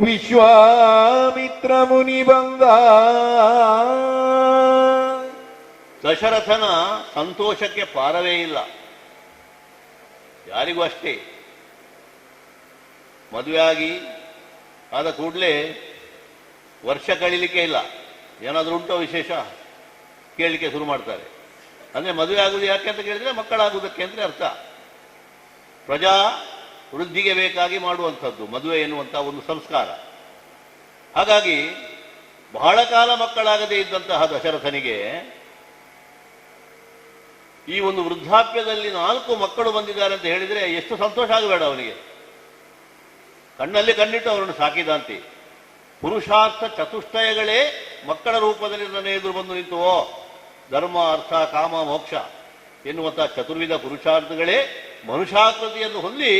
ವಿಶ್ವಾಮಿತ್ರ ಮುನಿ ಬಂದ. ದಶರಥನ ಸಂತೋಷಕ್ಕೆ ಪಾರವೇ ಇಲ್ಲ. ಯಾರಿಗೂ ಅಷ್ಟೇ. ಮದುವೆ ಆಗಿ ಆದ ಕೂಡಲೇ ವರ್ಷ ಕಳೀಲಿಕ್ಕೆ ಇಲ್ಲ, ಏನಾದರೂ ಉಂಟೋ ವಿಶೇಷ ಕೇಳಲಿಕ್ಕೆ ಶುರು ಮಾಡ್ತಾರೆ. ಅಂದರೆ ಮದುವೆ ಆಗುವುದು ಯಾಕೆ ಅಂತ ಕೇಳಿದರೆ ಮಕ್ಕಳಾಗುವುದಕ್ಕೆ ಅಂತ ಅರ್ಥ. ಪ್ರಜಾ ವೃದ್ಧಿಗೆ ಬೇಕಾಗಿ ಮಾಡುವಂಥದ್ದು ಮದುವೆ ಎನ್ನುವಂಥ ಒಂದು ಸಂಸ್ಕಾರ. ಹಾಗಾಗಿ ಬಹಳ ಕಾಲ ಮಕ್ಕಳಾಗದೇ ಇದ್ದಂತಹ ದಶರಥನಿಗೆ ಈ ಒಂದು ವೃದ್ಧಾಪ್ಯದಲ್ಲಿ 4 ಮಕ್ಕಳು ಬಂದಿದ್ದಾರೆ ಅಂತ ಹೇಳಿದರೆ ಎಷ್ಟು ಸಂತೋಷ ಆಗಬೇಡ ಅವನಿಗೆ. ಕಣ್ಣಲ್ಲಿ ಕಣ್ಣಿಟ್ಟು ಅವರನ್ನು ಸಾಕಿದಂತೆ. ಪುರುಷಾರ್ಥ ಚತುಷ್ಟಯಗಳೇ ಮಕ್ಕಳ ರೂಪದಲ್ಲಿ ನನ್ನ ಎದುರು ಬಂದು ನಿಂತುವೋ. ಧರ್ಮ, ಅರ್ಥ, ಕಾಮ, ಮೋಕ್ಷ ಎನ್ನುವಂಥ ಚತುರ್ವಿಧ ಪುರುಷಾರ್ಥಗಳೇ ಮನುಷ್ಯಾಕೃತಿಯನ್ನು ಹೊಂದಿ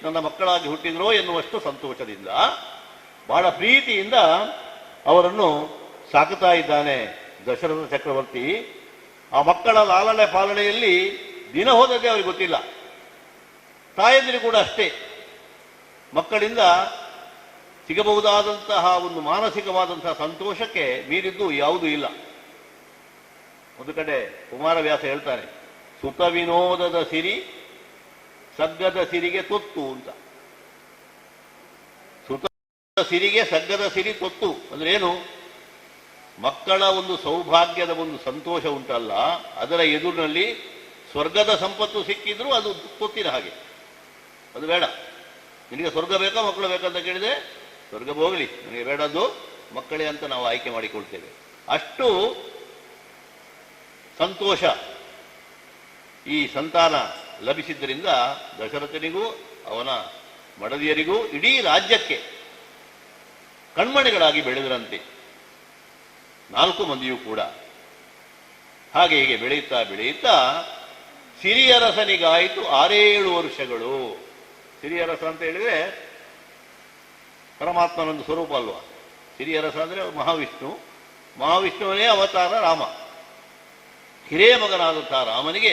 ನನ್ನ ಮಕ್ಕಳಾಗಿ ಹುಟ್ಟಿದ್ರೋ ಎನ್ನುವಷ್ಟು ಸಂತೋಷದಿಂದ ಬಹಳ ಪ್ರೀತಿಯಿಂದ ಅವರನ್ನು ಸಾಕುತ್ತಾ ಇದ್ದಾನೆ ದಶರಥ ಚಕ್ರವರ್ತಿ. ಆ ಮಕ್ಕಳ ಲಾಲನೆ ಪಾಲನೆಯಲ್ಲಿ ದಿನ ಹೋದದ್ದೇ ಅವರಿಗೆ ಗೊತ್ತಿಲ್ಲ. ತಾಯಂದಿರು ಕೂಡ ಅಷ್ಟೇ. ಮಕ್ಕಳಿಂದ ಸಿಗಬಹುದಾದಂತಹ ಒಂದು ಮಾನಸಿಕವಾದಂತಹ ಸಂತೋಷಕ್ಕೆ ಮೀರಿದ್ದು ಯಾವುದೂ ಇಲ್ಲ. ಒಂದು ಕಡೆ ಕುಮಾರವ್ಯಾಸ ಹೇಳ್ತಾನೆ, ಸುತ ವಿನೋದದ ಸಿರಿ ಸಗ್ಗದ ಸಿರಿಗೆ ತೊತ್ತು ಅಂತ. ಸುತ ಸಿರಿಗೆ ಸಗ್ಗದ ಸಿರಿ ತೊತ್ತು ಅಂದ್ರೆ ಏನು? ಮಕ್ಕಳ ಒಂದು ಸೌಭಾಗ್ಯದ ಒಂದು ಸಂತೋಷ ಉಂಟಲ್ಲ, ಅದರ ಎದುರಿನಲ್ಲಿ ಸ್ವರ್ಗದ ಸಂಪತ್ತು ಸಿಕ್ಕಿದ್ರು ಅದು ತೊತ್ತಿನ ಹಾಗೆ. ಅದು ಬೇಡ. ನಿನಗೆ ಸ್ವರ್ಗ ಬೇಕಾ ಮಕ್ಕಳು ಬೇಕಂತ ಕೇಳಿದೆ, ಸ್ವರ್ಗ ಹೋಗಲಿ, ನನಗೆ ಬೇಡದ್ದು ಮಕ್ಕಳೇ ಅಂತ ನಾವು ಆಯ್ಕೆ ಮಾಡಿಕೊಳ್ತೇವೆ. ಅಷ್ಟು ಸಂತೋಷ ಈ ಸಂತಾನ ಲಭಿಸಿದ್ದರಿಂದ ದಶರಥನಿಗೂ ಅವನ ಮಡದಿಯರಿಗೂ ಇಡೀ ರಾಜ್ಯಕ್ಕೆ ಕಣ್ಮಣಿಗಳಾಗಿ ಬೆಳೆದರಂತೆ 4 ಮಂದಿಯೂ ಕೂಡ. ಹಾಗೆ ಹೀಗೆ ಬೆಳೆಯುತ್ತಾ ಬೆಳೆಯುತ್ತಾ ಸಿರಿಯರಸನಿಗಾಯಿತು 6-7 ವರ್ಷಗಳು. ಸಿರಿಯರಸ ಅಂತ ಹೇಳಿದ್ರೆ ಪರಮಾತ್ಮನೊಂದು ಸ್ವರೂಪ ಅಲ್ವಾ. ಸಿರಿಯರಸ ಅಂದರೆ ಮಹಾವಿಷ್ಣು, ಮಹಾವಿಷ್ಣುವನೇ ಅವತಾರ ರಾಮ. ಹಿರಿಯ ಮಗನಾದಂತಹ ರಾಮನಿಗೆ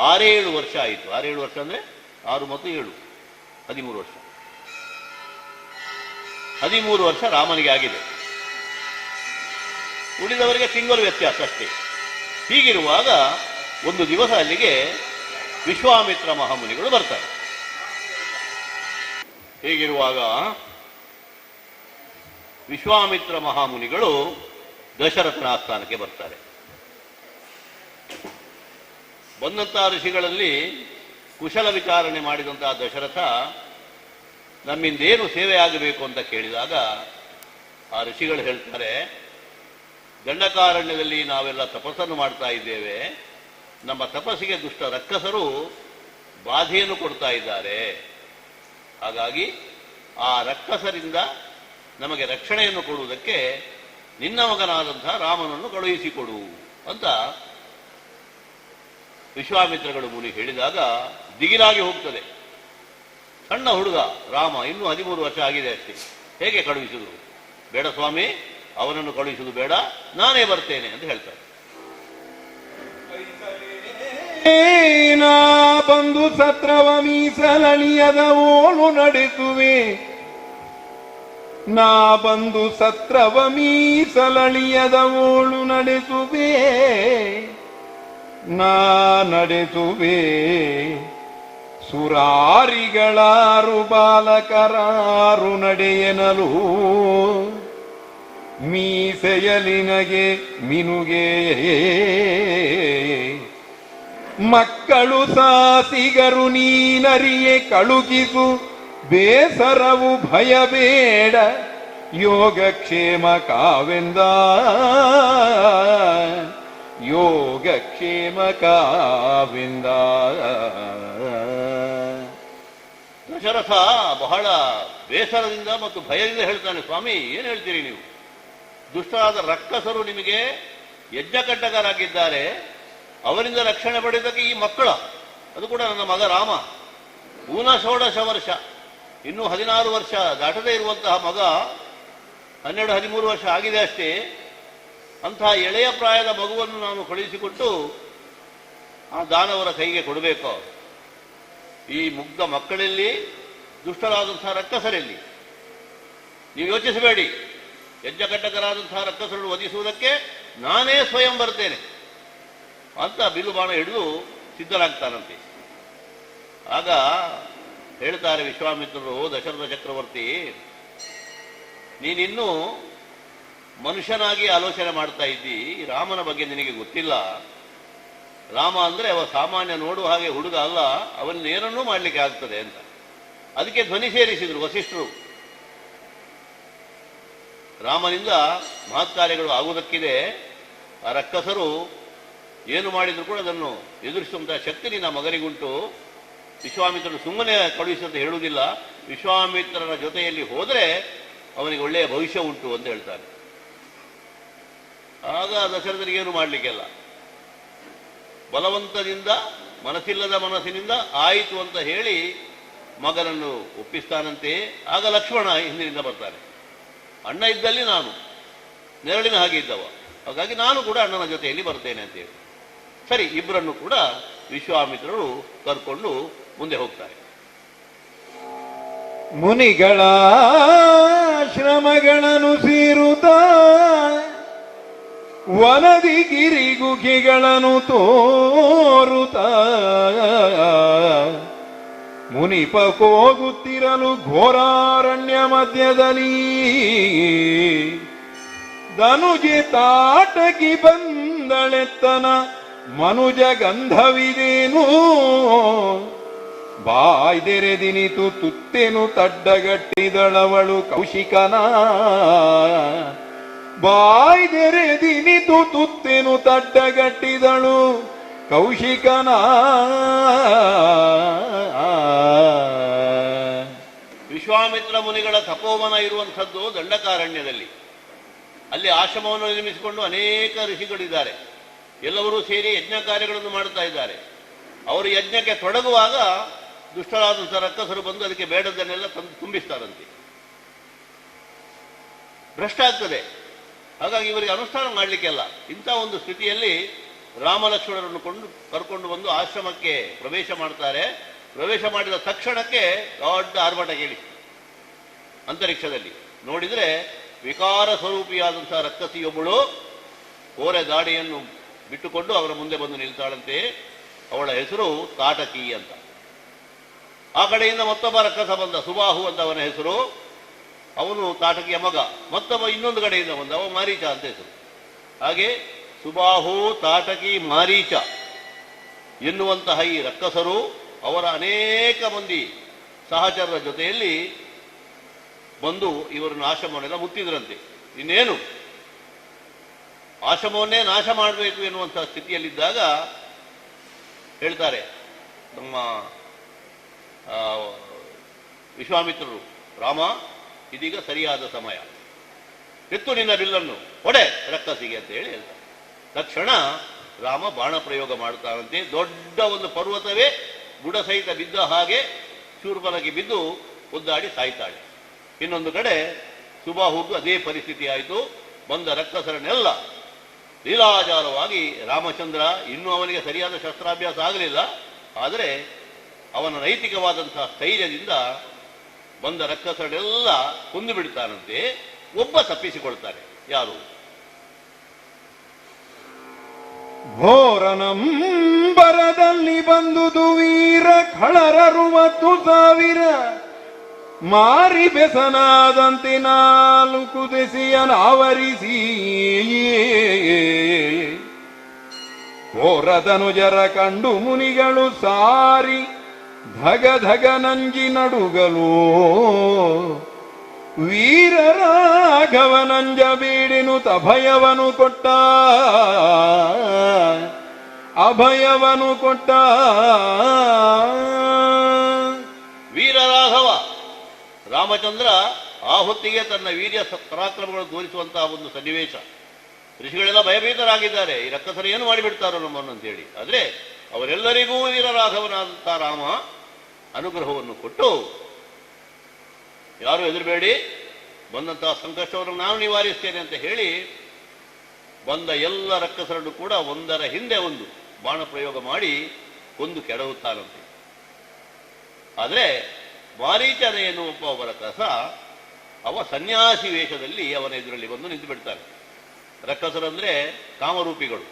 6-7 ವರ್ಷ ಆಯಿತು. 6-7 ವರ್ಷ ಅಂದರೆ 6 ಮತ್ತು 7 13 ವರ್ಷ. 13 ವರ್ಷ ರಾಮನಿಗೆ ಆಗಿದೆ, ಉಳಿದವರಿಗೆ ತಿಂಗಳು ವ್ಯತ್ಯಾಸ ಅಷ್ಟೇ. ಹೀಗಿರುವಾಗ ಒಂದು ದಿವಸ ಅಲ್ಲಿಗೆ ವಿಶ್ವಾಮಿತ್ರ ಮಹಾಮುನಿಗಳು ಬರ್ತಾರೆ. ಹೀಗಿರುವಾಗ ವಿಶ್ವಾಮಿತ್ರ ಮಹಾಮುನಿಗಳು ದಶರಥನ ಆಸ್ಥಾನಕ್ಕೆ ಬರ್ತಾರೆ. ಬಂದಂತಹ ಋಷಿಗಳಲ್ಲಿ ಕುಶಲ ವಿಚಾರಣೆ ಮಾಡಿದಂತಹ ದಶರಥ ನಮ್ಮಿಂದೇನು ಸೇವೆ ಆಗಬೇಕು ಅಂತ ಕೇಳಿದಾಗ ಆ ಋಷಿಗಳು ಹೇಳ್ತಾರೆ, ದಂಡಕಾರಣ್ಯದಲ್ಲಿ ನಾವೆಲ್ಲ ತಪಸ್ಸನ್ನು ಮಾಡ್ತಾ ಇದ್ದೇವೆ, ನಮ್ಮ ತಪಸ್ಸಿಗೆ ದುಷ್ಟ ರಕ್ಕಸರು ಬಾಧೆಯನ್ನು ಕೊಡ್ತಾ ಇದ್ದಾರೆ, ಹಾಗಾಗಿ ಆ ರಕ್ಕಸರಿಂದ ನಮಗೆ ರಕ್ಷಣೆಯನ್ನು ಕೊಡುವುದಕ್ಕೆ ನಿನ್ನ ಮಗನಾದಂತಹ ರಾಮನನ್ನು ಕಳುಹಿಸಿಕೊಡು ಅಂತ ವಿಶ್ವಾಮಿತ್ರಗಳು ಮುನಿ ಹೇಳಿದಾಗ ದಿಗಿಲಾಗಿ ಹೋಗ್ತದೆ. ಸಣ್ಣ ಹುಡುಗ ರಾಮ, ಇನ್ನೂ 13 ವರ್ಷ ಆಗಿದೆ ಅಷ್ಟೇ, ಹೇಗೆ ಕಳುಹಿಸಿದ್ರು? ಬೇಡ ಸ್ವಾಮಿ, ಅವನನ್ನು ಕಳುಹಿಸುವುದು ಬೇಡ, ನಾನೇ ಬರ್ತೇನೆ ಅಂತ ಹೇಳ್ತಾರೆ. ನಾ ಬಂದು ಸತ್ರವ ಮೀಸಲಳಿಯದ ಓಳು ನಡೆಸುವೆ, ನಾ ಬಂದು ಸತ್ರವ ಮೀಸಲಳಿಯದ ಓಳು ನಡೆಸುವೆ, ನಾ ನಡೆಸುವೆ ಸುರಾರಿಗಳಾರು ಬಾಲಕರಾರು ನಡೆಯನಲು, ಮೀಸೆಯಲಿನಗೆ ಮಿನುಗೆ ಮಕ್ಕಳು ಸಾಸಿಗರು ನೀನರಿಯೇ ಕಳುಗಿಸು, ಬೇಸರವು ಭಯಬೇಡ ಯೋಗಕ್ಷೇಮ ಕಾವೆಂದ, ಯೋಗಕ್ಷೇಮ ಕಾವೆಂದ. ದಶರಥ ಬಹಳ ಬೇಸರದಿಂದ ಮತ್ತು ಭಯದಿಂದ ಹೇಳ್ತಾನೆ, ಸ್ವಾಮಿ ಏನು ಹೇಳ್ತೀರಿ ನೀವು? ದುಷ್ಟರಾದ ರಕ್ಕಸರು ನಿಮಗೆ ಯಜ್ಞಕಂಟಕರಾಗಿದ್ದಾರೆ, ಅವರಿಂದ ರಕ್ಷಣೆ ಪಡೆಯೋದಕ್ಕೆ ಈ ಮಕ್ಕಳ, ಅದು ಕೂಡ ನನ್ನ ಮಗ ರಾಮ, 16 ವರ್ಷ, ಇನ್ನೂ 16 ವರ್ಷ ದಾಟದೇ ಇರುವಂತಹ ಮಗ, 12-13 ವರ್ಷ ಆಗಿದೆ ಅಷ್ಟೇ, ಅಂತಹ ಎಳೆಯ ಪ್ರಾಯದ ಮಗುವನ್ನು ನಾನು ಕಳುಹಿಸಿಕೊಟ್ಟು ಆ ದಾನವರ ಕೈಗೆ ಕೊಡಬೇಕು. ಈ ಮುಗ್ಧ ಮಕ್ಕಳಲ್ಲಿ ದುಷ್ಟರಾದಂತಹ ರಕ್ಕಸರಲ್ಲಿ ನೀವು ಯೋಚಿಸಬೇಡಿ, ಯಜ್ಞಕಂಟಕರಾದಂತಹ ರಕ್ಕಸರನ್ನು ವಧಿಸುವುದಕ್ಕೆ ನಾನೇ ಸ್ವಯಂ ಬರ್ತೇನೆ ಅಂತ ಬಿಲ್ಲು ಬಾಣ ಹಿಡಿದು ಸಿದ್ಧರಾಗ್ತಾನಂತೆ. ಆಗ ಹೇಳ್ತಾರೆ ವಿಶ್ವಾಮಿತ್ರರು, ದಶರಥ ಚಕ್ರವರ್ತಿ, ನೀನಿನ್ನೂ ಮನುಷ್ಯನಾಗಿ ಆಲೋಚನೆ ಮಾಡ್ತಾ ಇದ್ದಿ, ರಾಮನ ಬಗ್ಗೆ ನಿನಗೆ ಗೊತ್ತಿಲ್ಲ. ರಾಮ ಅಂದ್ರೆ ಅವ ಸಾಮಾನ್ಯ ನೋಡುವ ಹಾಗೆ ಹುಡುಗ ಅಲ್ಲ, ಅವನ್ನ ಏನನ್ನೂ ಮಾಡಲಿಕ್ಕೆ ಆಗ್ತದೆ ಅಂತ. ಅದಕ್ಕೆ ಧ್ವನಿ ಸೇರಿಸಿದ್ರು ವಸಿಷ್ಠರು, ರಾಮನಿಂದ ಮಹತ್ ಕಾರ್ಯಗಳು ಆಗುವುದಕ್ಕಿದೆ, ಆ ರಕ್ಕಸರು ಏನು ಮಾಡಿದ್ರು ಕೂಡ ಅದನ್ನು ಎದುರಿಸುವಂತಹ ಶಕ್ತಿ ನಿನ್ನ ಮಗನಿಗುಂಟು. ವಿಶ್ವಾಮಿತ್ರನು ಸುಮ್ಮನೆ ಕಳುಹಿಸಂತ ಹೇಳುವುದಿಲ್ಲ, ವಿಶ್ವಾಮಿತ್ರನ ಜೊತೆಯಲ್ಲಿ ಹೋದರೆ ಅವನಿಗೆ ಒಳ್ಳೆಯ ಭವಿಷ್ಯ ಉಂಟು ಅಂತ ಹೇಳ್ತಾರೆ. ಆಗ ದಶರಥನಿಗೇನು ಮಾಡಲಿಕ್ಕೆಲ್ಲ, ಬಲವಂತದಿಂದ ಮನಸ್ಸಿಲ್ಲದ ಮನಸ್ಸಿನಿಂದ ಆಯಿತು ಅಂತ ಹೇಳಿ ಮಗನನ್ನು ಒಪ್ಪಿಸ್ತಾನಂತೆ. ಆಗ ಲಕ್ಷ್ಮಣ ಹಿಂದಿನಿಂದ ಬರ್ತಾನೆ, ಅಣ್ಣ ಇದ್ದಲ್ಲಿ ನಾನು ನೆರಳಿನ ಹಾಗೆ ಇದ್ದವ, ಹಾಗಾಗಿ ನಾನು ಕೂಡ ಅಣ್ಣನ ಜೊತೆಯಲ್ಲಿ ಬರ್ತೇನೆ ಅಂತೇಳಿ ಸರಿ ಇಬ್ಬರನ್ನು ಕೂಡ ವಿಶ್ವಾಮಿತ್ರರು ಕರ್ಕೊಂಡು ಮುಂದೆ ಹೋಗ್ತಾರೆ. ಮುನಿಗಳ ಶ್ರಮಗಳನ್ನು ಸೇರುತ್ತ ವನದಿ ಗಿರಿಗುಖಿಗಳನ್ನು ತೋರುತ್ತ ಮುನಿಪ ಹೋಗುತ್ತಿರಲು ಘೋರಾರಣ್ಯ ಮಧ್ಯದಲ್ಲಿ ಧನುಜೆ ತಾಟಕಿ ಬಂದಳೆತ್ತನ ಮನುಜ ಗಂಧವಿದೇನು ಬಾಯ್ದೆರೆದಿನಿತು ತುತ್ತೆನು ತಡ್ಡಗಟ್ಟಿದಳವಳು ಕೌಶಿಕನ ಬಾಯ್ದೆರೆದಿನಿತು ತುತ್ತೆನು ತಡ್ಡಗಟ್ಟಿದಳು ಕೌಶಿಕನ ವಿಶ್ವಾಮಿತ್ರ ಮುನಿಗಳ ತಪೋವನ ಇರುವಂಥದ್ದು ದಂಡಕಾರಣ್ಯದಲ್ಲಿ. ಅಲ್ಲಿ ಆಶ್ರಮವನ್ನು ನಿರ್ಮಿಸಿಕೊಂಡು ಅನೇಕ ಋಷಿಗಳಿದ್ದಾರೆ, ಎಲ್ಲರೂ ಸೇರಿ ಯಜ್ಞ ಕಾರ್ಯಗಳನ್ನು ಮಾಡ್ತಾ ಇದ್ದಾರೆ. ಅವರು ಯಜ್ಞಕ್ಕೆ ತೊಡಗುವಾಗ ದುಷ್ಟರಾದಂಥ ರಕ್ಕಸರು ಬಂದು ಅದಕ್ಕೆ ಬೇಡದನ್ನೆಲ್ಲ ತಂದು ತುಂಬಿಸ್ತಾರಂತೆ. ಭ್ರಷ್ಟ ಆಗ್ತದೆ, ಹಾಗಾಗಿ ಇವರಿಗೆ ಅನುಷ್ಠಾನ ಮಾಡಲಿಕ್ಕೆಲ್ಲ. ಇಂಥ ಒಂದು ಸ್ಥಿತಿಯಲ್ಲಿ ರಾಮಲಕ್ಷ್ಮಣರನ್ನು ಕರ್ಕೊಂಡು ಬಂದು ಆಶ್ರಮಕ್ಕೆ ಪ್ರವೇಶ ಮಾಡ್ತಾರೆ. ಪ್ರವೇಶ ಮಾಡಿದ ತಕ್ಷಣಕ್ಕೆ ದೊಡ್ಡ ಆರ್ಭಟ ಕೇಳಿ ಅಂತರಿಕ್ಷದಲ್ಲಿ ನೋಡಿದರೆ ವಿಕಾರ ಸ್ವರೂಪಿಯಾದಂತಹ ರಕ್ಕಸಿಯೊಬ್ಬಳು ಕೋರೆ ದಾಡಿಯನ್ನು ಬಿಟ್ಟುಕೊಂಡು ಅವರ ಮುಂದೆ ಬಂದು ನಿಲ್ತಾಳಂತೆ. ಅವಳ ಹೆಸರು ತಾಟಕಿ ಅಂತ. ಆ ಕಡೆಯಿಂದ ಮತ್ತೊಬ್ಬ ರಕ್ಕಸ ಬಂದ, ಸುಬಾಹು ಅಂತ ಅವನ ಹೆಸರು. ಅವನು ತಾಟಕಿಯ ಮಗ. ಮತ್ತೊಬ್ಬ ಇನ್ನೊಂದು ಕಡೆಯಿಂದ ಬಂದ, ಅವ ಮಾರೀಚ ಅಂತ ಹೆಸರು. ಹಾಗೆ ಸುಬಾಹು, ತಾಟಕಿ, ಮಾರೀಚ ಎನ್ನುವಂತಹ ಈ ರಕ್ಕಸರು ಅವರ ಅನೇಕ ಮಂದಿ ಸಹಚರರ ಜೊತೆಯಲ್ಲಿ ಬಂದು ಇವರನ್ನು ಆಶ್ರಮವನ್ನೆಲ್ಲ ಮುತ್ತಿದ್ರಂತೆ. ಇನ್ನೇನು ಆಶ್ರಮವನ್ನೇ ನಾಶ ಮಾಡಬೇಕು ಎನ್ನುವಂತಹ ಸ್ಥಿತಿಯಲ್ಲಿದ್ದಾಗ ಹೇಳ್ತಾರೆ ನಮ್ಮ ವಿಶ್ವಾಮಿತ್ರರು, ರಾಮ ಇದೀಗ ಸರಿಯಾದ ಸಮಯ, ಎತ್ತು ನಿನ್ನ ಬಿಲ್ಲನ್ನು ಹೊಡೆ ರಕ್ಕಸಿಗೆ ಅಂತ ಹೇಳಿ ಹೇಳ್ತಾರೆ. ತಕ್ಷಣ ರಾಮ ಬಾಣ ಪ್ರಯೋಗ ಮಾಡ್ತಾನಂತೆ. ದೊಡ್ಡ ಒಂದು ಪರ್ವತವೇ ಬುಡ ಸಹಿತ ಬಿದ್ದ ಹಾಗೆ ಶೂರ್ಪನಖಿ ಬಿದ್ದು ಒದ್ದಾಡಿ ಸಾಯ್ತಾಳೆ. ಇನ್ನೊಂದು ಕಡೆ ಸುಬಾಹುಗೂ ಅದೇ ಪರಿಸ್ಥಿತಿ ಆಯಿತು. ಬಂದ ರಕ್ಕಸರನ್ನೆಲ್ಲ ಲೀಲಾಜಾಲವಾಗಿ ರಾಮಚಂದ್ರ, ಇನ್ನೂ ಅವನಿಗೆ ಸರಿಯಾದ ಶಸ್ತ್ರಾಭ್ಯಾಸ ಆಗಲಿಲ್ಲ, ಆದರೆ ಅವನ ನೈತಿಕವಾದಂತಹ ಸ್ಥೈರ್ಯದಿಂದ ಬಂದ ರಕ್ಕಸರನ್ನೆಲ್ಲ ಕೊಂದು ಬಿಡ್ತಾನಂತೆ. ಒಬ್ಬ ತಪ್ಪಿಸಿಕೊಳ್ತಾನೆ. ಯಾರು? ಘೋರನಂಬರದಲ್ಲಿ ಬಂದುದು ವೀರ ಖಳರ60,000 ಮಾರಿ ಬೆಸನಾದಂತೆ 4 ದೆಸೆಯನಾವರಿಸಿ ಘೋರಧನುಜರ ಕಂಡು ಮುನಿಗಳು ಸಾರಿ ಧಗ ಧಗ ನಂಜಿ ನಡುಗಲು ವೀರ ರಾಘವನಂಜ ಬೀಡಿನು ಅಭಯವನು ಕೊಟ್ಟ ವೀರರಾಘವ ರಾಮಚಂದ್ರ ಆ ಹೊತ್ತಿಗೆ ತನ್ನ ವೀರ್ಯ ಪರಾಕ್ರಮಗಳು ತೋರಿಸುವಂತಹ ಒಂದು ಸನ್ನಿವೇಶ. ಋಷಿಗಳೆಲ್ಲ ಭಯಭೀತರಾಗಿದ್ದಾರೆ, ಈ ರಕ್ಕಸರು ಏನು ಮಾಡಿಬಿಡ್ತಾರೋ ನಮ್ಮನ್ನು ಅಂತೇಳಿ. ಆದರೆ ಅವರೆಲ್ಲರಿಗೂ ವೀರರಾಘವನಾದಂತಹ ರಾಮ ಅನುಗ್ರಹವನ್ನು ಕೊಟ್ಟು, ಯಾರು ಹೆದರಬೇಡಿ, ಬಂದಂತಹ ಸಂಕಷ್ಟವನ್ನು ನಾನು ನಿವಾರಿಸ್ತೇನೆ ಅಂತ ಹೇಳಿ ಬಂದ ಎಲ್ಲ ರಕ್ಕಸರನ್ನು ಕೂಡ ಒಂದರ ಹಿಂದೆ ಒಂದು ಬಾಣ ಪ್ರಯೋಗ ಮಾಡಿ ಕೊಂದು ಕೆಡವುತ್ತಾನಂತೆ. ಆದರೆ ಮಾರೀಚನ ಎನ್ನುವ ಒಬ್ಬ ರಕ್ಕಸ ಅವ ಸನ್ಯಾಸಿ ವೇಷದಲ್ಲಿ ಅವನ ಎದುರಲ್ಲಿ ಬಂದು ನಿಂತು ಬಿಡ್ತಾನೆ. ರಕ್ಕಸರಂದ್ರೆ ಕಾಮರೂಪಿಗಳು.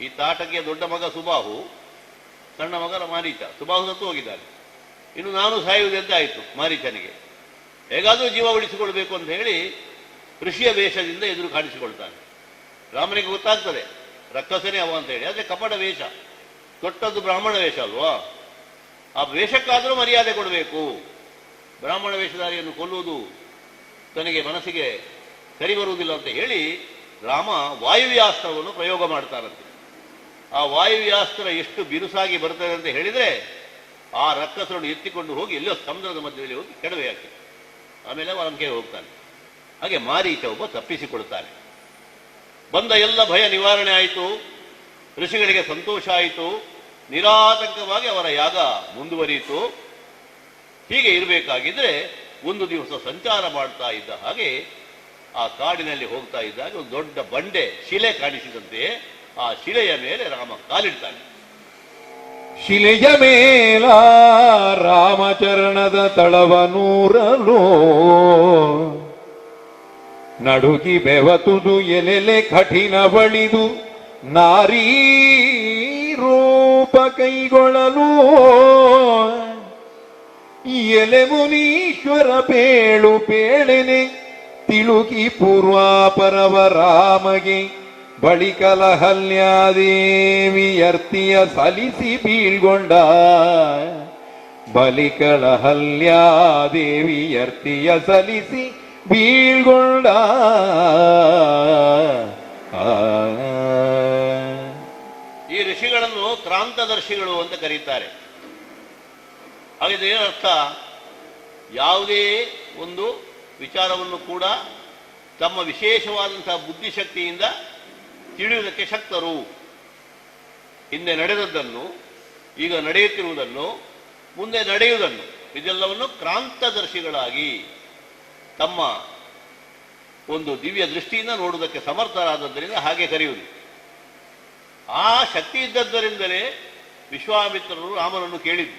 ಈ ತಾಟಕಿಯ ದೊಡ್ಡ ಮಗ ಸುಬಾಹು, ಸಣ್ಣ ಮಗ ಮಾರೀಚ. ಸುಬಾಹು ಸತ್ತು ಹೋಗಿದ್ದಾನೆ. ಇನ್ನು ನಾನು ಸಾಯುವುದಂತೆ ಆಯಿತು ಮಾರೀಚನಿಗೆ. ಹೇಗಾದರೂ ಜೀವ ಉಳಿಸಿಕೊಳ್ಬೇಕು ಅಂತ ಹೇಳಿ ಋಷಿಯ ವೇಷದಿಂದ ಎದುರು ಕಾಣಿಸಿಕೊಳ್ತಾನೆ. ರಾಮನಿಗೆ ಗೊತ್ತಾಗ್ತದೆ ರಕ್ಕಸನೇ ಅವ ಅಂತ ಹೇಳಿ. ಆದರೆ ಕಪಟ ವೇಷ, ತೊಟ್ಟದ್ದು ಬ್ರಾಹ್ಮಣ ವೇಷ ಅಲ್ವಾ, ಆ ವೇಷಕ್ಕಾದರೂ ಮರ್ಯಾದೆ ಕೊಡಬೇಕು. ಬ್ರಾಹ್ಮಣ ವೇಷಧಾರಿಯನ್ನು ಕೊಲ್ಲುವುದು ತನಗೆ ಮನಸ್ಸಿಗೆ ಸರಿ ಬರುವುದಿಲ್ಲ ಅಂತ ಹೇಳಿ ರಾಮ ವಾಯುವ್ಯಾಸ್ತ್ರವನ್ನು ಪ್ರಯೋಗ ಮಾಡ್ತಾರಂತೆ. ಆ ವಾಯುವ್ಯಾಸ್ತ್ರ ಎಷ್ಟು ಬಿರುಸಾಗಿ ಬರ್ತದೆ ಅಂತ ಹೇಳಿದರೆ ಆ ರಕ್ಕಸರನ್ನು ಎತ್ತಿಕೊಂಡು ಹೋಗಿ ಎಲ್ಲೋ ಸಮುದ್ರದ ಮಧ್ಯದಲ್ಲಿ ಹೋಗಿ ಕೆಡವೆ ಆಗ್ತದೆ. ಆಮೇಲೆ ಅವರಂಕೆ ಹೋಗ್ತಾನೆ. ಹಾಗೆ ಮಾರೀಚ ಒಬ್ಬ ತಪ್ಪಿಸಿಕೊಳ್ತಾನೆ. ಬಂದ ಎಲ್ಲ ಭಯ ನಿವಾರಣೆ ಆಯಿತು, ಋಷಿಗಳಿಗೆ ಸಂತೋಷ ಆಯಿತು, ನಿರಾತಂಕವಾಗಿ ಅವರ ಯಾಗ ಮುಂದುವರಿಯಿತು. ಹೀಗೆ ಇರಬೇಕಾಗಿದ್ರೆ ಒಂದು ದಿವಸ ಸಂಚಾರ ಮಾಡ್ತಾ ಇದ್ದ ಹಾಗೆ ಆ ಕಾಡಿನಲ್ಲಿ ಹೋಗ್ತಾ ಇದ್ದಾಗ ಒಂದು ದೊಡ್ಡ ಬಂಡೆ ಶಿಲೆ ಕಾಣಿಸಿದಂತೆ ಆ ಶಿಲೆಯ ಮೇಲೆ ರಾಮ ಕಾಲಿಡ್ತಾನೆ. ಶಿಲೆಯ ಮೇಲ ರಾಮಚರಣದ ತಳವನೂರಲು ನಡುಗಿ ಬೆವತುದು ಎಲೆಲೆ ಕಠಿಣ ಬಳಿದು ನಾರೀ ರೂಪ ಕೈಗೊಳ್ಳಲು ಎಲೆ ಮುನೀಶ್ವರ ಪೇಳು ಪೇಳೆನೆ ತಿಳುಕಿ ಪೂರ್ವಾಪರವ ರಾಮಗೆ ಬಳಿಕಲಹಲ್ಯಾದೇವಿಯರ್ತಿಯ ಸಲಿಸಿ ಬೀಳ್ಗೊಂಡ ಬಲಿಕಲಹಲ್ಯಾದೇವಿಯರ್ತಿಯ ಸಲಿಸಿ ಬೀಳ್ಗೊಂಡ. ಈ ಋಷಿಗಳನ್ನು ಕ್ರಾಂತದರ್ಶಿಗಳು ಅಂತ ಕರೀತಾರೆ. ಹಾಗಿದ್ರೆ ಏನರ್ಥ? ಯಾವುದೇ ಒಂದು ವಿಚಾರವನ್ನು ಕೂಡ ತಮ್ಮ ವಿಶೇಷವಾದಂತಹ ಬುದ್ಧಿಶಕ್ತಿಯಿಂದ ತಿಳಿಯುವುದಕ್ಕೆ ಶಕ್ತರು. ಹಿಂದೆ ನಡೆದದ್ದನ್ನು, ಈಗ ನಡೆಯುತ್ತಿರುವುದನ್ನು, ಮುಂದೆ ನಡೆಯುವುದನ್ನು, ಇದೆಲ್ಲವನ್ನು ಕ್ರಾಂತದರ್ಶಿಗಳಾಗಿ ತಮ್ಮ ಒಂದು ದಿವ್ಯ ದೃಷ್ಟಿಯಿಂದ ನೋಡುವುದಕ್ಕೆ ಸಮರ್ಥರಾದದ್ದರಿಂದ ಹಾಗೆ ಕರೆಯುವುದು. ಆ ಶಕ್ತಿ ಇದ್ದದ್ದರಿಂದಲೇ ವಿಶ್ವಾಮಿತ್ರರು ರಾಮನನ್ನು ಕೇಳಿದ್ರು,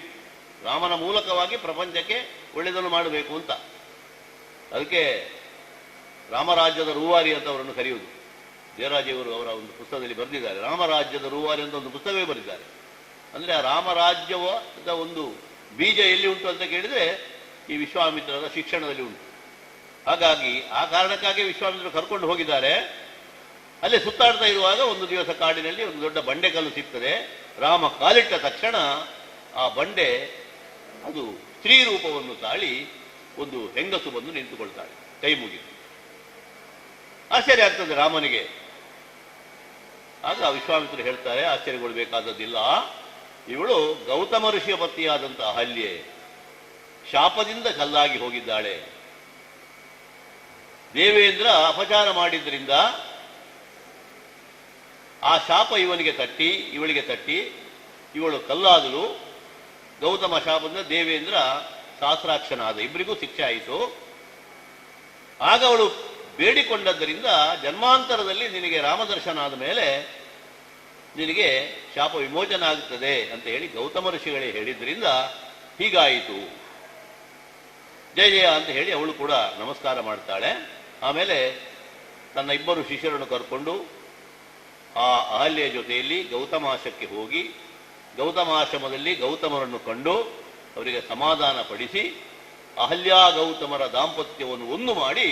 ರಾಮನ ಮೂಲಕವಾಗಿ ಪ್ರಪಂಚಕ್ಕೆ ಒಳ್ಳೆಯದನ್ನು ಮಾಡಬೇಕು ಅಂತ. ಅದಕ್ಕೆ ರಾಮರಾಜ್ಯದ ರೂವಾರಿ ಅಂತ ಅವರನ್ನು ಕರೆಯುವುದು. ಜಯರಾಜಿಯವರು ಅವರ ಒಂದು ಪುಸ್ತಕದಲ್ಲಿ ಬರೆದಿದ್ದಾರೆ, ರಾಮರಾಜ್ಯದ ರೂವಾರಿ ಅಂತ ಒಂದು ಪುಸ್ತಕವೇ ಬರೆದಿದ್ದಾರೆ. ಅಂದರೆ ಆ ರಾಮರಾಜ್ಯದ ಒಂದು ಬೀಜ ಎಲ್ಲಿ ಉಂಟು ಅಂತ ಕೇಳಿದರೆ ಈ ವಿಶ್ವಾಮಿತ್ರರ ಶಿಕ್ಷಣದಲ್ಲಿ ಉಂಟು. ಹಾಗಾಗಿ ಆ ಕಾರಣಕ್ಕಾಗಿ ವಿಶ್ವಾಮಿತ್ರರು ಕರ್ಕೊಂಡು ಹೋಗಿದ್ದಾರೆ. ಅಲ್ಲೇ ಸುತ್ತಾಡ್ತಾ ಇರುವಾಗ ಒಂದು ದಿವಸ ಕಾಡಿನಲ್ಲಿ ಒಂದು ದೊಡ್ಡ ಬಂಡೆಕಲ್ಲು ಸಿಗ್ತದೆ. ರಾಮ ಕಾಲಿಟ್ಟ ತಕ್ಷಣ ಆ ಬಂಡೆ ಅದು ಸ್ತ್ರೀ ರೂಪವನ್ನು ತಾಳಿ ಒಂದು ಹೆಂಗಸು ಬಂದು ನಿಂತುಕೊಳ್ತಾಳೆ, ಕೈ ಮುಗಿದು. ಆಶ್ಚರ್ಯ ಆಗ್ತದೆ ರಾಮನಿಗೆ. ಆಗ ವಿಶ್ವಾಮಿತ್ರರು ಹೇಳ್ತಾರೆ, ಆಶ್ಚರ್ಯಗೊಳ್ಳಬೇಕಾದದ್ದಿಲ್ಲ, ಇವಳು ಗೌತಮ ಋಷಿಯ ಪತ್ನಿಯಾದಂಥ ಅಹಲ್ಯೆ, ಶಾಪದಿಂದ ಕಲ್ಲಾಗಿ ಹೋಗಿದ್ದಾಳೆ. ದೇವೇಂದ್ರ ಅಪಚಾರ ಮಾಡಿದ್ರಿಂದ ಆ ಶಾಪ ಇವಳಿಗೆ ತಟ್ಟಿ ಇವಳು ಕಲ್ಲಾದಲು. ಗೌತಮ ಶಾಪದಿಂದ ದೇವೇಂದ್ರ ಸಹಸ್ರಾಕ್ಷನಾದ, ಇಬ್ಬರಿಗೂ ಶಿಕ್ಷೆ ಆಯಿತು. ಆಗ ಅವಳು ಬೇಡಿಕೊಂಡದ್ದರಿಂದ ಜನ್ಮಾಂತರದಲ್ಲಿ ನಿನಗೆ ರಾಮದರ್ಶನ ಆದ ಮೇಲೆ ನಿನಗೆ ಶಾಪ ವಿಮೋಚನ ಆಗುತ್ತದೆ ಅಂತ ಹೇಳಿ ಗೌತಮ ಋಷಿಗಳೇ ಹೇಳಿದ್ರಿಂದ ಹೀಗಾಯಿತು, ಜಯ ಜಯ ಅಂತ ಹೇಳಿ ಅವಳು ಕೂಡ ನಮಸ್ಕಾರ ಮಾಡ್ತಾಳೆ. ಆಮೇಲೆ ತನ್ನ ಇಬ್ಬರು ಶಿಷ್ಯರನ್ನು ಕರ್ಕೊಂಡು ಆ ಅಹಲ್ಯೆಯ ಜೊತೆಯಲ್ಲಿ ಗೌತಮಾಶ್ರಮಕ್ಕೆ ಹೋಗಿ ಗೌತಮಾಶ್ರಮದಲ್ಲಿ ಗೌತಮರನ್ನು ಕಂಡು ಅವರಿಗೆ ಸಮಾಧಾನ ಪಡಿಸಿ ಅಹಲ್ಯಾ ಗೌತಮರ ದಾಂಪತ್ಯವನ್ನು ಒಂದು ಮಾಡಿ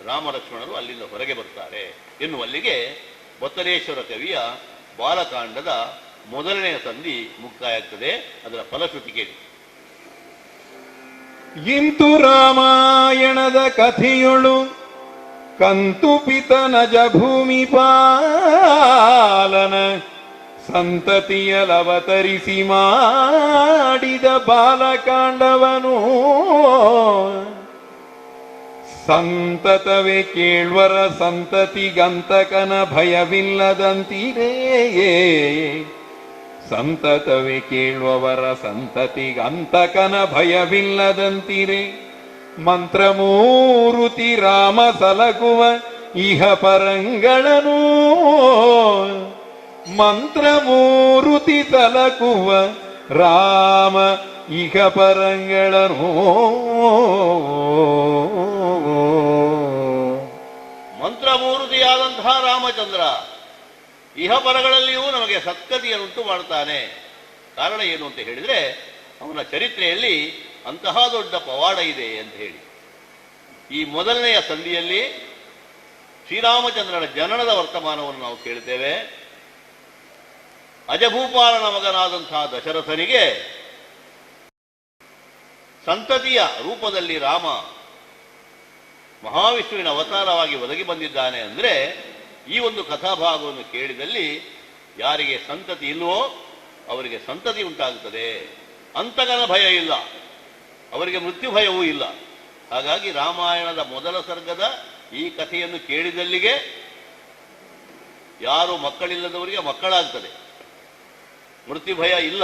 ರಾಮಲಕ್ಷ್ಮಣರು ಅಲ್ಲಿಂದ ಹೊರಗೆ ಬರ್ತಾರೆ ಎನ್ನುವಲ್ಲಿಗೆ ಬತ್ತಲೇಶ್ವರ ಕವಿಯ ಬಾಲಕಾಂಡದ ಮೊದಲನೆಯ ಸಂಧಿ ಮುಕ್ತಾಯ ಆಗ್ತದೆ. ಅದರ ಫಲಶ್ರುತಿ ಕೇಳಿ. ಇಂತು ರಾಮಾಯಣದ ಕಥೆಯೊಳು ಕಂತುಪಿತನಜ ಭೂಮಿ ಪಾಲನ ಸಂತತಿಯಲವತರಿಸಿ ಮಾಡಿದ ಬಾಲಕಾಂಡವನು ಸಂತತವೇ ಕೇಳ್ವರ ಸಂತತಿಗಂತಕನ ಭಯವಿಲ್ಲದಂತಿರೇ. ಸಂತತವೇ ಕೇಳುವವರ ಸಂತತಿಗಂತಕನ ಭಯವಿಲ್ಲದಂತಿರೆ. ಮಂತ್ರಮೂರುತಿ ರಾಮ ಸಲಗುವ ಇಹ ಪರಂಗಳನು, ಮಂತ್ರಮೂರುತಿ ಸಲಕುವ ರಾಮ ಇಹ ಪರಂಗಳನು. ಮಂತ್ರಮೂರುತಿಯಾದಂತಹ ರಾಮಚಂದ್ರ ಇಹಪರಗಳಲ್ಲಿಯೂ ನಮಗೆ ಸತ್ಕತಿಯನ್ನುಂಟು ಮಾಡ್ತಾನೆ. ಕಾರಣ ಏನು ಅಂತ ಹೇಳಿದರೆ ಅವನ ಚರಿತ್ರೆಯಲ್ಲಿ ಅಂತಹ ದೊಡ್ಡ ಪವಾಡ ಇದೆ ಅಂತ ಹೇಳಿ. ಈ ಮೊದಲನೆಯ ಸಂಧಿಯಲ್ಲಿ ಶ್ರೀರಾಮಚಂದ್ರನ ಜನನದ ವರ್ತಮಾನವನ್ನು ನಾವು ಕೇಳ್ತೇವೆ. ಅಜಭೂಪಾಲನ ಮಗನಾದಂತಹ ದಶರಥನಿಗೆ ಸಂತತಿಯ ರೂಪದಲ್ಲಿ ರಾಮ ಮಹಾವಿಷ್ಣುವಿನ ಅವತಾರವಾಗಿ ಒದಗಿ ಬಂದಿದ್ದಾನೆ. ಅಂದರೆ ಈ ಒಂದು ಕಥಾಭಾಗವನ್ನು ಕೇಳಿದಲ್ಲಿ ಯಾರಿಗೆ ಸಂತತಿ ಇಲ್ವೋ ಅವರಿಗೆ ಸಂತತಿ ಉಂಟಾಗುತ್ತದೆ. ಅಂತಕನ ಭಯ ಇಲ್ಲ, ಅವರಿಗೆ ಮೃತ್ಯು ಭಯವೂ ಇಲ್ಲ. ಹಾಗಾಗಿ ರಾಮಾಯಣದ ಮೊದಲ ಸರ್ಗದ ಈ ಕಥೆಯನ್ನು ಕೇಳಿದಲ್ಲಿಗೆ ಯಾರು ಮಕ್ಕಳಿಲ್ಲದವರಿಗೆ ಮಕ್ಕಳಾಗ್ತದೆ, ಮೃತ್ಯು ಭಯ ಇಲ್ಲ,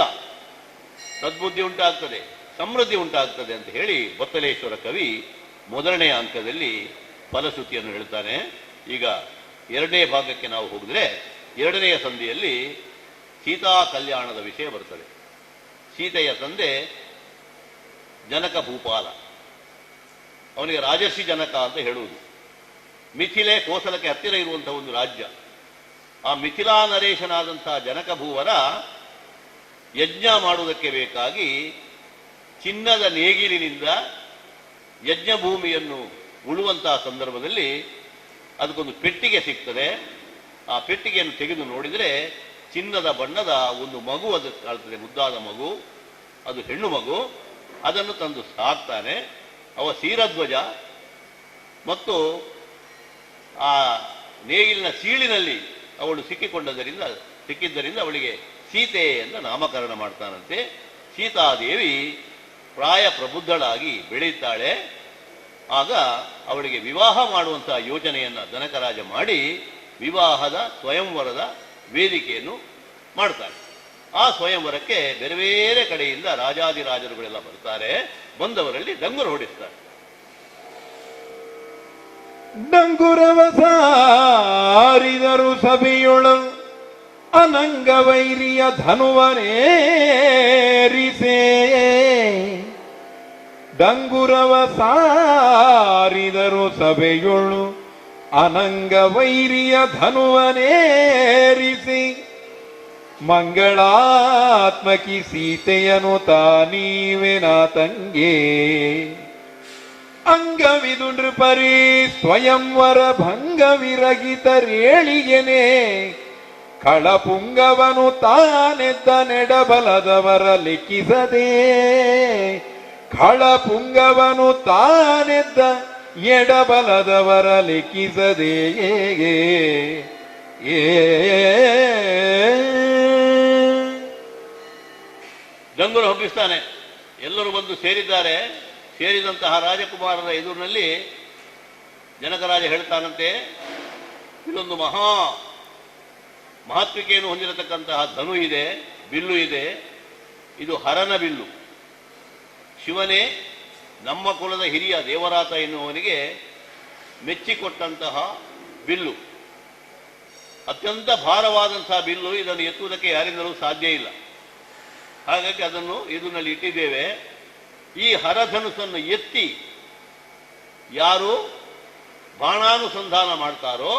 ಸದ್ಬುದ್ಧಿ ಉಂಟಾಗ್ತದೆ, ಸಮೃದ್ಧಿ ಉಂಟಾಗ್ತದೆ ಅಂತ ಹೇಳಿ ಬತ್ತಲೇಶ್ವರ ಕವಿ ಮೊದಲನೆಯ ಅಂಕದಲ್ಲಿ ಫಲಶ್ರುತಿಯನ್ನು ಹೇಳ್ತಾನೆ. ಈಗ ಎರಡನೇ ಭಾಗಕ್ಕೆ ನಾವು ಹೋಗಿದ್ರೆ ಎರಡನೆಯ ಸಂಧಿಯಲ್ಲಿ ಸೀತಾ ಕಲ್ಯಾಣದ ವಿಷಯ ಬರ್ತದೆ. ಸೀತೆಯ ತಂದೆ ಜನಕ ಭೂಪಾಲ, ಅವನಿಗೆ ರಾಜರ್ಷಿ ಜನಕ ಅಂತ ಹೇಳುವುದು. ಮಿಥಿಲೆ ಕೋಸಲಕ್ಕೆ ಹತ್ತಿರ ಇರುವಂತಹ ಒಂದು ರಾಜ್ಯ. ಆ ಮಿಥಿಲಾ ನರೇಶನಾದಂತಹ ಜನಕ ಭೂವರ ಯಜ್ಞ ಮಾಡುವುದಕ್ಕೆ ಬೇಕಾಗಿ ಚಿನ್ನದ ನೇಗಿಲಿನಿಂದ ಯಜ್ಞ ಭೂಮಿಯನ್ನು ಉಳುವಂತಹ ಸಂದರ್ಭದಲ್ಲಿ ಅದಕ್ಕೊಂದು ಪೆಟ್ಟಿಗೆ ಸಿಗ್ತದೆ. ಆ ಪೆಟ್ಟಿಗೆಯನ್ನು ತೆಗೆದು ನೋಡಿದರೆ ಚಿನ್ನದ ಬಣ್ಣದ ಒಂದು ಮಗು ಅದು ಕಾಣ್ತದೆ, ಮುದ್ದಾದ ಮಗು, ಅದು ಹೆಣ್ಣು ಮಗು. ಅದನ್ನು ತಂದು ಸಾಕ್ತಾನೆ. ಅವ ಕ್ಷೀರಧ್ವಜ ಮತ್ತು ಆ ನೇಗಿಲಿನ ಸೀಳಿನಲ್ಲಿ ಅವಳು ಸಿಕ್ಕಿದ್ದರಿಂದ ಅವಳಿಗೆ ಸೀತೆ ಎಂದು ನಾಮಕರಣ ಮಾಡ್ತಾನಂತೆ. ಸೀತಾದೇವಿ ಪ್ರಾಯ ಪ್ರಬುದ್ಧಳಾಗಿ ಬೆಳೆಯುತ್ತಾಳೆ. ಆಗ ಅವಳಿಗೆ ವಿವಾಹ ಮಾಡುವಂತಹ ಯೋಜನೆಯನ್ನು ಜನಕರಾಜ ಮಾಡಿ ವಿವಾಹದ ಸ್ವಯಂವರದ ವೇದಿಕೆಯನ್ನು ಮಾಡ್ತಾನೆ. ಆ ಸ್ವಯಂವರಕ್ಕೆ ಬೇರೆ ಬೇರೆ ಕಡೆಯಿಂದ ರಾಜಾದಿರಾಜರುಗಳೆಲ್ಲ ಬರ್ತಾರೆ. ಬಂದವರಲ್ಲಿ ಡಂಗುರ ಹೊಡಿಸ್ತಾರೆ. ಡಂಗುರವ ಸಾರಿದರು ಸಭೆಯೊಳನು ಅನಂಗವೈರಿಯ ಧನುವನೇರಿಸೇ ಡಂಗುರವ ಸಾರಿದರು ಸಭೆಯೊಳು ಅನಂಗವೈರಿಯ ಧನುವನೇರಿಸಿ ಮಂಗಳಾತ್ಮಕಿ ಸೀತೆಯನು ತಾನೀವೆನ ತಂಗೆ ಅಂಗವಿದು ನೃಪರಿ ಸ್ವಯಂವರ ಭಂಗವಿರಗಿತರೇಳಿಗೆನೆ ಕಳಪುಂಗವನು ತಾನೆದ್ದ ನೆಡಬಲದವರ ಲೆಕ್ಕಿಸದೆ ಕಳಪುಂಗವನು ತಾನೆದ್ದ ಎಡಬಲದವರ ಲೆಕ್ಕಿಸದೆ ಡಂಗುರ ಹಬ್ಬಿಸ್ತಾನೆ. ಎಲ್ಲರೂ ಬಂದು ಸೇರಿದ್ದಾರೆ. ಸೇರಿದಂತಹ ರಾಜಕುಮಾರರ ಎದುರಿನಲ್ಲಿ ಜನಕರಾಜ ಹೇಳ್ತಾನಂತೆ, ಇದೊಂದು ಮಹತ್ವಿಕೆಯನ್ನು ಹೊಂದಿರತಕ್ಕಂತಹ ಧನು ಇದೆ, ಬಿಲ್ಲು ಇದೆ. ಇದು ಹರನ ಬಿಲ್ಲು. ಶಿವನೇ ನಮ್ಮ ಕುಲದ ಹಿರಿಯ ದೇವರಾತ ಎನ್ನುವನಿಗೆ ಮೆಚ್ಚಿಕೊಟ್ಟಂತಹ ಬಿಲ್ಲು. ಅತ್ಯಂತ ಭಾರವಾದಂತಹ ಬಿಲ್ಲು. ಇದನ್ನು ಎತ್ತುವುದಕ್ಕೆ ಯಾರಿಂದಲೂ ಸಾಧ್ಯ ಇಲ್ಲ. ಹಾಗಾಗಿ ಅದನ್ನು ಇದರಲ್ಲಿ ಇಟ್ಟಿದ್ದೇವೆ. ಈ ಹರಧನುಸನ್ನು ಎತ್ತಿ ಯಾರು ಬಾಣಾನುಸಂಧಾನ ಮಾಡ್ತಾರೋ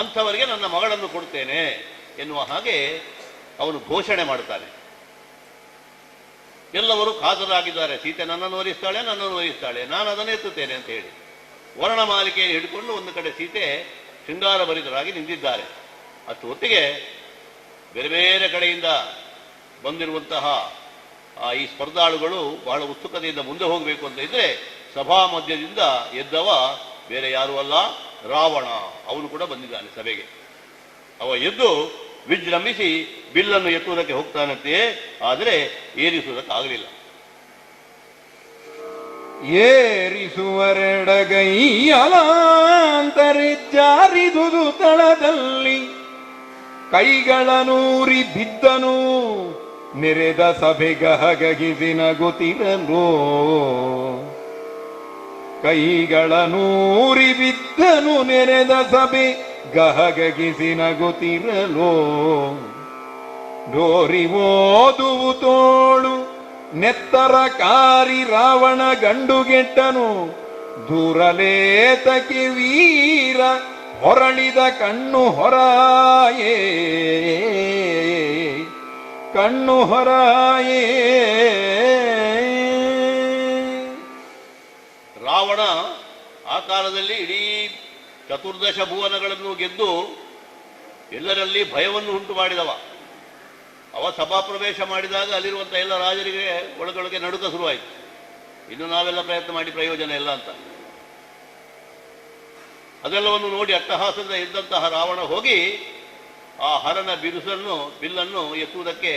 ಅಂಥವರಿಗೆ ನನ್ನ ಮಗಳನ್ನು ಕೊಡ್ತೇನೆ ಎನ್ನುವ ಹಾಗೆ ಅವನು ಘೋಷಣೆ ಮಾಡ್ತಾನೆ. ಎಲ್ಲವರು ಕಾತರಾಗಿದ್ದಾರೆ. ಸೀತೆ ನನ್ನನ್ನು ವರಿಸ್ತಾಳೆ, ನಾನು ಅದನ್ನು ಎತ್ತುತ್ತೇನೆ ಅಂತ ಹೇಳಿ ವರ್ಣಮಾಲಿಕೆಯನ್ನು ಹಿಡ್ಕೊಂಡು ಒಂದು ಕಡೆ ಸೀತೆ ಶೃಂಗಾರ ಭರಿತರಾಗಿ ನಿಂತಿದ್ದಾರೆ. ಅಷ್ಟು ಹೊತ್ತಿಗೆ ಬೇರೆ ಬೇರೆ ಕಡೆಯಿಂದ ಬಂದಿರುವಂತಹ ಈ ಸ್ಪರ್ಧಾಳುಗಳು ಬಹಳ ಉತ್ಸುಕತೆಯಿಂದ ಮುಂದೆ ಹೋಗಬೇಕು ಅಂತ ಇದ್ರೆ ಸಭಾ ಮಧ್ಯದಿಂದ ಎದ್ದವ ಬೇರೆ ಯಾರೂ ಅಲ್ಲ, ರಾವಣ. ಅವನು ಕೂಡ ಬಂದಿದ್ದಾನೆ ಸಭೆಗೆ. ಅವ ಎದ್ದು ವಿಜೃಂಭಿಸಿ ಬಿಲ್ಲನ್ನು ಎತ್ತುವುದಕ್ಕೆ ಹೋಗ್ತಾನಂತೆ. ಆದರೆ ಏರಿಸುವುದಕ್ಕಾಗಲಿಲ್ಲ. ಏರಿಸುವರೆಡಗೈಯಲಾಂತರೆ ಜಾರಿದುದು ತಳದಲ್ಲಿ ಕೈಗಳನೂರಿ ಬಿದ್ದನು ನೆರೆದ ಸಭೆ ಗಹಗಹಿಸಿ ನಗುತ್ತಿರಲು ಕೈಗಳನೂರಿ ಬಿದ್ದನು ನೆರೆದ ಸಭೆ ಗಹಗಹಿಸಿ ನಗುತ್ತಿರಲು ಡೋರಿ ಓದುವು ತೋಳು ನೆತ್ತರ ಕಾರಿ ರಾವಣ ಗಂಡುಗೆಟ್ಟನು ದೂರಲೇತಕ್ಕೆ ವೀರ ಹೊರಳಿದ ಕಣ್ಣು ಹೊರಾಯೇ ಕಣ್ಣು ಹೊರಾಯೇ. ರಾವಣ ಆ ಕಾಲದಲ್ಲಿ ಇಡೀ ಚತುರ್ದಶ ಭುವನಗಳನ್ನು ಗೆದ್ದು ಎಲ್ಲರಲ್ಲಿ ಭಯವನ್ನು ಉಂಟು ಮಾಡಿದವ. ಅವ ಸಭಾಪ್ರವೇಶ ಮಾಡಿದಾಗ ಅಲ್ಲಿರುವಂಥ ಎಲ್ಲ ರಾಜರಿಗೆ ಒಳಗೊಳಗೆ ನಡುಕ ಶುರುವಾಯಿತು. ಇನ್ನು ನಾವೆಲ್ಲ ಪ್ರಯತ್ನ ಮಾಡಿ ಪ್ರಯೋಜನ ಇಲ್ಲ ಅಂತ. ಅದೆಲ್ಲವನ್ನು ನೋಡಿ ಅಟ್ಟಹಾಸದಿಂದ ಇದ್ದಂತಹ ರಾವಣ ಹೋಗಿ ಆ ಹರನ ಬಿಲ್ಲನ್ನು ಎತ್ತುವುದಕ್ಕೆ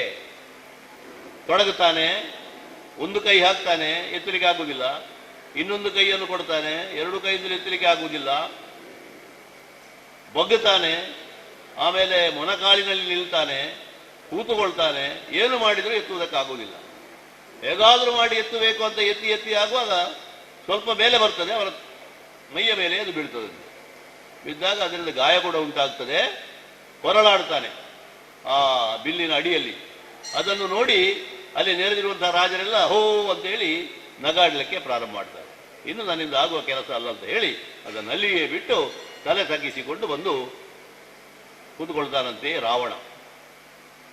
ತೊಡಗುತ್ತಾನೆ. ಒಂದು ಕೈ ಹಾಕ್ತಾನೆ, ಎತ್ತಲಿಕ್ಕೆ ಆಗುವುದಿಲ್ಲ. ಇನ್ನೊಂದು ಕೈಯನ್ನು ಕೊಡ್ತಾನೆ, ಎರಡು ಕೈಯಿಂದಲೂ ಎತ್ತಲಿಕ್ಕೆ ಆಗುವುದಿಲ್ಲ. ಬಗ್ಗುತ್ತಾನೆ, ಆಮೇಲೆ ಮೊನಕಾಲಿನಲ್ಲಿ ನಿಲ್ತಾನೆ, ಕೂತುಕೊಳ್ತಾನೆ. ಏನು ಮಾಡಿದರೂ ಎತ್ತುವುದಕ್ಕಾಗುವುದಿಲ್ಲ. ಹೇಗಾದರೂ ಮಾಡಿ ಎತ್ತಬೇಕು ಅಂತ ಎತ್ತಿ ಆಗುವಾಗ ಸ್ವಲ್ಪ ಮೇಲೆ ಬರ್ತದೆ, ಅವರ ಮೈಯ ಮೇಲೆ ಅದು ಬೀಳ್ತದೆ. ಬಿದ್ದಾಗ ಅದರಿಂದ ಗಾಯ ಕೂಡ ಉಂಟಾಗ್ತದೆ. ಹೊರಳಾಡ್ತಾನೆ ಆ ಬಿಲ್ಲಿನ ಅಡಿಯಲ್ಲಿ. ಅದನ್ನು ನೋಡಿ ಅಲ್ಲಿ ನೆರೆದಿರುವಂತಹ ರಾಜರೆಲ್ಲ ಹೋ ಅಂತೇಳಿ ನಗಾಡಲಿಕ್ಕೆ ಪ್ರಾರಂಭ ಮಾಡ್ತಾರೆ. ಇನ್ನು ನನ್ನಿಂದ ಆಗುವ ಕೆಲಸ ಅಲ್ಲ ಅಂತ ಹೇಳಿ ಅದನ್ನು ಅಲ್ಲಿಯೇ ಬಿಟ್ಟು ತಲೆ ತಗ್ಗಿಸಿಕೊಂಡು ಬಂದು ಕೂತ್ಕೊಳ್ತಾನಂತೆ ರಾವಣ.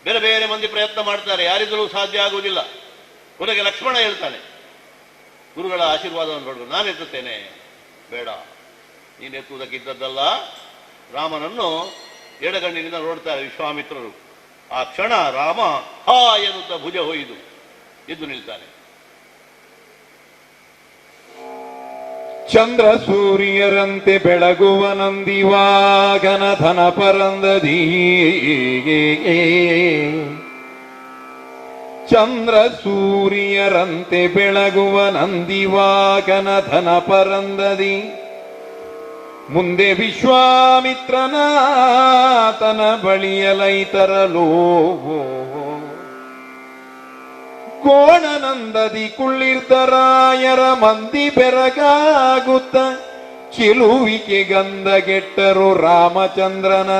ಬೇರೆ ಬೇರೆ ಮಂದಿ ಪ್ರಯತ್ನ ಮಾಡ್ತಾರೆ, ಯಾರಿಂದಲೂ ಸಾಧ್ಯ ಆಗುವುದಿಲ್ಲ. ಕೊನೆಗೆ ಲಕ್ಷ್ಮಣ ಹೇಳ್ತಾನೆ, ಗುರುಗಳ ಆಶೀರ್ವಾದವನ್ನು ನೋಡ್ಕೊಂಡು ನಾನು ಎತ್ತುತ್ತೇನೆ. ಬೇಡ, ನೀನು ಎತ್ತುವುದಕ್ಕಿದ್ದದ್ದಲ್ಲ. ರಾಮನನ್ನು ಎಡಗಣ್ಣಿನಿಂದ ನೋಡ್ತಾರೆ ವಿಶ್ವಾಮಿತ್ರರು. ಆ ಕ್ಷಣ ರಾಮ ಹಾ ಎನ್ನುತ್ತಾ ಭುಜ ಹೊಯ್ದು ಎದ್ದು ನಿಲ್ತಾನೆ. ಚಂದ್ರ ಸೂರ್ಯರಂತೆ ಬೆಳಗುವ ನಂದಿವಾಗನ ಧನ ಪರಂದದಿ ಚಂದ್ರ ಸೂರ್ಯರಂತೆ ಬೆಳಗುವ ನಂದಿವಾಗನ ಧನ ಪರಂದದಿ ಮುಂದೆ ವಿಶ್ವಾಮಿತ್ರನಾತನ ಬಳಿಯಲೈತರಲೋ ಕೋಣನಂದದಿ ಕುಳ್ಳಿರ್ದರಾಯರ ಮಂದಿ ಬೆರಗಾಗುತ್ತ ಚಿಲುವಿಕೆ ಗಂಧಗೆಟ್ಟರು ರಾಮಚಂದ್ರನ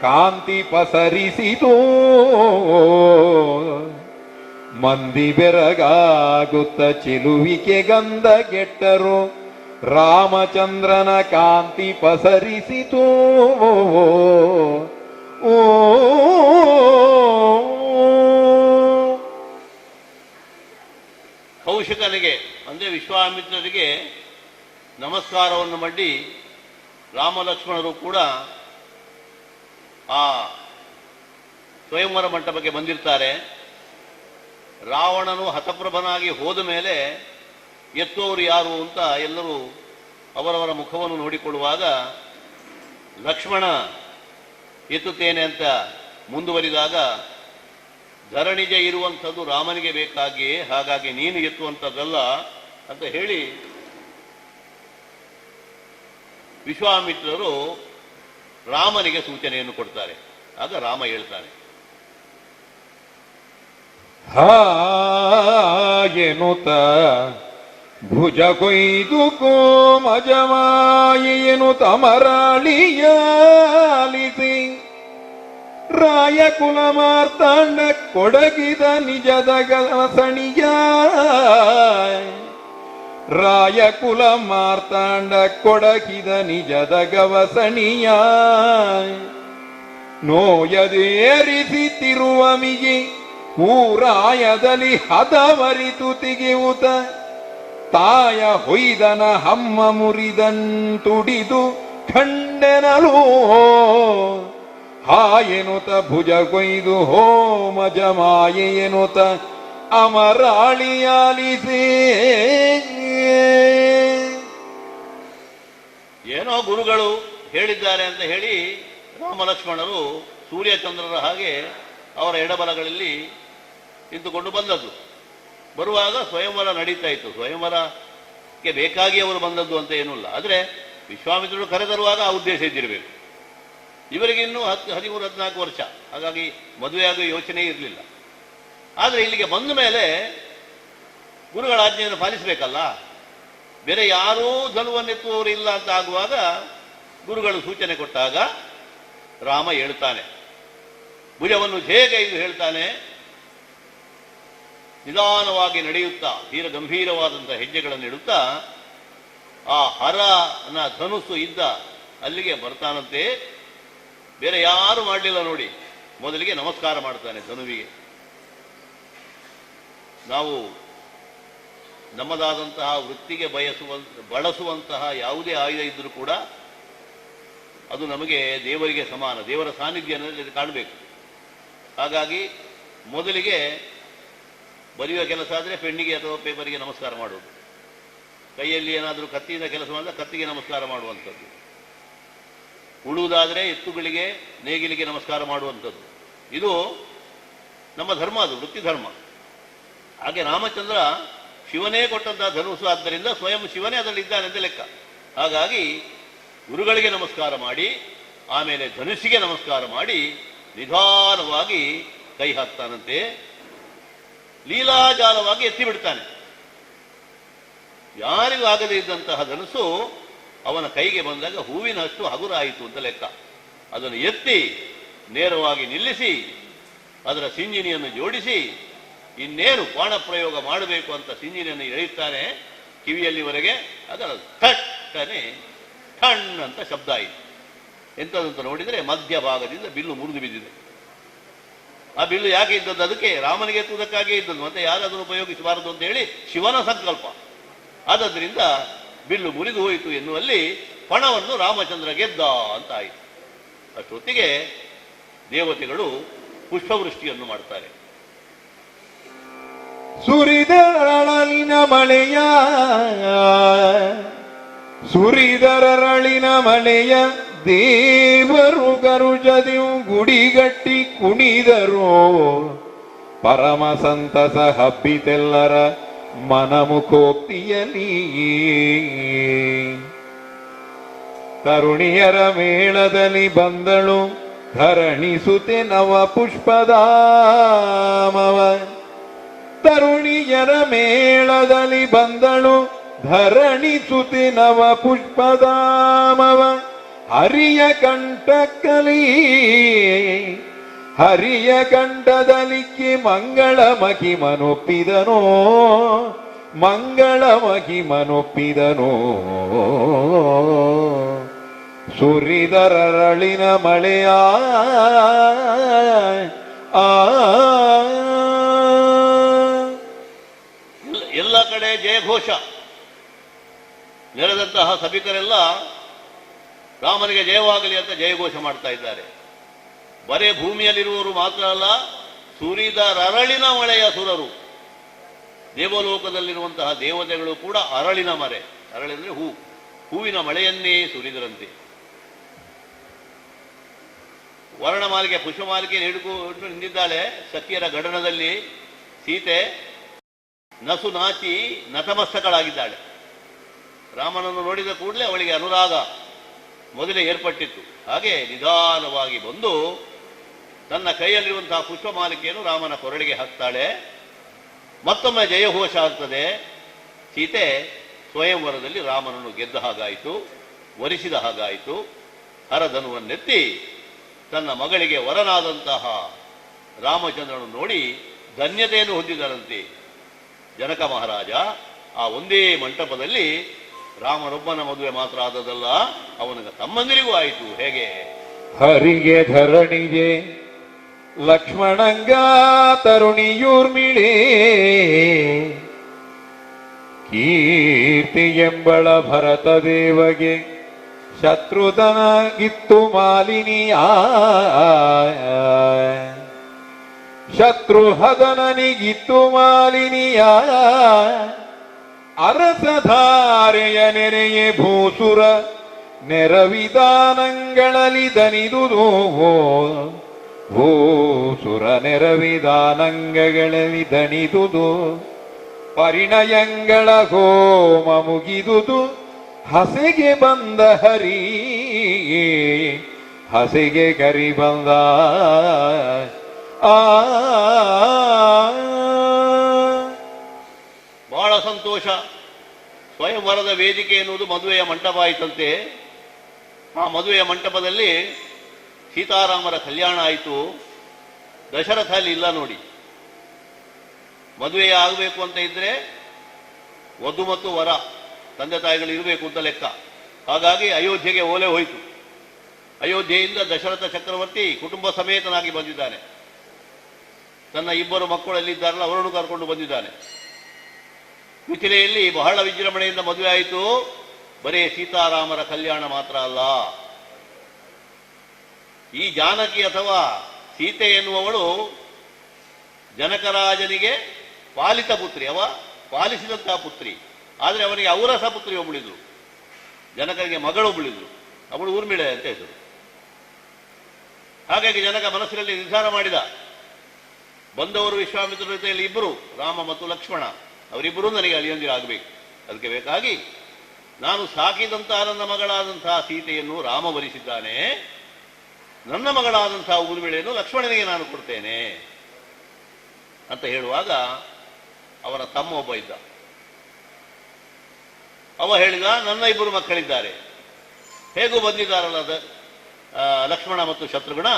ಕಾಂತಿ ಪಸರಿಸಿತು. ಮಂದಿ ಬೆರಗಾಗುತ್ತ ಚೆಲುವಿಕೆ ಗಂಧ ಗೆಟ್ಟರು. ರಾಮಚಂದ್ರನ ಕಾಂತಿ ಪಸರಿಸಿತು. ಓ ಕೌಶಿಕನಿಗೆ ಅಂದರೆ ವಿಶ್ವಾಮಿತ್ರರಿಗೆ ನಮಸ್ಕಾರವನ್ನು ಮಾಡಿ ರಾಮಲಕ್ಷ್ಮಣರು ಕೂಡ ಆ ಸ್ವಯಂವರ ಮಂಟಪಕ್ಕೆ ಬಂದಿರ್ತಾರೆ. ರಾವಣನು ಹತಪ್ರಭನಾಗಿ ಹೋದ ಮೇಲೆ ಎತ್ತುವವರು ಯಾರು ಅಂತ ಎಲ್ಲರೂ ಅವರವರ ಮುಖವನ್ನು ನೋಡಿಕೊಳ್ಳುವಾಗ ಲಕ್ಷ್ಮಣ ಎತ್ತುತ್ತೇನೆ ಅಂತ ಮುಂದುವರಿದಾಗ ಧರಣಿಜ ಇರುವಂಥದ್ದು ರಾಮನಿಗೆ ಬೇಕಾಗಿಯೇ, ಹಾಗಾಗಿ ನೀನು ಎತ್ತುವಂಥದ್ದಲ್ಲ ಅಂತ ಹೇಳಿ ವಿಶ್ವಾಮಿತ್ರರು ರಾಮನಿಗೆ ಸೂಚನೆಯನ್ನು ಕೊಡ್ತಾರೆ. ಆಗ ರಾಮ ಹೇಳ್ತಾನೆ, ಎನ್ನುತ್ತ ಭುಜ ಕೊಯ್ದು ಕೋಮಜಮಾಯಿಯನು ತಮರಾಳಿಯಾಲಿಸಿ ರಾಯ ಕುಲ ಮಾರ್ತಾಂಡ ಕೊಡಗಿದ ನಿಜದ ಗಸಣಿಯ. ರಾಯ ಕುಲ ಮಾರ್ತಾಂಡ ಕೊಡಗಿದ ನಿಜದ ಗವಸಣಿಯ. ನೋಯದೇರಿಸಿ ತಿರುವಮಿಗೆ ಊರಾಯದಲ್ಲಿ ಹದವರಿತು ತೆಗೆಯುತ್ತ ತಾಯ ಹೊಯ್ದನ ಹಮ್ಮ ಮುರಿದಂತುಡಿದು ಖಂಡೆನಲು. ಹಾಯೆನುತ ಭುಜ ಕೊಯ್ದು ಹೋಮಜ ಮಾಯೆ ಎನ್ನುತ್ತ ಅಮರಾಳಿಯಾಲಿಸೇ. ಏನೋ ಗುರುಗಳು ಹೇಳಿದ್ದಾರೆ ಅಂತ ಹೇಳಿ ರಾಮಲಕ್ಷ್ಮಣರು ಸೂರ್ಯಚಂದ್ರರ ಹಾಗೆ ಅವರ ಎಡಬಲಗಳಲ್ಲಿ ನಿಂತುಕೊಂಡು ಬಂದದ್ದು. ಬರುವಾಗ ಸ್ವಯಂವರ ನಡೀತಾ ಇತ್ತು. ಸ್ವಯಂವರಕ್ಕೆ ಬೇಕಾಗಿ ಅವರು ಬಂದದ್ದು ಅಂತ ಏನೂ ಇಲ್ಲ. ಆದರೆ ವಿಶ್ವಾಮಿತ್ರರು ಕರೆತರುವಾಗ ಆ ಉದ್ದೇಶ ಇದ್ದಿರಬೇಕು. ಇವರಿಗಿನ್ನೂ 13-14 ವರ್ಷ, ಹಾಗಾಗಿ ಮದುವೆಯಾಗುವ ಯೋಚನೆ ಇರಲಿಲ್ಲ. ಆದರೆ ಇಲ್ಲಿಗೆ ಬಂದ ಮೇಲೆ ಗುರುಗಳ ಆಜ್ಞೆಯನ್ನು ಪಾಲಿಸಬೇಕಲ್ಲ. ಬೇರೆ ಯಾರೂ ಧನುವನ್ನೆತ್ತುವವರು ಇಲ್ಲ ಅಂತ ಆಗುವಾಗ ಗುರುಗಳು ಸೂಚನೆ ಕೊಟ್ಟಾಗ ರಾಮ ಹೇಳ್ತಾನೆ, ಭುಜವನ್ನು ಹೇಗೈದು ಹೇಳ್ತಾನೆ. ನಿಧಾನವಾಗಿ ನಡೆಯುತ್ತಾ ತೀರ ಗಂಭೀರವಾದಂಥ ಹೆಜ್ಜೆಗಳನ್ನು ಇಡುತ್ತಾ ಆ ಹರನ ಧನುಸ್ಸು ಇದ್ದ ಅಲ್ಲಿಗೆ ಬರ್ತಾನಂತೆ. ಬೇರೆ ಯಾರು ಮಾಡಲಿಲ್ಲ ನೋಡಿ. ಮೊದಲಿಗೆ ನಮಸ್ಕಾರ ಮಾಡ್ತಾನೆ ಧನುವಿಗೆ. ನಾವು ನಮ್ಮದಾದಂತಹ ವೃತ್ತಿಗೆ ಬಳಸುವಂತಹ ಯಾವುದೇ ಆಯುಧ ಇದ್ದರೂ ಕೂಡ ಅದು ನಮಗೆ ದೇವರಿಗೆ ಸಮಾನ, ದೇವರ ಸಾನ್ನಿಧ್ಯ ಅನ್ನೋದು ಕಾಣಬೇಕು. ಹಾಗಾಗಿ ಮೊದಲಿಗೆ ಬರೆಯುವ ಕೆಲಸ ಆದರೆ ಪೆನ್ನಿಗೆ ಅಥವಾ ಪೇಪರಿಗೆ ನಮಸ್ಕಾರ ಮಾಡುವುದು, ಕೈಯಲ್ಲಿ ಏನಾದರೂ ಕತ್ತಿಯಿಂದ ಕೆಲಸ ಮಾಡಿದ್ರೆ ಕತ್ತಿಗೆ ನಮಸ್ಕಾರ ಮಾಡುವಂಥದ್ದು, ಉಳುವುದಾದರೆ ಎತ್ತುಗಳಿಗೆ ನೇಗಿಲಿಗೆ ನಮಸ್ಕಾರ ಮಾಡುವಂಥದ್ದು. ಇದು ನಮ್ಮ ಧರ್ಮ, ಅದು ವೃತ್ತಿ ಧರ್ಮ. ಹಾಗೆ ರಾಮಚಂದ್ರ ಶಿವನೇ ಕೊಟ್ಟಂತಹ ಧನುಸ್ಸು, ಆದ್ದರಿಂದ ಸ್ವಯಂ ಶಿವನೇ ಅದರಲ್ಲಿ ಇದ್ದಾನೆ ಅಂತ ಲೆಕ್ಕ. ಹಾಗಾಗಿ ಗುರುಗಳಿಗೆ ನಮಸ್ಕಾರ ಮಾಡಿ ಆಮೇಲೆ ಧನುಸ್ಸಿಗೆ ನಮಸ್ಕಾರ ಮಾಡಿ ನಿಧಾನವಾಗಿ ಕೈ ಹಾಕ್ತಾನಂತೆ. ಲೀಲಾಜಾಲವಾಗಿ ಎತ್ತಿ ಬಿಡ್ತಾನೆ. ಯಾರಿಗೂ ಆಗದೇ ಇದ್ದಂತಹ ಧನುಸ್ಸು ಅವನ ಕೈಗೆ ಬಂದಾಗ ಹೂವಿನಷ್ಟು ಹಗುರಾಯಿತು ಅಂತ ಲೆಕ್ಕ. ಅದನ್ನು ಎತ್ತಿ ನೇರವಾಗಿ ನಿಲ್ಲಿಸಿ ಅದರ ಸಿಂಜಿನಿಯನ್ನು ಜೋಡಿಸಿ ಇನ್ನೇನು ಬಾಣ ಪ್ರಯೋಗ ಮಾಡಬೇಕು ಅಂತ ಸಿಂಜಿನಿಯನ್ನು ಎಳೆಯುತ್ತಾನೆ ಕಿವಿಯಲ್ಲಿವರೆಗೆ. ಅದರ ಥಟ್ಟನೆ ಠಣ್ ಅಂತ ಶಬ್ದ ಆಯಿತು. ಎಂಥದಂತ ನೋಡಿದರೆ ಮಧ್ಯಭಾಗದಿಂದ ಬಿಲ್ಲು ಮುರಿದು ಬಿದ್ದಿದೆ. ಆ ಬಿಲ್ಲು ಯಾಕೆ ಇದ್ದದ್ದು? ಅದಕ್ಕೆ ರಾಮನಿಗೆ ಎತ್ತುವುದಕ್ಕಾಗಿಯೇ ಇದ್ದದ್ದು, ಮತ್ತೆ ಯಾರು ಅದನ್ನು ಉಪಯೋಗಿಸಬಾರದು ಅಂತ ಹೇಳಿ ಶಿವನ ಸಂಕಲ್ಪ. ಆದ್ದರಿಂದ ಬಿಲ್ಲು ಮುರಿದು ಹೋಯಿತು ಎನ್ನುವಲ್ಲಿ ಪಣವನ್ನು ರಾಮಚಂದ್ರ ಗೆದ್ದ ಅಂತ ಆಯಿತು. ಅಷ್ಟೊತ್ತಿಗೆ ದೇವತೆಗಳು ಪುಷ್ಪವೃಷ್ಟಿಯನ್ನು ಮಾಡ್ತಾರೆ. ಸುರಿದರಳಿನ ಮಳೆಯ ಸುರಿದರಳಿನ ಮಳೆಯ ದೇವರು ಗರುಜದಿವು ಗುಡಿಗಟ್ಟಿ ಕುಣಿದರು. ಪರಮ ಸಂತಸ ಹಬ್ಬಿತೆಲ್ಲರ ಮನಮುಖೋಕ್ತಿಯಲಿ. ತರುಣಿಯರ ಮೇಳದಲ್ಲಿ ಬಂದಳು ಧರಣಿಸುತ್ತೆ ನವ ಪುಷ್ಪಧಾಮವ. ತರುಣಿಯರ ಮೇಳದಲ್ಲಿ ಬಂದಳು ಧರಣಿಸುತ್ತೆ ನವ ಪುಷ್ಪಧಾಮವ. ಹರಿಯ ಕಂಠಕಲಿ ಹರಿಯ ಕಂಠದಲಿಕ್ಕೆ ಮಂಗಳ ಮಹಿಮನೊಪ್ಪಿದನೋ ಮಂಗಳ ಮಹಿಮನೊಪ್ಪಿದನೋ ಸುರಿದರರಳಿನ ಮಳೆಯ ಎಲ್ಲ ಕಡೆ ಜಯಘೋಷ. ನೆರೆದಂತಹ ಸಭಿಕರೆಲ್ಲ ರಾಮನಿಗೆ ಜಯವಾಗಲಿ ಅಂತ ಜಯಘೋಷ ಮಾಡ್ತಾ ಇದ್ದಾರೆ. ಬರೇ ಭೂಮಿಯಲ್ಲಿರುವವರು ಮಾತ್ರ ಅಲ್ಲ, ಸುರಿದರರಳಿನ ಮಳೆಯ ಸುರರು, ದೇವಲೋಕದಲ್ಲಿರುವಂತಹ ದೇವತೆಗಳು ಕೂಡ ಅರಳಿನ ಮರೆ, ಅರಳೆಂದ್ರೆ ಹೂವಿನ ಮಳೆಯನ್ನೇ ಸುರಿದರಂತೆ. ವರ್ಣಮಾಲಿಕೆ ಪುಷ್ಪಮಾಲಿಕೆ ಹಿಡಿದುಕೊಂಡು ನಿಂತಿದ್ದಾಳೆ ಸಖಿಯರ ಗಡನದಲ್ಲಿ. ಸೀತೆ ನಸು ನಾಚಿ ನತಮಸ್ತಕಳಾಗಿದ್ದಾಳೆ. ರಾಮನನ್ನು ನೋಡಿದ ಕೂಡಲೇ ಅವಳಿಗೆ ಅನುರಾಗ ಮೊದಲೇ ಏರ್ಪಟ್ಟಿತ್ತು. ಹಾಗೆ ನಿಧಾನವಾಗಿ ಬಂದು ತನ್ನ ಕೈಯಲ್ಲಿರುವಂತಹ ಪುಷ್ಪಮಾಲಿಕೆಯನ್ನು ರಾಮನ ಕೊರಳಿಗೆ ಹಾಕ್ತಾಳೆ. ಮತ್ತೊಮ್ಮೆ ಜಯಘೋಷ ಆಗ್ತದೆ. ಸೀತೆ ಸ್ವಯಂವರದಲ್ಲಿ ರಾಮನನ್ನು ಗೆದ್ದ ಹಾಗಾಯಿತು, ವರಿಸಿದ ಹಾಗಾಯಿತು. ಹರಧನುವನ್ನೆತ್ತಿ ತನ್ನ ಮಗಳಿಗೆ ವರನಾದಂತಹ ರಾಮಚಂದ್ರನು ನೋಡಿ ಧನ್ಯತೆಯನ್ನು ಹೊಂದಿದರಂತೆ. ಜನಕ ಮಹಾರಾಜ ಆ ಒಂದೇ ಮಂಟಪದಲ್ಲಿ ರಾಮನೊಬ್ಬನ ಮದುವೆ ಮಾತ್ರ ಆದದಲ್ಲ, ಅವನಿಗೆ ತಮ್ಮಂದಿರಿಗೂ ಆಯಿತು. ಹೇಗೆ? ಹರಿಗೆ ಧರಣಿಗೆ ಲಕ್ಷ್ಮಣಂಗ ತರುಣಿಯೂರ್ಮಿಳೆ ಕೀರ್ತಿ ಎಂಬಳ ಭರತ ದೇವಗೆ ಶತ್ರುಧನ ಇತ್ತು ಮಾಲಿನಿಯ ಶತ್ರುಹದನನಿಗಿತ್ತು ಮಾಲಿನಿಯ ಅರಸಧಾರೆಯ ನೆರೆಯೇ ಭೂಸುರ ನೆರವಿಧಾನಗಳಲ್ಲಿ ದನಿದುದು ಭೂಸುರ ನೆರವಿಧಾನಂಗಗಳಲ್ಲಿ ದಣಿದುದು ಪರಿಣಯಂಗಳ ಹೋಮ ಮುಗಿದುದು ಹಸೆಗೆ ಬಂದ ಹರಿ ಹಸೆಗೆ ಕರಿ ಬಂದ ಬಹಳ ಸಂತೋಷ. ಸ್ವಯಂವರದ ವೇದಿಕೆ ಎನ್ನುವುದು ಮದುವೆಯ ಮಂಟಪ ಆಯಿತಂತೆ. ಆ ಮದುವೆಯ ಮಂಟಪದಲ್ಲಿ ಸೀತಾರಾಮರ ಕಲ್ಯಾಣ ಆಯಿತು. ದಶರಥ ಅಲ್ಲಿ ಇಲ್ಲ ನೋಡಿ. ಮದುವೆ ಆಗಬೇಕು ಅಂತ ಇದ್ರೆ ವಧು ಮತ್ತು ವರ ತಂದೆ ತಾಯಿಗಳು ಇರಬೇಕು ಅಂತ ಲೆಕ್ಕ. ಹಾಗಾಗಿ ಅಯೋಧ್ಯೆಗೆ ಓಲೆ ಹೋಯಿತು. ಅಯೋಧ್ಯೆಯಿಂದ ದಶರಥ ಚಕ್ರವರ್ತಿ ಕುಟುಂಬ ಸಮೇತನಾಗಿ ಬಂದಿದ್ದಾನೆ. ತನ್ನ ಇಬ್ಬರು ಮಕ್ಕಳಲ್ಲಿದ್ದಾರಲ್ಲ ಅವರನ್ನು ಕರ್ಕೊಂಡು ಬಂದಿದ್ದಾನೆ. ಮಿಥಿಲೆಯಲ್ಲಿ ಬಹಳ ವಿಜೃಂಭಣೆಯಿಂದ ಮದುವೆ ಆಯಿತು. ಬರೇ ಸೀತಾರಾಮರ ಕಲ್ಯಾಣ ಮಾತ್ರ ಅಲ್ಲ, ಈ ಜಾನಕಿ ಅಥವಾ ಸೀತೆ ಎನ್ನುವವಳು ಜನಕರಾಜನಿಗೆ ಪಾಲಿತ ಪುತ್ರಿ, ಅವ ಪಾಲಿಸಿದಂತಹ ಪುತ್ರಿ. ಆದರೆ ಅವನಿಗೆ ಔರಸ ಪುತ್ರಿ ಒಬ್ಬಳಿದ್ರು, ಜನಕರಿಗೆ ಮಗಳೊಬ್ಬಳಿದ್ರು, ಅವಳು ಊರ್ಮಿಳೆ ಅಂತ ಹೆಸರು. ಹಾಗಾಗಿ ಜನಕ ಮನಸ್ಸಿನಲ್ಲಿ ನಿರ್ಧಾರ ಮಾಡಿದ, ಬಂದವರು ವಿಶ್ವಾಮಿತ್ರ ಜೊತೆಯಲ್ಲಿ ಇಬ್ಬರು, ರಾಮ ಮತ್ತು ಲಕ್ಷ್ಮಣ, ಅವರಿಬ್ಬರೂ ನನಗೆ ಅಳಿಯಂದಿರಾಗಬೇಕು. ಅದಕ್ಕೆ ಬೇಕಾಗಿ ನಾನು ಸಾಕಿದಂತಹ ನನ್ನ ಮಗಳಾದಂತಹ ಸೀತೆಯನ್ನು ರಾಮ ವರಿಸಿದ್ದಾನೆ, ನನ್ನ ಮಗಳಾದಂತಹ ಊರ್ಮಿಳೆಯನ್ನು ಲಕ್ಷ್ಮಣನಿಗೆ ನಾನು ಕೊಡ್ತೇನೆ ಅಂತ ಹೇಳುವಾಗ ಅವನ ತಮ್ಮ ಒಬ್ಬ ಇದ್ದ. ಅವ ಹೇಳಿದ, ನನ್ನ ಇಬ್ಬರು ಮಕ್ಕಳಿದ್ದಾರೆ, ಹೇಗೂ ಬಂದಿದ್ದಾರಲ್ಲ ಲಕ್ಷ್ಮಣ ಮತ್ತು ಶತ್ರುಘ್ನ,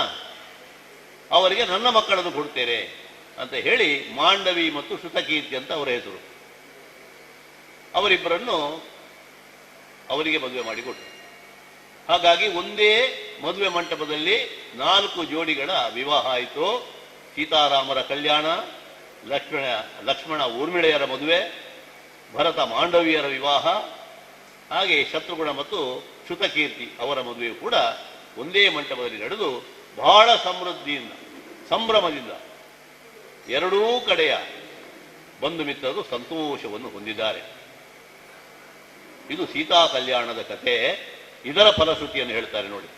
ಅವರಿಗೆ ನನ್ನ ಮಕ್ಕಳನ್ನು ಕೊಡ್ತೇನೆ ಅಂತ ಹೇಳಿ ಮಾಂಡವಿ ಮತ್ತು ಶ್ರುತಕೀರ್ತಿ ಅಂತ ಅವರ ಹೆಸರು, ಅವರಿಬ್ಬರನ್ನು ಅವರಿಗೆ ಮದುವೆ ಮಾಡಿಕೊಟ್ರು. ಹಾಗಾಗಿ ಒಂದೇ ಮದುವೆ ಮಂಟಪದಲ್ಲಿ 4 ಜೋಡಿಗಳ ವಿವಾಹ ಆಯಿತು. ಸೀತಾರಾಮರ ಕಲ್ಯಾಣ, ಲಕ್ಷ್ಮಣ ಊರ್ಮಿಳೆಯರ ಮದುವೆ, ಭರತ ಮಾಂಡವಿಯರ ವಿವಾಹ, ಹಾಗೆ ಶತ್ರುಘ್ನ ಮತ್ತು ಶ್ರುತಕೀರ್ತಿ ಅವರ ಮದುವೆ ಕೂಡ ಒಂದೇ ಮಂಟಪದಲ್ಲಿ ನಡೆದು ಬಹಳ ಸಮೃದ್ಧಿಯಿಂದ ಸಂಭ್ರಮದಿಂದ ಎರಡೂ ಕಡೆಯ ಬಂಧು ಮಿತ್ರರು ಸಂತೋಷವನ್ನು ಹೊಂದಿದ್ದಾರೆ. ಇದು ಸೀತಾ ಕಲ್ಯಾಣದ ಕಥೆ. ಇದರ ಫಲಶ್ರುತಿಯನ್ನು ಹೇಳ್ತಾರೆ ನೋಡಿ.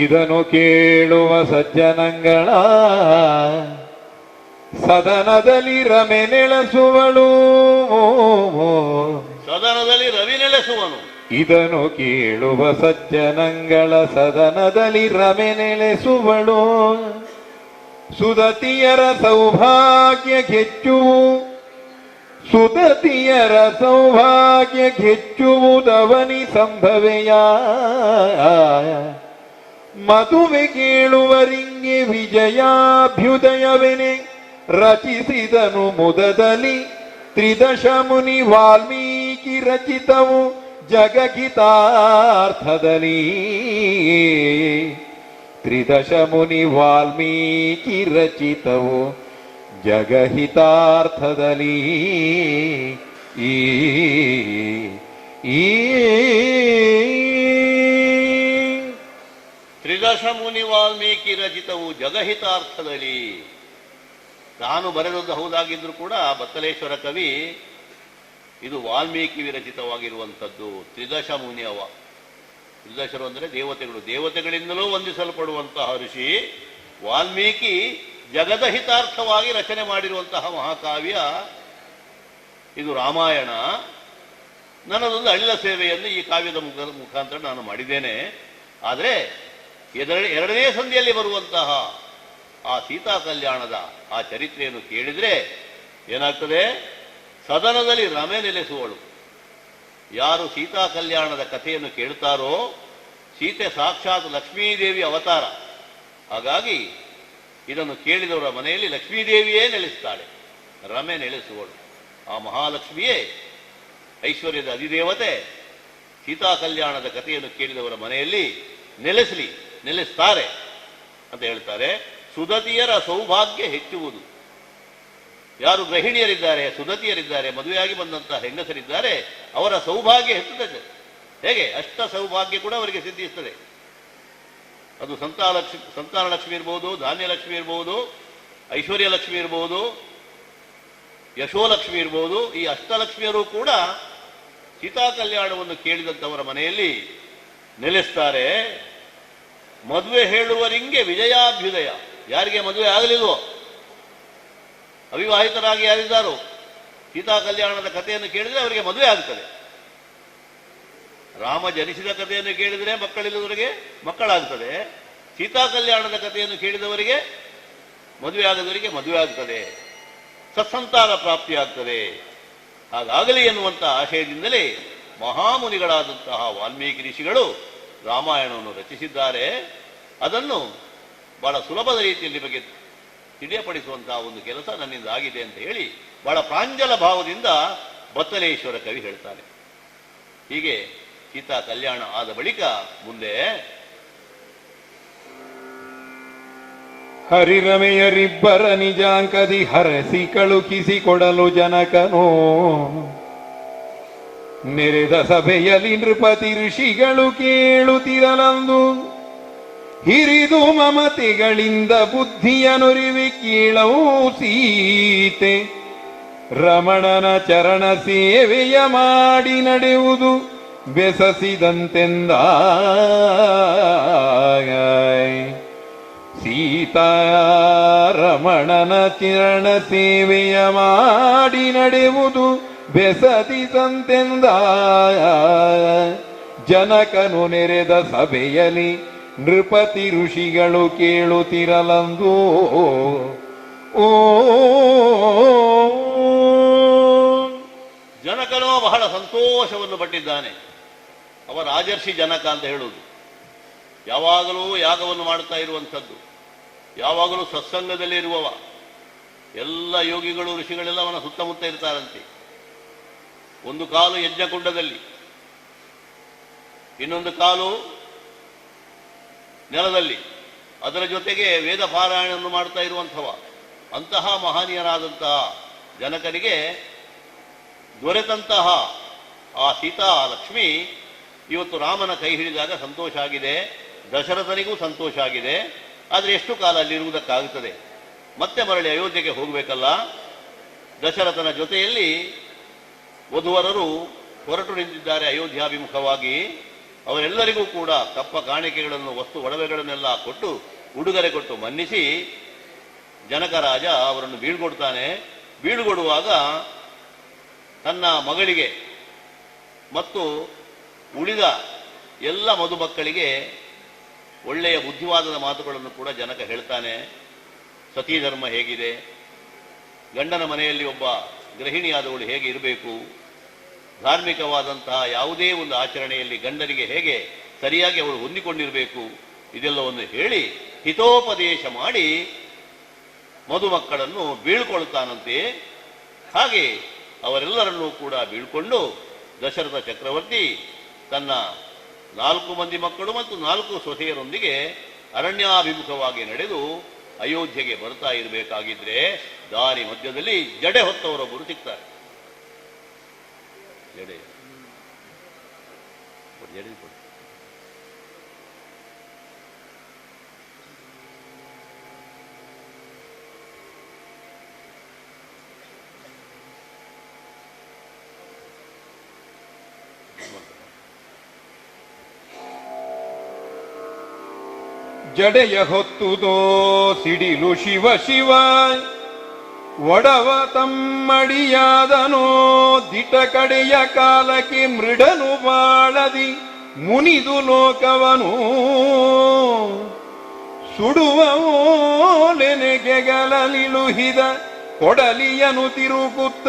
ಇದನ್ನು ಕೇಳುವ ಸಜ್ಜನಂಗಳ ಸದನದಲ್ಲಿ ರಮೆ ನೆಲೆಸುವಳು, ಸದನದಲ್ಲಿ ರವಿ ನೆಲೆಸುವನು. ಇದನ್ನು ಕೇಳುವ ಸಜ್ಜನಂಗಳ ಸದನದಲ್ಲಿ ರಮೆ ನೆಲೆಸುವಳು, ಸುದತಿಯರ ಸೌಭಾಗ್ಯ ಹೆಚ್ಚು ಸುತತಿಯರ ಸೌಭಾಗ್ಯ ಹೆಚ್ಚುವುದವನಿ ಸಂಭವೆಯ ಮದುವೆ ಕೇಳುವರಿಂಗೆ ವಿಜಯಾಭ್ಯುದಯವೆನೆ ರಚಿಸಿದನು ಮುದದಲ್ಲಿ ತ್ರಿದಶ ಮುನಿ ವಾಲ್ಮೀಕಿ ರಚಿತವು ಜಗಹಿತಾರ್ಥದಲ್ಲಿ ತ್ರಿದಶ ಮುನಿ ವಾಲ್ಮೀಕಿ ರಚಿತವು ಜಗಹಿತಾರ್ಥದಲ್ಲಿ ತ್ರಿದಶ ಮುನಿ ವಾಲ್ಮೀಕಿ ರಚಿತವು ಜಗಹಿತಾರ್ಥದಲ್ಲಿ. ತಾನು ಬರೆದದ್ದು ಹೌದಾಗಿದ್ರೂ ಕೂಡ ಬತ್ತಲೇಶ್ವರ ಕವಿ ಇದು ವಾಲ್ಮೀಕಿ ವಿರಚಿತವಾಗಿರುವಂಥದ್ದು. ತ್ರಿದಶ ಮುನಿ ಅವ, ತ್ರಿದಶರು ಅಂದರೆ ದೇವತೆಗಳು, ದೇವತೆಗಳಿಂದಲೂ ವಂದಿಸಲ್ಪಡುವಂತಹ ಋಷಿ ವಾಲ್ಮೀಕಿ ಜಗದ ಹಿತಾರ್ಥವಾಗಿ ರಚನೆ ಮಾಡಿರುವಂತಹ ಮಹಾಕಾವ್ಯ ಇದು ರಾಮಾಯಣ. ನನ್ನದೊಂದು ಅಳಿಲ ಸೇವೆಯನ್ನು ಈ ಕಾವ್ಯದ ಮುಖಾಂತರ ನಾನು ಮಾಡಿದ್ದೇನೆ. ಆದರೆ ಎರಡನೇ ಸಂಧಿಯಲ್ಲಿ ಬರುವಂತಹ ಆ ಸೀತಾ ಕಲ್ಯಾಣದ ಆ ಚರಿತ್ರೆಯನ್ನು ಕೇಳಿದರೆ ಏನಾಗ್ತದೆ? ಸದನದಲ್ಲಿ ರಮೆ ನೆಲೆಸುವಳು. ಯಾರು ಸೀತಾ ಕಲ್ಯಾಣದ ಕಥೆಯನ್ನು ಕೇಳ್ತಾರೋ ಸೀತೆ ಸಾಕ್ಷಾತ್ ಲಕ್ಷ್ಮೀದೇವಿ ಅವತಾರ. ಹಾಗಾಗಿ ಇದನ್ನು ಕೇಳಿದವರ ಮನೆಯಲ್ಲಿ ಲಕ್ಷ್ಮೀದೇವಿಯೇ ನೆಲೆಸ್ತಾಳೆ, ರಮೆ ನೆಲೆಸುವಳು. ಆ ಮಹಾಲಕ್ಷ್ಮಿಯೇ ಐಶ್ವರ್ಯದ ಅಧಿದೇವತೆ ಸೀತಾ ಕಲ್ಯಾಣದ ಕಥೆಯನ್ನು ಕೇಳಿದವರ ಮನೆಯಲ್ಲಿ ನೆಲೆಸ್ತಾರೆ ಅಂತ ಹೇಳ್ತಾರೆ. ಸುದತಿಯರ ಸೌಭಾಗ್ಯ ಹೆಚ್ಚುವುದು. ಯಾರು ಗೃಹಿಣಿಯರಿದ್ದಾರೆ, ಸುದತಿಯರಿದ್ದಾರೆ, ಮದುವೆಯಾಗಿ ಬಂದಂತಹ ಹೆಂಗಸರಿದ್ದಾರೆ, ಅವರ ಸೌಭಾಗ್ಯ ಹೆಚ್ಚುತ್ತದೆ. ಹೇಗೆ? ಅಷ್ಟ ಸೌಭಾಗ್ಯ ಕೂಡ ಅವರಿಗೆ ಸಿದ್ಧಿಸ್ತದೆ. ಅದು ಸಂತಾನ ಲಕ್ಷ್ಮಿ ಇರ್ಬೋದು, ಧಾನ್ಯ ಲಕ್ಷ್ಮಿ ಇರ್ಬೋದು, ಐಶ್ವರ್ಯ ಲಕ್ಷ್ಮಿ ಇರ್ಬೋದು, ಯಶೋಲಕ್ಷ್ಮಿ ಇರ್ಬೋದು. ಈ ಅಷ್ಟಲಕ್ಷ್ಮಿಯರು ಕೂಡ ಸೀತಾ ಕಲ್ಯಾಣವನ್ನು ಕೇಳಿದಂಥವರ ಮನೆಯಲ್ಲಿ ನೆಲೆಸ್ತಾರೆ. ಮದುವೆ ಹೇಳುವರಿಂಗೆ ವಿಜಯಾಭ್ಯುದಯ. ಯಾರಿಗೆ ಮದುವೆ ಆಗಲಿಲ್ವೋ, ಅವಿವಾಹಿತರಾಗಿ ಯಾರಿದ್ದಾರೋ, ಸೀತಾ ಕಲ್ಯಾಣದ ಕಥೆಯನ್ನು ಕೇಳಿದರೆ ಅವರಿಗೆ ಮದುವೆ ಆಗ್ತದೆ. ರಾಮ ಜನಿಸಿದ ಕಥೆಯನ್ನು ಕೇಳಿದರೆ ಮಕ್ಕಳಿಲ್ಲದವರಿಗೆ ಮಕ್ಕಳಾಗ್ತದೆ. ಸೀತಾ ಕಲ್ಯಾಣದ ಕಥೆಯನ್ನು ಕೇಳಿದವರಿಗೆ ಮದುವೆ ಆಗದವರಿಗೆ ಮದುವೆ ಆಗ್ತದೆ, ಸತ್ಸಂತಾನ ಪ್ರಾಪ್ತಿಯಾಗ್ತದೆ. ಹಾಗಾಗಲಿ ಎನ್ನುವಂಥ ಆಶಯದಿಂದಲೇ ಮಹಾಮುನಿಗಳಾದಂತಹ ವಾಲ್ಮೀಕಿ ಋಷಿಗಳು ರಾಮಾಯಣವನ್ನು ರಚಿಸಿದ್ದಾರೆ. ಅದನ್ನು ಬಹಳ ಸುಲಭದ ರೀತಿಯಲ್ಲಿ ಬಗ್ಗೆ ತಿಳಿಯಪಡಿಸುವಂತಹ ಒಂದು ಕೆಲಸ ನನ್ನಿಂದ ಆಗಿದೆ ಅಂತ ಹೇಳಿ ಬಹಳ ಪ್ರಾಂಜಲ ಭಾವದಿಂದ ಬತ್ತಲೇಶ್ವರ ಕವಿ ಹೇಳ್ತಾರೆ. ಹೀಗೆ ಸೀತಾ ಕಲ್ಯಾಣ ಆದ ಬಳಿಕ ಮುಂದೆ ಹರಿರಮೆಯರಿಬ್ಬರ ನಿಜಾಂಕದಿ ಹರಸಿ ಕಳುಕಿಸಿ ಕೊಡಲು ಜನಕನೋ ನೆರೆದ ಸಭೆಯಲ್ಲಿ ನೃಪತಿ ಋಷಿಗಳು ಕೇಳುತ್ತಿರಲಂದು ಹಿರಿದು ಮಮತೆಗಳಿಂದ ಬುದ್ಧಿಯ ನುರಿವಿ ಕೀಳವು ಸೀತೆ ರಮಣನ ಚರಣ ಸೇವೆಯ ಮಾಡಿ ನಡೆಯುವುದು ಬೆಸಸಿದಂತೆಂದ ಸೀತಾರಮಣನ ಚರಣ ಸೇವೆಯ ಮಾಡಿ ನಡೆಯುವುದು ಬೆಸದಿಸಂತೆಂದ ಜನಕನು ನೆರೆದ ಸಭೆಯಲ್ಲಿ ನೃಪತಿ ಋಷಿಗಳು ಕೇಳುತ್ತಿರಲಂದು ಓ ಜನಕನೋ ಬಹಳ ಸಂತೋಷವನ್ನು ಪಟ್ಟಿದ್ದಾನೆ. ಅವ ರಾಜರ್ಷಿ ಜನಕ ಅಂತ ಹೇಳುವುದು. ಯಾವಾಗಲೂ ಯಾಗವನ್ನು ಮಾಡುತ್ತಾ ಇರುವಂಥದ್ದು, ಯಾವಾಗಲೂ ಸತ್ಸಂಗದಲ್ಲಿ ಇರುವವ. ಎಲ್ಲ ಯೋಗಿಗಳು ಋಷಿಗಳೆಲ್ಲ ಅವನ ಸುತ್ತಮುತ್ತ ಇರ್ತಾರಂತೆ. ಒಂದು ಕಾಲು ಯಜ್ಞಕುಂಡದಲ್ಲಿ, ಇನ್ನೊಂದು ಕಾಲು ನೆಲದಲ್ಲಿ, ಅದರ ಜೊತೆಗೆ ವೇದ ಪಾರಾಯಣವನ್ನು ಮಾಡ್ತಾ ಇರುವಂಥವ. ಅಂತಹ ಮಹನೀಯರಾದಂತಹ ಜನಕನಿಗೆ ದೊರೆತಂತಹ ಆ ಸೀತಾ ಲಕ್ಷ್ಮಿ ಇವತ್ತು ರಾಮನ ಕೈ ಹಿಡಿದಾಗ ಸಂತೋಷ ಆಗಿದೆ, ದಶರಥನಿಗೂ ಸಂತೋಷ ಆಗಿದೆ. ಆದರೆ ಎಷ್ಟು ಕಾಲ ಅಲ್ಲಿರುವುದಕ್ಕಾಗುತ್ತದೆ? ಮತ್ತೆ ಮರಳಿ ಅಯೋಧ್ಯೆಗೆ ಹೋಗಬೇಕಲ್ಲ. ದಶರಥನ ಜೊತೆಯಲ್ಲಿ ವಧುವರರು ಹೊರಟು ನಿಂತಿದ್ದಾರೆ ಅಯೋಧ್ಯಾಭಿಮುಖವಾಗಿ. ಅವರೆಲ್ಲರಿಗೂ ಕೂಡ ಕಪ್ಪ ಕಾಣಿಕೆಗಳನ್ನು, ವಸ್ತು ಒಡವೆಗಳನ್ನೆಲ್ಲ ಕೊಟ್ಟು, ಉಡುಗೊರೆ ಕೊಟ್ಟು ಮನ್ನಿಸಿ ಜನಕರಾಜ ಅವರನ್ನು ಬೀಳ್ಕೊಡ್ತಾನೆ. ಬೀಳ್ಕೊಡುವಾಗ ತನ್ನ ಮಗಳಿಗೆ ಮತ್ತು ಉಳಿದ ಎಲ್ಲ ಮಧುಮಕ್ಕಳಿಗೆ ಒಳ್ಳೆಯ ಬುದ್ಧಿವಾದದ ಮಾತುಗಳನ್ನು ಕೂಡ ಜನಕ ಹೇಳ್ತಾನೆ. ಸತೀ ಧರ್ಮ ಹೇಗಿದೆ, ಗಂಡನ ಮನೆಯಲ್ಲಿ ಒಬ್ಬ ಗೃಹಿಣಿಯಾದವಳು ಹೇಗೆ ಇರಬೇಕು, ಧಾರ್ಮಿಕವಾದಂತಹ ಯಾವುದೇ ಒಂದು ಆಚರಣೆಯಲ್ಲಿ ಗಂಡನಿಗೆ ಹೇಗೆ ಸರಿಯಾಗಿ ಅವಳು ಹೊಂದಿಕೊಂಡಿರಬೇಕು, ಇದೆಲ್ಲವನ್ನು ಹೇಳಿ ಹಿತೋಪದೇಶ ಮಾಡಿ ಮದುಮಕ್ಕಳನ್ನು ಬೀಳ್ಕೊಳ್ತಾನಂತೆ. ಹಾಗೆ ಅವರೆಲ್ಲರನ್ನೂ ಕೂಡ ಬೀಳ್ಕೊಂಡು ದಶರಥ ಚಕ್ರವರ್ತಿ ತನ್ನ 4 ಮಂದಿ ಮಕ್ಕಳು ಮತ್ತು 4 ಸೊಸೆಯರೊಂದಿಗೆ ಅರಣ್ಯಾಭಿಮುಖವಾಗಿ ನಡೆದು ಅಯೋಧ್ಯೆಗೆ ಬರ್ತಾ ಇರಬೇಕಾಗಿದ್ರೆ ದಾರಿ ಮಧ್ಯದಲ್ಲಿ ಜಡೆ ಹೊತ್ತವರೊಬ್ಬರು ಸಿಗ್ತಾರೆ. ಜಡೆ ಜಡೆಯ ಹೊತ್ತುದೋ ಸಿಡಿಲು ಶಿವ ಶಿವ ಒಡವ ತಮ್ಮಡಿಯಾದನೋ ದಿಟ ಕಡೆಯ ಕಾಲಕ್ಕೆ ಮೃಡನು ಬಾಳದಿ ಮುನಿದು ಲೋಕವನು ಸುಡುವ ಓಲೆನೆಗೆಗಳಲಿಳುಹಿದ ಕೊಡಲಿಯನು ತಿರುಗುತ್ತ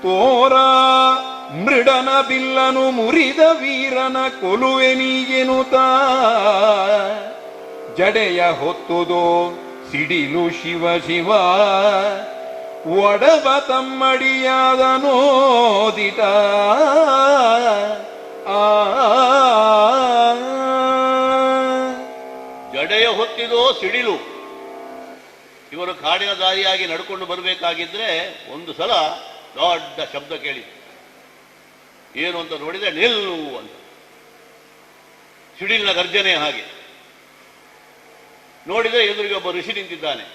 ತೋರ ಮೃಡನ ಬಿಲ್ಲನು ಮುರಿದ ವೀರನ ಕೊಲುವೆನಿಗೆನುತ ಜಡೆಯ ಹೊತ್ತುದೋ ಸಿಡಿಲು ಶಿವ ಶಿವ ಒಡವ ತಮ್ಮಡಿಯಾದ ನೋದಿಟ ಜಡೆಯ ಹೊತ್ತಿದೋ ಸಿಡಿಲು. ಇವರು ಕಾಡಿನ ದಾರಿಯಾಗಿ ನಡ್ಕೊಂಡು ಬರಬೇಕಾಗಿದ್ರೆ ಒಂದು ಸಲ ದೊಡ್ಡ ಶಬ್ದ ಕೇಳಿ, ಏನು ಅಂತ ನೋಡಿದ್ರೆ ನಿಲ್ಲು ಅಂತ, ಸಿಡಿಲಿನ ಗರ್ಜನೆ ಹಾಗೆ. ನೋಡಿದರೆ ಎದುರಿಗೆ ಒಬ್ಬ ಋಷಿ ನಿಂತಿದ್ದಾನೆ.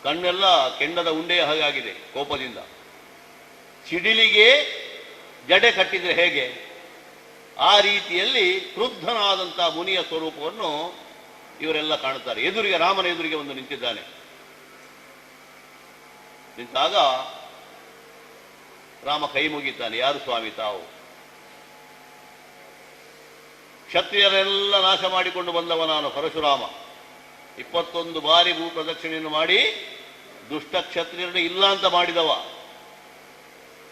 ಕಣ್ಣೆಲ್ಲ ಕೆಂಡದ ಉಂಡೆಯ ಹಾಗಾಗಿದೆ ಕೋಪದಿಂದ. ಸಿಡಿಲಿಗೆ ಜಡೆ ಕಟ್ಟಿದ್ರೆ ಹೇಗೆ, ಆ ರೀತಿಯಲ್ಲಿ ಕ್ರುದ್ಧನಾದಂತಹ ಮುನಿಯ ಸ್ವರೂಪವನ್ನು ಇವರೆಲ್ಲ ಕಾಣುತ್ತಾರೆ. ಎದುರಿಗೆ ರಾಮನ ಎದುರಿಗೆ ಒಂದು ನಿಂತಿದ್ದಾನೆ. ನಿಂತಾಗ ರಾಮ ಕೈ ಮುಗಿತಾನೆ, ಯಾರು ಸ್ವಾಮಿ ತಾವು? ಕ್ಷತ್ರಿಯರೆಲ್ಲ ನಾಶ ಮಾಡಿಕೊಂಡು ಬಂದವ ನಾನು ಪರಶುರಾಮ. 21 ಬಾರಿ ಭೂ ಪ್ರದಕ್ಷಿಣೆಯನ್ನು ಮಾಡಿ ದುಷ್ಟ ಕ್ಷತ್ರಿಯರನ್ನು ಇಲ್ಲ ಅಂತ ಮಾಡಿದವ.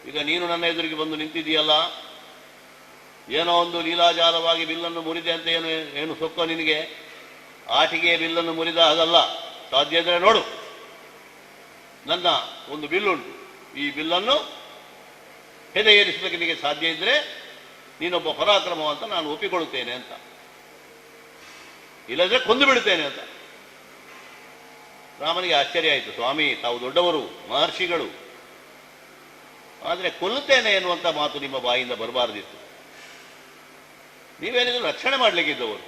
ಈಗ ನೀನು ನನ್ನ ಎದುರಿಗೆ ಬಂದು ನಿಂತಿದೆಯಲ್ಲ, ಏನೋ ಒಂದು ಲೀಲಾಜಾಲವಾಗಿ ಬಿಲ್ಲನ್ನು ಮುರಿದೆ ಅಂತ ಏನು ಸೊಕ್ಕ ನಿನಗೆ? ಆಟಿಗೆ ಬಿಲ್ಲನ್ನು ಮುರಿದ ಹಾಗಲ್ಲ. ಸಾಧ್ಯ ಇದ್ರೆ ನೋಡು, ನನ್ನ ಒಂದು ಬಿಲ್ಲುಂಟು, ಈ ಬಿಲ್ಲನ್ನು ಹೆದೆ ಏರಿಸಲಿಕ್ಕೆ ನಿನಗೆ ಸಾಧ್ಯ ಇದ್ರೆ ನೀನೊಬ್ಬ ಪರಾಕ್ರಮವಂತ ನಾನು ಒಪ್ಪಿಕೊಳ್ಳುತ್ತೇನೆ ಅಂತ, ಇಲ್ಲದ್ರೆ ಕೊಂದು ಬಿಡುತ್ತೇನೆ ಅಂತ. ರಾಮನಿಗೆ ಆಶ್ಚರ್ಯ ಆಯಿತು. ಸ್ವಾಮಿ ತಾವು ದೊಡ್ಡವರು, ಮಹರ್ಷಿಗಳು, ಆದರೆ ಕೊಲ್ಲುತ್ತೇನೆ ಎನ್ನುವಂಥ ಮಾತು ನಿಮ್ಮ ಬಾಯಿಂದ ಬರಬಾರದಿತ್ತು. ನೀವೇನಿದ್ರು ರಕ್ಷಣೆ ಮಾಡಲಿಕ್ಕಿದ್ದವರು,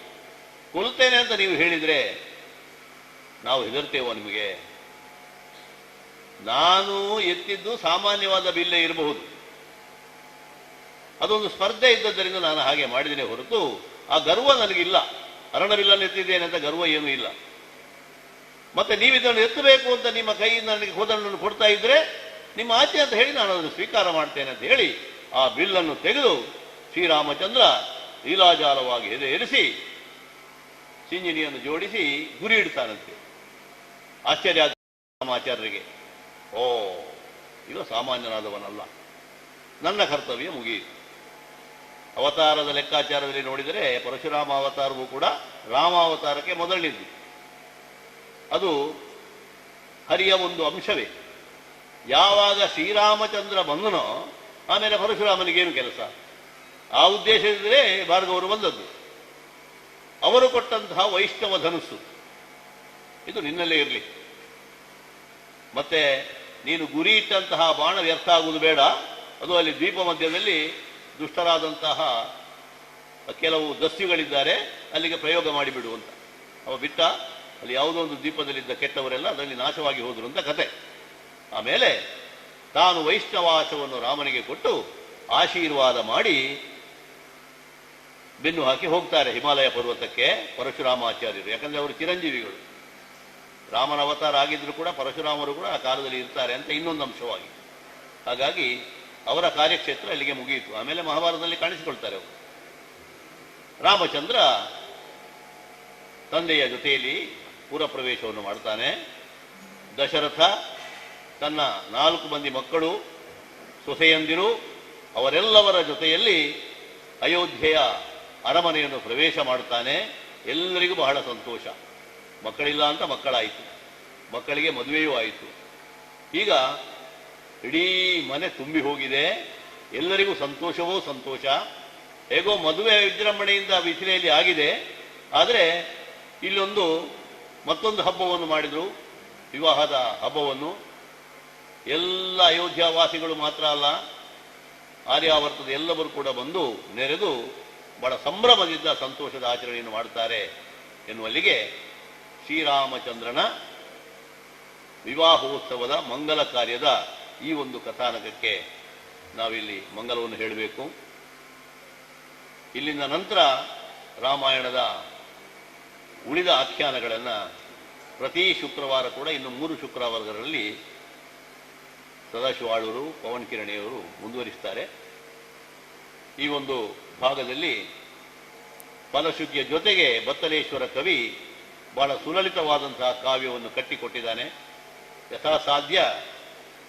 ಕೊಲ್ಲುತ್ತೇನೆ ಅಂತ ನೀವು ಹೇಳಿದ್ರೆ ನಾವು ಹೆದರ್ತೇವೋ ನಿಮಗೆ? ನಾನು ಎತ್ತಿದ್ದು ಸಾಮಾನ್ಯವಾದ ಬಿಲ್ಲೆ ಇರಬಹುದು, ಅದೊಂದು ಸ್ಪರ್ಧೆ ಇದ್ದದ್ದರಿಂದ ನಾನು ಹಾಗೆ ಮಾಡಿದ್ದೇನೆ ಹೊರತು ಆ ಗರ್ವ ನನಗಿಲ್ಲ. ಅರಣಬಿಲ್ಲನ್ನು ಎತ್ತಿದ್ದೇನೆ ಅಂತ ಗರ್ವ ಏನೂ ಇಲ್ಲ. ಮತ್ತೆ ನೀವು ಇದನ್ನು ಎತ್ತಬೇಕು ಅಂತ ನಿಮ್ಮ ಕೈಯಿಂದ ನನಗೆ ಕೋದಣ್ಣನ್ನು ಕೊಡ್ತಾ ಇದ್ರೆ ನಿಮ್ಮ ಆಚೆ ಅಂತ ಹೇಳಿ ನಾನು ಅದನ್ನು ಸ್ವೀಕಾರ ಮಾಡ್ತೇನೆ ಅಂತ ಹೇಳಿ ಆ ಬಿಲ್ಲನ್ನು ತೆಗೆದು ಶ್ರೀರಾಮಚಂದ್ರ ಲೀಲಾಜಾಲವಾಗಿ ಹೆದೆ ಏರಿಸಿ ಸಿಂಜಿನಿಯನ್ನು ಜೋಡಿಸಿ ಗುರಿ ಇಡ್ತಾನಂತೆ. ಆಶ್ಚರ್ಯ ರಾಮಾಚಾರ್ಯರಿಗೆ, ಓ ಇವ ಸಾಮಾನ್ಯನಾದವನಲ್ಲ, ನನ್ನ ಕರ್ತವ್ಯ ಮುಗಿಯಿತು. ಅವತಾರದ ಲೆಕ್ಕಾಚಾರದಲ್ಲಿ ನೋಡಿದರೆ ಪರಶುರಾಮ ಅವತಾರವೂ ಕೂಡ ರಾಮಾವತಾರಕ್ಕೆ ಮೊದಲಿದ್ದು. ಅದು ಹರಿಯ ಒಂದು ಅಂಶವೇ. ಯಾವಾಗ ಶ್ರೀರಾಮಚಂದ್ರ ಬಂದನೋ ಆಮೇಲೆ ಪರಶುರಾಮನಿಗೇನು ಕೆಲಸ? ಆ ಉದ್ದೇಶದಿಂದಲೇ ಭಾರ್ಗವರು ಬಂದದ್ದು. ಅವರು ಕೊಟ್ಟಂತಹ ವೈಷ್ಣವ ಧನುಸ್ಸು ಇದು ನಿನ್ನಲ್ಲೇ ಇರಲಿ. ಮತ್ತೆ ನೀನು ಗುರಿ ಇಟ್ಟಂತಹ ಬಾಣ ವ್ಯರ್ಥ ಆಗುವುದು ಬೇಡ. ಅದು ಅಲ್ಲಿ ದ್ವೀಪ ಮಧ್ಯದಲ್ಲಿ ದುಷ್ಟರಾದಂತಹ ಕೆಲವು ದಸ್ಯುಗಳಿದ್ದಾರೆ, ಅಲ್ಲಿಗೆ ಪ್ರಯೋಗ ಮಾಡಿಬಿಡು ಅಂತ. ಅವ ಬಿಟ್ಟ. ಅಲ್ಲಿ ಯಾವುದೋ ಒಂದು ದ್ವೀಪದಲ್ಲಿದ್ದ ಕೆಟ್ಟವರೆಲ್ಲ ಅದರಲ್ಲಿ ನಾಶವಾಗಿ ಹೋದರು ಅಂತ ಕತೆ. ಆಮೇಲೆ ತಾನು ವೈಷ್ಣವಾಸವನ್ನು ರಾಮನಿಗೆ ಕೊಟ್ಟು ಆಶೀರ್ವಾದ ಮಾಡಿ ಬೆನ್ನು ಹಾಕಿ ಹೋಗ್ತಾರೆ ಹಿಮಾಲಯ ಪರ್ವತಕ್ಕೆ ಪರಶುರಾಮಾಚಾರ್ಯರು. ಯಾಕಂದ್ರೆ ಅವರು ಚಿರಂಜೀವಿಗಳು. ರಾಮನ ಅವತಾರ ಆಗಿದ್ರು ಕೂಡ ಪರಶುರಾಮರು ಕೂಡ ಆ ಕಾಲದಲ್ಲಿ ಇರ್ತಾರೆ ಅಂತ ಇನ್ನೊಂದು ಅಂಶವಾಗಿ. ಹಾಗಾಗಿ ಅವರ ಕಾರ್ಯಕ್ಷೇತ್ರ ಅಲ್ಲಿಗೆ ಮುಗಿಯಿತು. ಆಮೇಲೆ ಮಹಾಭಾರತದಲ್ಲಿ ಕಾಣಿಸಿಕೊಳ್ತಾರೆ ಅವರು. ರಾಮಚಂದ್ರ ತಂದೆಯ ಜೊತೆಯಲ್ಲಿ ಪುರ ಪ್ರವೇಶವನ್ನು ಮಾಡ್ತಾನೆ. ದಶರಥ ತನ್ನ 4 ಮಂದಿ ಮಕ್ಕಳು, ಸೊಸೆಯಂದಿರು ಅವರೆಲ್ಲವರ ಜೊತೆಯಲ್ಲಿ ಅಯೋಧ್ಯೆಯ ಅರಮನೆಯನ್ನು ಪ್ರವೇಶ ಮಾಡುತ್ತಾನೆ. ಎಲ್ಲರಿಗೂ ಬಹಳ ಸಂತೋಷ. ಮಕ್ಕಳಿಲ್ಲ ಅಂತ ಮಕ್ಕಳಾಯಿತು, ಮಕ್ಕಳಿಗೆ ಮದುವೆಯೂ ಆಯಿತು. ಈಗ ಇಡೀ ಮನೆ ತುಂಬಿ ಹೋಗಿದೆ, ಎಲ್ಲರಿಗೂ ಸಂತೋಷವೋ ಸಂತೋಷ. ಹೇಗೋ ಮದುವೆ ವಿಜೃಂಭಣೆಯಿಂದ ಬಿಸಿಲೆಯಲ್ಲಿ ಆಗಿದೆ. ಆದರೆ ಇಲ್ಲೊಂದು ಮತ್ತೊಂದು ಹಬ್ಬವನ್ನು ಮಾಡಿದರು, ವಿವಾಹದ ಹಬ್ಬವನ್ನು. ಎಲ್ಲ ಅಯೋಧ್ಯಾವಾಸಿಗಳು ಮಾತ್ರ ಅಲ್ಲ, ಆರ್ಯಾವರ್ತದ ಎಲ್ಲವರು ಕೂಡ ಬಂದು ನೆರೆದು ಬಹಳ ಸಂಭ್ರಮದಿಂದ ಸಂತೋಷದ ಆಚರಣೆಯನ್ನು ಮಾಡುತ್ತಾರೆ ಎನ್ನುವಲ್ಲಿಗೆ ಶ್ರೀರಾಮಚಂದ್ರನ ವಿವಾಹೋತ್ಸವದ ಮಂಗಲ ಕಾರ್ಯದ ಈ ಒಂದು ಕಥಾನಕಕ್ಕೆ ನಾವಿಲ್ಲಿ ಮಂಗಲವನ್ನು ಹೇಳಬೇಕು. ಇಲ್ಲಿಂದ ನಂತರ ರಾಮಾಯಣದ ಉಳಿದ ಆಖ್ಯಾನಗಳನ್ನು ಪ್ರತಿ ಶುಕ್ರವಾರ ಕೂಡ ಇನ್ನು 3 ಶುಕ್ರವಾರಗಳಲ್ಲಿ ಸದಾಶಿವ ಆಳೂರು, ಪವನ್ ಕಿರಣಿಯವರು ಮುಂದುವರಿಸ್ತಾರೆ. ಈ ಒಂದು ಭಾಗದಲ್ಲಿ ಫಲಶುದ್ಧಿಯ ಜೊತೆಗೆ ಬತ್ತಲೇಶ್ವರ ಕವಿ ಬಹಳ ಸುಲಲಿತವಾದಂತಹ ಕಾವ್ಯವನ್ನು ಕಟ್ಟಿಕೊಟ್ಟಿದ್ದಾನೆ. ಯಥಾಸಾಧ್ಯ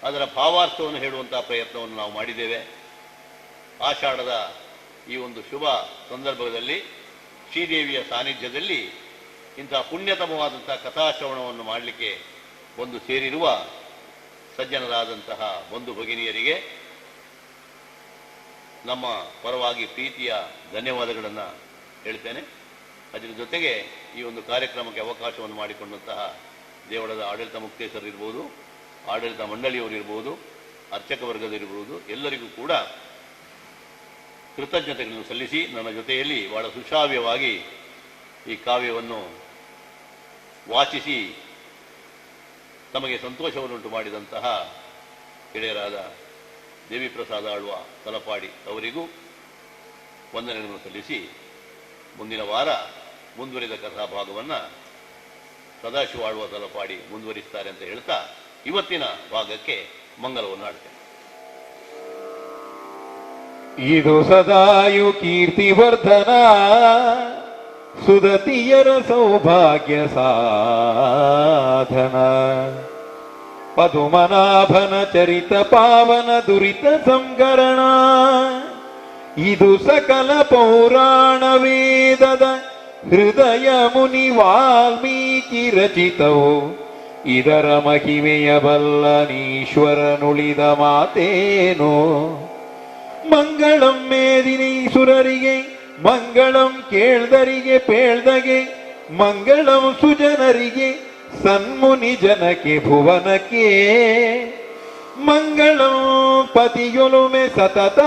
ಅದರ ಭಾವಾರ್ಥವನ್ನು ಹೇಳುವಂತಹ ಪ್ರಯತ್ನವನ್ನು ನಾವು ಮಾಡಿದ್ದೇವೆ. ಆಷಾಢದ ಈ ಒಂದು ಶುಭ ಸಂದರ್ಭದಲ್ಲಿ ಶ್ರೀದೇವಿಯ ಸಾನ್ನಿಧ್ಯದಲ್ಲಿ ಇಂತಹ ಪುಣ್ಯತಮವಾದಂತಹ ಕಥಾಶ್ರವಣವನ್ನು ಮಾಡಲಿಕ್ಕೆ ಒಂದು ಸೇರಿರುವ ಸಜ್ಜನರಾದಂತಹ ಬಂಧು ಭಗಿನಿಯರಿಗೆ ನಮ್ಮ ಪರವಾಗಿ ಪ್ರೀತಿಯ ಧನ್ಯವಾದಗಳನ್ನು ಹೇಳ್ತೇನೆ. ಅದರ ಜೊತೆಗೆ ಈ ಒಂದು ಕಾರ್ಯಕ್ರಮಕ್ಕೆ ಅವಕಾಶವನ್ನು ಮಾಡಿಕೊಂಡಂತಹ ದೇವಳದ ಆಡಳಿತ ಮುಕ್ತೇಶ್ವರರಿರ್ಬೋದು, ಆಡಳಿತ ಮಂಡಳಿಯವರಿರ್ಬೋದು, ಅರ್ಚಕ ವರ್ಗದರಿರ್ಬೋದು, ಎಲ್ಲರಿಗೂ ಕೂಡ ಕೃತಜ್ಞತೆಗಳನ್ನು ಸಲ್ಲಿಸಿ ನನ್ನ ಜೊತೆಯಲ್ಲಿ ಬಹಳ ಸುಶ್ರಾವ್ಯವಾಗಿ ಈ ಕಾವ್ಯವನ್ನು ವಾಚಿಸಿ ತಮಗೆ ಸಂತೋಷವನ್ನುಂಟು ಮಾಡಿದಂತಹ ಗೆಳೆಯರಾದ ದೇವಿ ಪ್ರಸಾದ ಆಳ್ವ ತಲಪಾಡಿ ಅವರಿಗೂ ವಂದನೆಗಳನ್ನು ಸಲ್ಲಿಸಿ ಮುಂದಿನ ವಾರ ಮುಂದುವರಿದ ಕಥಾಭಾಗವನ್ನು ಸದಾಶಿವ ಆಳ್ವ ತಲಪಾಡಿ ಮುಂದುವರಿಸ್ತಾರೆ ಅಂತ ಹೇಳ್ತಾ ಇವತ್ತಿನ ಭಾಗಕ್ಕೆ ಮಂಗಲವನ್ನು ಹಾಡ್ತೇನೆ. ಇದು ಸದಾಯು ಕೀರ್ತಿವರ್ಧನ ಸುದತಿಯರ ಸೌಭಾಗ್ಯ ಸಾಧನ ಪದುಮನಾಭನ ಚರಿತ ಪಾವನ ದುರಿತ ಸಂಕರಣ ಇದು ಸಕಲ ಪೌರಾಣ ವೇದದ ಹೃದಯ ಮುನಿ ವಾಲ್ಮೀಕಿ ರಚಿತವು ಇದರ ಮಹಿಮೆಯ ಬಲ್ಲನೀಶ್ವರನುಳಿದ ಮಾತೇನು ಮಂಗಳಂ ಮೇದಿನೀಸುರರಿಗೆ ಮಂಗಳಂ ಕೇಳ್ದರಿಗೆ ಪೇಳ್ದಗೆ ಮಂಗಳಂ ಸುಜನರಿಗೆ ಸನ್ಮುನಿ ಜನಕ್ಕೆ ಭುವನಕ್ಕೆ ಮಂಗಳಂ ಪತಿಯೊಲುಮೆ ಸತತ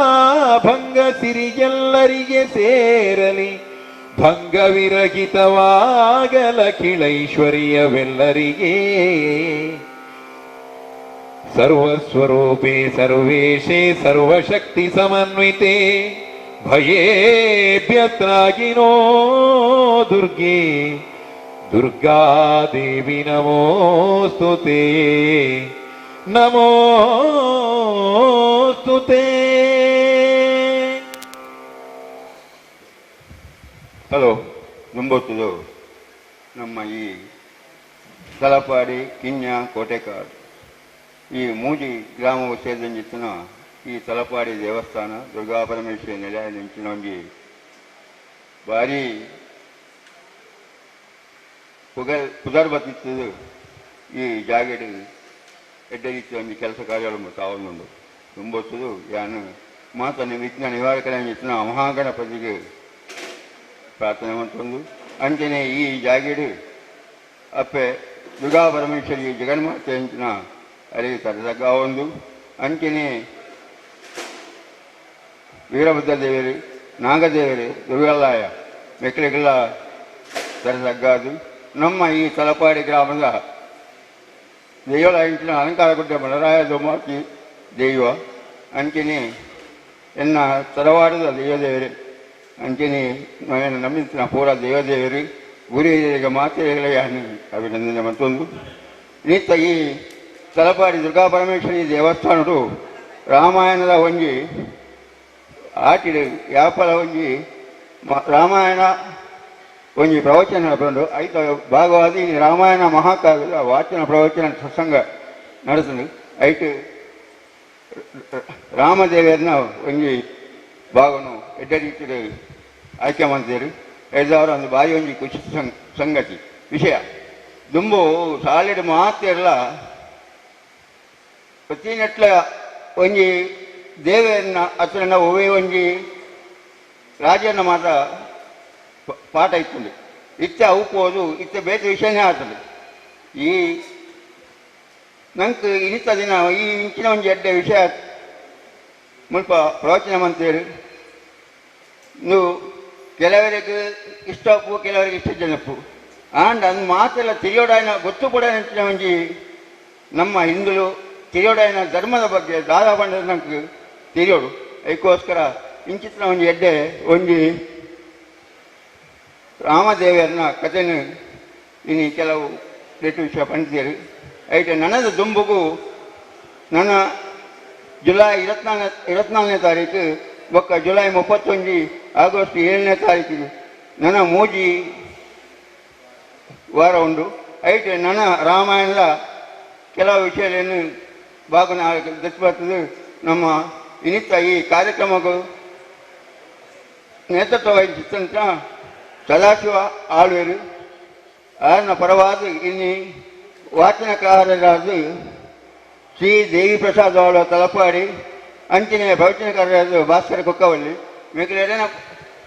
ಭಂಗ ಸಿರಿಗೆಲ್ಲರಿಗೆ ಸೇರಲಿ ಭಂಗವಿರಹಿತವಾಗಲ ಕಿಳೈಶ್ವರ್ಯವೆಲ್ಲರಿಗೆ ಸರ್ವಸ್ವರೂಪೇ ಸರ್ವೇಶೇ ಸರ್ವಶಕ್ತಿ ಸಮನ್ವಿತೆ ಭಯೇಭ್ಯತ್ರಾಗಿನೋ ದುರ್ಗೆ ದುರ್ಗಾದೇವಿ ನಮೋಸ್ತುತೆ ನಮೋಸ್ತುತೆ. ಹಲೋ, ಮುಂಬೊತ್ತುದು ನಮ್ಮ ಈ ತಲಪಾಡಿ ಕಿನ್ಯ ಕೋಟೆಕಾಡು ಈ ಮೂಜಿ ಗ್ರಾಮವು ಸೇರಿದಂಜಿತ್ತಿನ ಈ ತಲಪಾಡಿ ದೇವಸ್ಥಾನ ದುರ್ಗಾಪರಮೇಶ್ವರಿ ನೆಲೆಯಂಚಿನ ಒಂಜಿ ಭಾರಿ ಪುದರ್ ಬತ್ತಿತ್ತದು ಈ ಜಾಗೆಡು ಎಡ್ಡ ರೀತಿ ಒಂದು ಕೆಲಸ ಕಾರ್ಯಗಳು ತಾವೊಂದು ತುಂಬೊತ್ತದು ಯಾನು ಮಾತನ್ನು ವಿಘ್ನ ನಿವಾರಕರಂಜಿತ್ತಿನ ಮಹಾಗಣಪತಿಗೆ ಪ್ರಾರ್ಥನೆ ಮಾಡ್ಕೊಂಡು ಅಂತೆಯೇ ಈ ಜಾಗೆಡು ಅಪ್ಪೆ ದುರ್ಗಾಪರಮೇಶ್ವರಿ ಜಗನ್ಮಾತೆ ಅಂಚಿನ ಅರಿವು ತರದಗ್ಗ ಒಂದು ಅಂತೆಯೇ ವೀರಭದ್ರ ದೇವರು ನಾಗದೇವರು ದುರ್ಗಲ್ಲಾಯ ಮೆಕ್ಕಳಿಗೆಲ್ಲ ತರದಗ್ಗದು ನಮ್ಮ ಈ ತಲಪಾಡಿ ಗ್ರಾಮದ ದೇವಾಲಯಂಚಿನ ಅಲಂಕಾರ ಗುಡ್ಡ ಮಲರಾಯ ದೊಮಾಕಿ ದೈವ ಅಂತೆಯೇ ಎನ್ನ ತರವಾಡದ ದೇವದೇವರು ಅಂತೆಯೇ ನಂಬಿನ ಪೂರ ದೇವದೇವರು ಗುರು ಹಿರಿಯರಿಗೆ ಮಾತೆಗಳನ್ನು ಅಭಿನಂದನೆ ಮತ್ತೊಂದು ನಿತ್ಯ ಈ ತಲಪಾಡಿ ದುರ್ಗಾಪರಮೇಶ್ವರಿ ದೇವಸ್ಥಾನಡು ರಾಮಾಯಣದ ಒಂಜಿ ಆಟಿಡು ವ್ಯಾಪಾರ ಒಂಜಿ ರಾಮಾಯಣ ಒಂಜಿ ಪ್ರವಚನ ಬಂದು ಐದು ಭಾಗವಾದಿ ರಾಮಾಯಣ ಮಹಾಕಾವ್ಯದ ವಾಚನ ಪ್ರವಚನ ಸತ್ಸಂಗ ನಡೆಸಿದ್ರು ಐಟು ರಾಮದೇವರನ್ನ ಒಂಜಿ ಭಾಗನು ಎಡ್ಡ ರೀತಿಯ ಆಯ್ಕೆ ಮಾಡ್ತೀರಿ ಎಡ್ದವರ ಒಂದು ಬಾಯಿ ಒಂಜಿ ಖುಷಿ ಸಂಗತಿ ವಿಷಯ ದುಂಬು ಸಾಲಿಡ್ ಮಾತೆಲ್ಲ ಪ್ರತಿ ನೆಟ್ಲ ಒಂಜಿ ದೇವರನ್ನ ಹತ್ರ ಒವೇ ಒಂಜಿ ರಾಜನ ಮಾತ ಪಾಠ ಇತ್ತುಂಡು ಇತ್ತೆ ಅವಪ್ಪೋದು ಇತ್ತೆ ಬೇರೆ ವಿಷಯನೇ ಆಗ್ತದೆ ಈ ನಂಗೆ ಇನಿತ ದಿನ ಈ ಇಂಚಿನ ಒಂದು ಎಡ್ಡ ವಿಷಯ ಮುಲ್ಪ ಪ್ರವಚನ ಮಂತೇರು ನೀವು ಕೆಲವರಿಗೆ ಇಷ್ಟಪ್ಪು ಕೆಲವರಿಗೆ ಇಷ್ಟ ಜನಪ್ಪು ಆಂಡ್ ಅಂದು ಮಾತೆಲ್ಲ ತಿರಿಯೋಡಾಯನ ಗೊತ್ತು ಕೂಡ ನೆಂಚಿನ ಒಂಜಿ ನಮ್ಮ ಹಿಂದೂ ತಿರಿಯೋಡಾಯನ ಧರ್ಮದ ಬಗ್ಗೆ ದಾದಾ ಬಂದ ನಂಗೆ ತಿರಿಯೋಡು ಅದಕ್ಕೋಸ್ಕರ ಇಂಚಿನ ಒಂಜಿ ಎಡ್ಡೆ ಒಂಜಿ ರಾಮದೇವರನ್ನ ಕಥೆನ ಇನ್ನು ಕೆಲವು ರೇಟು ವಿಷಯ ಪಂಡಿತರು ಐತೆ ನನ್ನದ ದುಂಬುಗೂ ನನ್ನ ಜುಲೈ 24ನೇ ತಾರೀಕು ಬೊಕ್ಕ ಜುಲೈ 31 ಆಗಸ್ಟ್ 7ನೇ ತಾರೀಕಿಗೆ ನನ್ನ ಮೂಜಿ ವಾರ ಉಂಡು ಐತೆ ನನ್ನ ರಾಮಾಯಣದ ಕೆಲವು ವಿಷಯಗಳನ್ನು ಭಾಗನ ದಚ್ಚಬರ್ತದೆ ನಮ್ಮ ಇನ್ನಿತ ಈ ಕಾರ್ಯಕ್ರಮಕ್ಕೂ ನೇತೃತ್ವ ವಹಿಸಿದಂಥ ಸದಾಶಿವ ಆಳ್ವೇರು ಆರನ ಪರವಾದ ಇನ್ನಿ ವಾಚನಕಾರರಾದ ಶ್ರೀ ದೇವಿ ಪ್ರಸಾದ್ ಅವಳ ತಲಪಾಡಿ ಅಂಚಿನ ಪ್ರವಚನಕಾರರಾದ ಭಾಸ್ಕರ ಕುಕ್ಕವಳ್ಳಿ ಮಿಗಿಲೇನ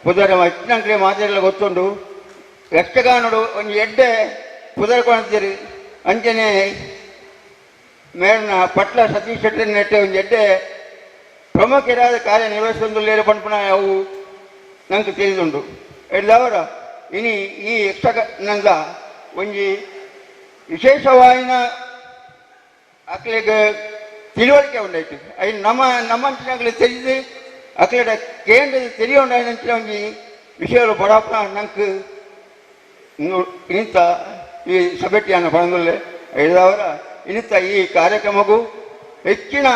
ಪುದರ ಹೆಚ್ಚಿನ ಮಾತೆಲ್ಲ ಗೊತ್ತುಂಡು ಯಕ್ಷಗಾನಡು ಒಂದು ಎಡ್ಡೆ ಪುದರ ಕೊಡ್ತೀರಿ ಅಂಚನೆ ಮೇಡನ ಪಟ್ಲ ಸತೀಶ್ ಶೆಟ್ಟಿ ನೆಟ್ಟೆ ಒಂದು ಎಡ್ಡೆ ಪ್ರಮುಖರಾದ ಕಾರ್ಯನಿರ್ವಹಿಸುವುದಿಲ್ಲ ಪಂಪನ ಅವು ನಂಗೆ ತಿಳಿದುಂಡು ಎಲ್ಲವರ ಇನಿ ಈ ಯಕ್ಷಗಾನದ ಒಂಜಿ ವಿಶೇಷವಾಯಿನ ಅಕ್ಲಿಗೆ ತಿಳುವಳಿಕೆ ಉಂಡಾಯ್ತು ಐದು ನಮ್ಮಂಚಿನಾಗಲಿ ತಿಳಿದು ಅಕ್ಲಿಡ ಕೇಂದ್ರದ ತಿಳಿಯುಂಡಾಯ್ತು ಒಂಜಿ ವಿಷಯಗಳು ಬಡಪ್ಪ ನಂಗೆ ಇನ್ನಿತ ಈ ಸಭೆಟಿಯನ್ನು ಪಡೆದುಳ್ಳೆ ಐದವರ ಇನ್ನಿತ ಈ ಕಾರ್ಯಕ್ರಮಕ್ಕೂ ಹೆಚ್ಚಿನ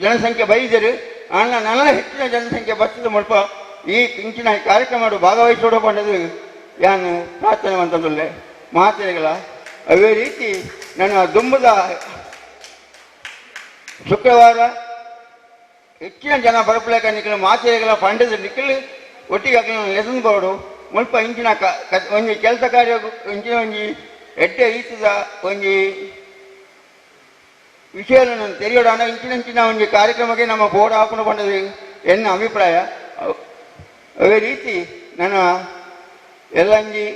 ಜನಸಂಖ್ಯೆ ಬೈದರು ನನ್ನ ಹೆಚ್ಚಿನ ಜನಸಂಖ್ಯೆ ಬರ್ತದ ಮುಲ್ಪ ಈ ಇಂಚಿನ ಕಾರ್ಯಕ್ರಮ ಭಾಗವಹಿಸೋಡ ಪಂಡದು ಯಾನು ಪ್ರಾರ್ಥನೆ ಅಂತಂದುಳ್ಳೆ ಮಾತೆಗಳ ಅವೇ ರೀತಿ ನನ್ನ ದುಂಬದ ಶುಕ್ರವಾರ ಹೆಚ್ಚಿನ ಜನ ಬರಪಲೇಕ ನಿಕ್ಕಲು ಮಾತೆಗಳ ಪಂಡದ ನಿಕ್ಕಲು ಒಟ್ಟಿಗೆ ಲೆಸನ್ ಬೋರ್ಡು ಮುಲ್ಪ ಇಂಚಿನ ಒಂಜಿ ಕೆಲಸ ಕಾರ್ಯ ಇಂಚಿನ ಒಂಜಿ ಎಡ್ಡೆ ರೀತಿದ ಒಂಜಿ ವಿಷಯಗಳನ್ನು ತೆರೆಯೋಣ ಇಂಚಿನ ಒಂಜಿ ಕಾರ್ಯಕ್ರಮಕ್ಕೆ ನಮ್ಮ ಬೋರ್ಡ್ ಹಾಕೊಂಡು ಬಂದದು ಎನ್ನ ಅಭಿಪ್ರಾಯ ಅವೇ ರೀತಿ ನನ್ನ ಎಲ್ಲಂಜಿ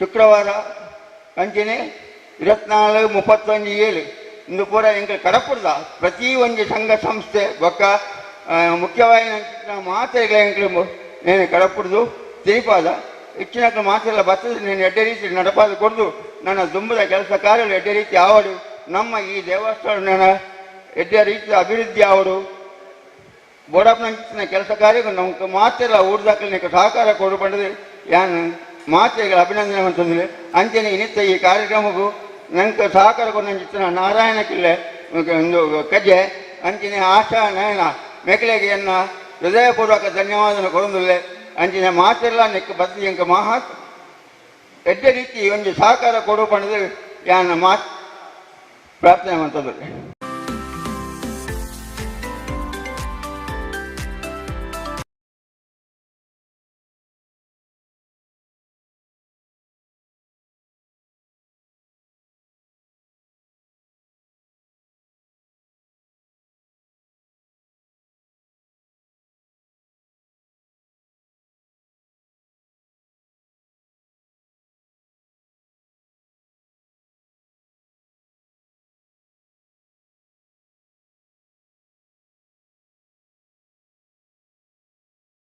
ಶುಕ್ರವಾರ ಅಂಚನೆ 24-31 ಇಂದು ಪೂರ ಎಂಕ ಕಡಪುರದ ಪ್ರತಿ ಒಂದು ಸಂಘ ಸಂಸ್ಥೆ ಬೊಕ್ಕ ಮುಖ್ಯವಾಗಿ ಮಾತೆಗಳ ಎಂಕ್ಲು ನೇನು ಕಡಪುರದು ತಿರುಪಾದ ಹೆಚ್ಚಿನ ಮಾತೆಲ್ಲ ಬರ್ತದೆ నేను ಎಡ್ಡೆ ರೀತಿ ನಡಪಾದ ಕೊಡ್ದು ನನ್ನ ದುಂಬದ ಕೆಲಸ ಕಾರ್ಯಗಳು ಎಡ್ಡೆ ರೀತಿ ಆವಡು ನಮ್ಮ ಈ ದೇವಸ್ಥಾನ ನನ್ನ ಎಡ್ಡೆ ರೀತಿಯ ಅಭಿವೃದ್ಧಿ ಆವಡು ಬೋಡಪ್ಪನ ಕೆಲಸ ಕಾರ್ಯಕ್ಕೂ ನಮ್ಗೆ ಮಾತೆಲ್ಲ ಊರ್ದಾಕಲಿಕ್ಕೆ ಸಹಕಾರ ಕೊಡು ಪಡೆದು ಯಾನು ಮಾತೆಗಳ ಅಭಿನಂದನೆ ಅಂತಂದ್ರೆ ಅಂಚನೆ ಇನ್ನಿತ ಈ ಕಾರ್ಯಕ್ರಮಕ್ಕೂ ನಂಗೆ ಸಹಕಾರ ಕೊಡ ನಾರಾಯಣ ಕಿಲ್ಲೆ ಒಂದು ಕಜ್ಜೆ ಅಂಚಿನ ಆಶಾ ನಯನ ಮೆಕ್ಲೆಗೆಯನ್ನ ಹೃದಯಪೂರ್ವಕ ಧನ್ಯವಾದ ಕೊಡೋದಿಲ್ಲ ಅಂಚಿನ ಮಾತೆಲ್ಲ ನೆಕ್ಕ ಬದ್ಲಿ ಎಂಕ ಮಹಾ ಎಡ್ಡೆ ರೀತಿ ಒಂದು ಸಹಕಾರ ಕೊಡು ಪಡೆದು ಯಾನ ಪ್ರಾರ್ಥನೆ ಅಂತಂದ್ರೆ